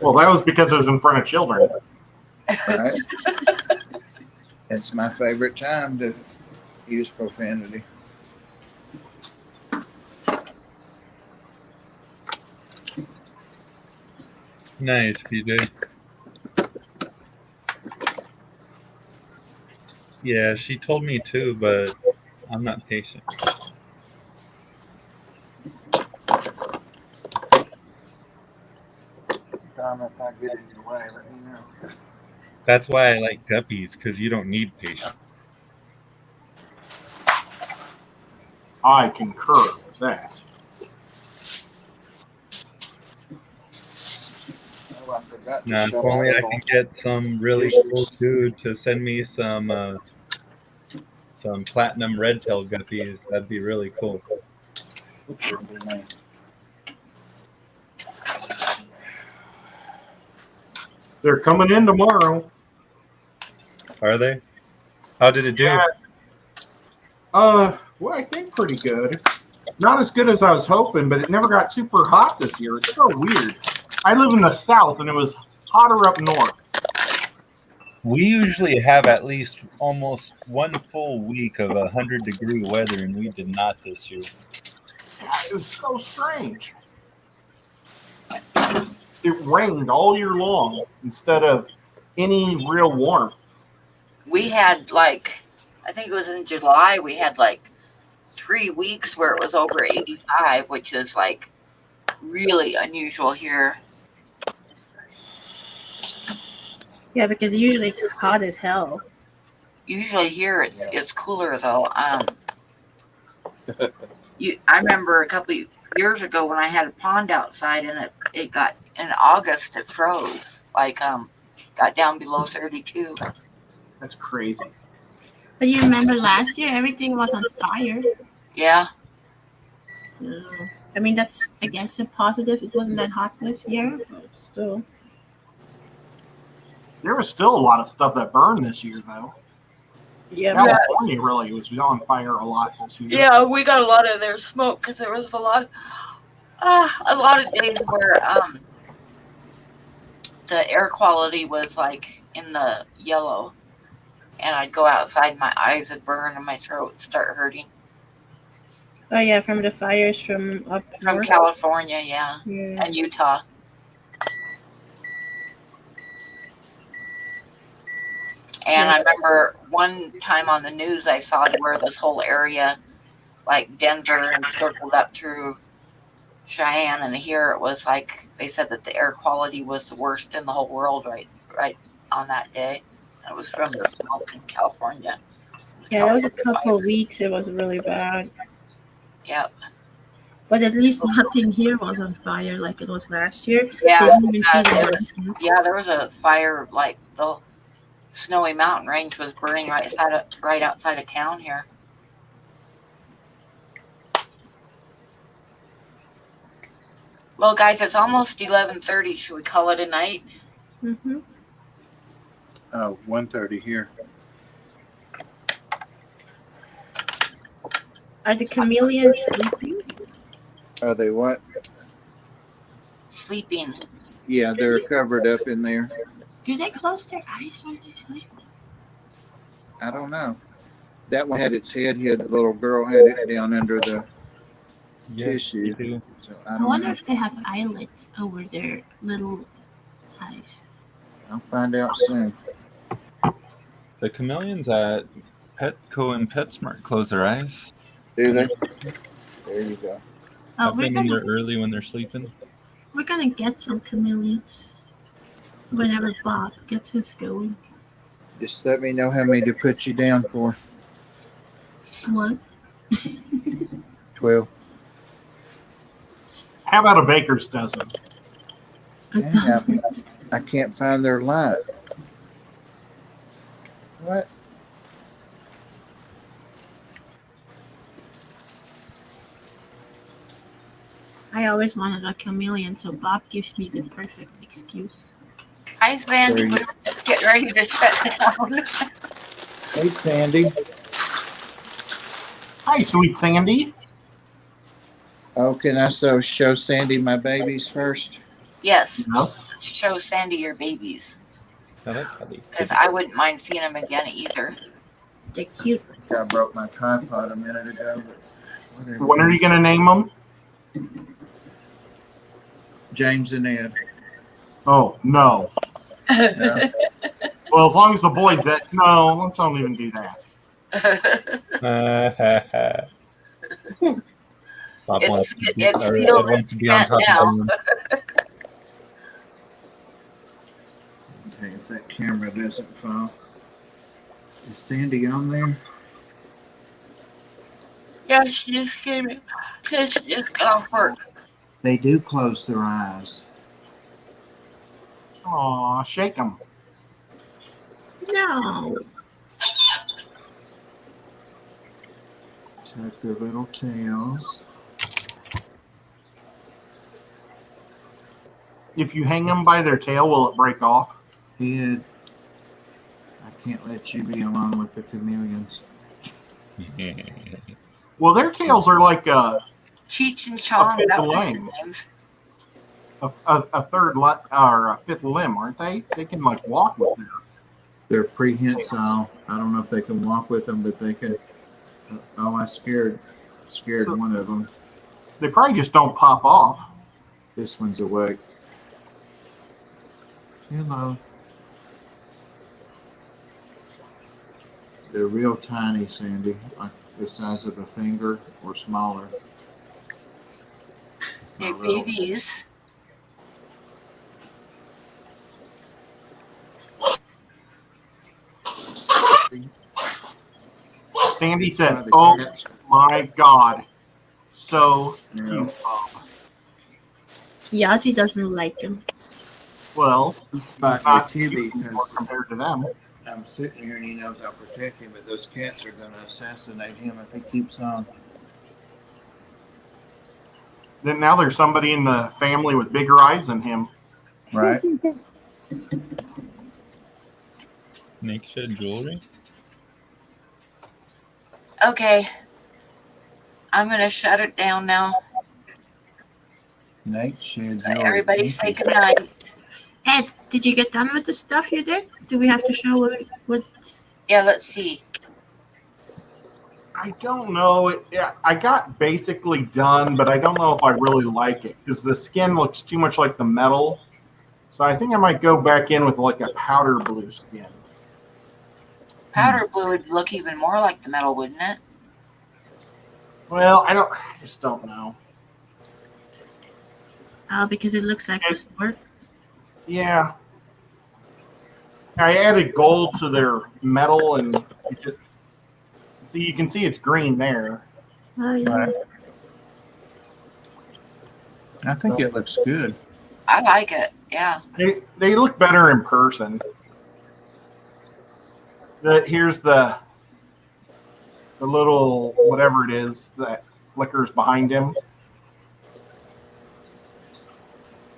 Well, that was because it was in front of children. Right? It's my favorite time to use profanity. Nice, PJ. Yeah, she told me too, but I'm not patient. Tom, if I get in your way, let me know. That's why I like guppies, because you don't need patience. I concur with that. Oh, I forgot to Now, if show only I my can get some really cool dude to send me some platinum red tail guppies, that'd be really cool. They're coming in tomorrow. Are they? How did it do? Yeah. Well, I think pretty good. Not as good as I was hoping, but it never got super hot this year. It's so weird. I live in the south, and it was hotter up north. We usually have at least almost one full week of 100-degree weather, and we did not this year. Yeah, it was so strange. It rained all year long instead of any real warmth. We had I think it was in July, we had 3 weeks where it was over 85, which is really unusual here. Yeah, because usually it's hot as hell. Usually here it's cooler though. I remember a couple of years ago when I had a pond outside and it got in August it froze got down below 32. That's crazy. But you remember last year, everything was on fire. Yeah. I mean, that's, I guess, a positive. It wasn't that hot this year, but still. There was still a lot of stuff that burned this year, though. Yeah. California really was on fire a lot this year. Yeah, we got a lot of their smoke because there was a lot of days where the air quality was like in the yellow, and I'd go outside, my eyes would burn, and my throat would start hurting. Oh yeah, from the fires from up From north. California, yeah, Yeah. and Utah. And I remember one time on the news I saw where this whole area, like Denver, and circled up through Cheyenne, and here it was like they said that the air quality was the worst in the whole world right on that day. It was from the smoke in California. Yeah, that was a couple of weeks. It was really bad. Yep. But at least nothing here was on fire like it was last year. Yeah. They didn't even see the mountains. There was a fire, like the Snowy Mountain Range was burning right outside of town here. Well, guys, it's almost 11:30. Should we call it a night? Mm-hmm. 1:30 here. Are the chameleons sleeping? Are they what? Sleeping. Yeah, they're covered up in there. Do they close their eyes when they sleep? I don't know. That one had its head. The little girl had it down under the tissue. So I wonder if they have eyelids over their little eyes. I'll find out soon. The chameleons at Petco and PetSmart close their eyes. Do they? There you go. Oh, I've been in there early when they're sleeping. We're gonna get some chameleons whenever Bob gets his going. Just let me know how many to put you down for. What? 12. How about a baker's dozen? Yeah, I can't find their line. What? I always wanted a chameleon, so Bob gives me the perfect excuse. Hi, Sandy. We're just getting ready to shut down. Hey, Sandy. Hi, sweet Sandy. Oh, can I show Sandy my babies first? Yes. Yes. Show Sandy your babies. Oh, Because I wouldn't mind seeing them again either. They're cute. I think I broke my tripod a minute ago. But whatever. When are you going to name them? James and Ed. Oh, no. No. Well, as long as the boys no, let's don't even do that. Bob wants to be, it's or Ed sealed wants to be on top now. of them. Okay, if that camera doesn't fall. Is Sandy on there? Yeah, she just came in. She just got off work. They do close their eyes. Aw, shake them. No. Tuck their little tails. If you hang them by their tail, will it break off? Ed, I can't let you be alone with the chameleons. Well, their tails are like Cheech and Chong. fifth That was limb. their names. a third or a fifth limb, aren't they? They can like walk with them. They're prehensile. I don't know if they can walk with them, but they can. Oh, I scared one of them. They probably just don't pop off. This one's awake. Hello. They're real tiny, Sandy, like the size of a finger or smaller. They're Not real. babies. Sandy One said, of the "Oh cats. my God, so Yeah. cute." Yazzie doesn't like him. Well, He's he's fighting me not too cute anymore because compared to them. I'm sitting here and he knows I'll protect him, but those cats are going to assassinate him if he keeps on. Then now there's somebody in the family with bigger eyes than him. Right? Snake shed jewelry. Okay. I'm going to shut it down now. Nate shed Everybody say goodnight. Ed, did you get done with the stuff you did? Do we have to show what? Yeah, let's see. I don't know. Yeah, I got basically done, but I don't know if I really like it because the skin looks too much like the metal. So I think I might go back in with like a powder blue skin. Powder blue would look even more like the metal, wouldn't it? Well, I just don't know. Because it looks like the sword. Yeah. I added gold to their metal and it just see you can see it's green there. Oh yeah. Right. I think it looks good. I like it. Yeah. They look better in person. Here's the little whatever it is that flickers behind him.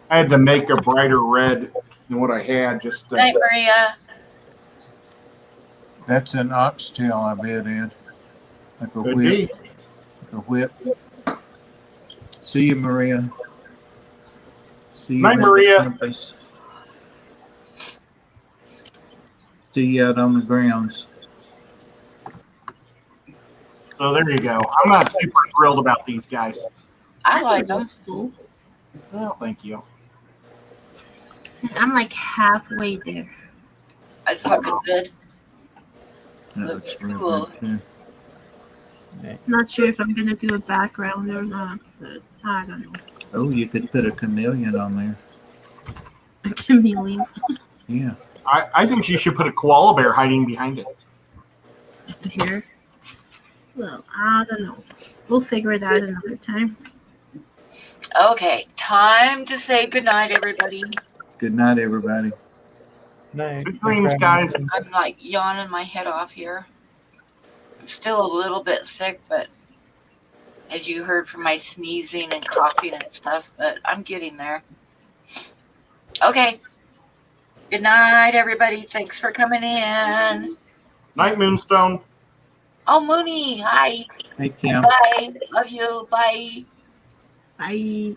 I had to make a brighter red than what I had. Just Good night, Maria. That's an oxtail, I bet, Ed. Like a could whip. be. Like a whip. See you, Maria. See you, Night, Mr. Maria. Compass. See you out on the grounds. So there you go. I'm not super thrilled about these guys. I like them. That's cool. Well, thank you. I'm like halfway there. It's looking good. That Looks looks real cool. good, too. Not sure if I'm gonna do a background or not, but I don't know. Oh, you could put a chameleon on there. A chameleon Yeah. I think she should put a koala bear hiding behind it. here. Well, I don't know. We'll figure it out another time. Okay, time to say goodnight, everybody. Good night, everybody. Night. Good dreams, guys. I'm like yawning my head off here. I'm still a little bit sick, but as you heard from my sneezing and coughing and stuff, but I'm getting there. Okay. Good night, everybody. Thanks for coming in. Night, Moonstone. Oh, Mooney. Hi. Hey, Kim. Bye. Love you. Bye. Bye.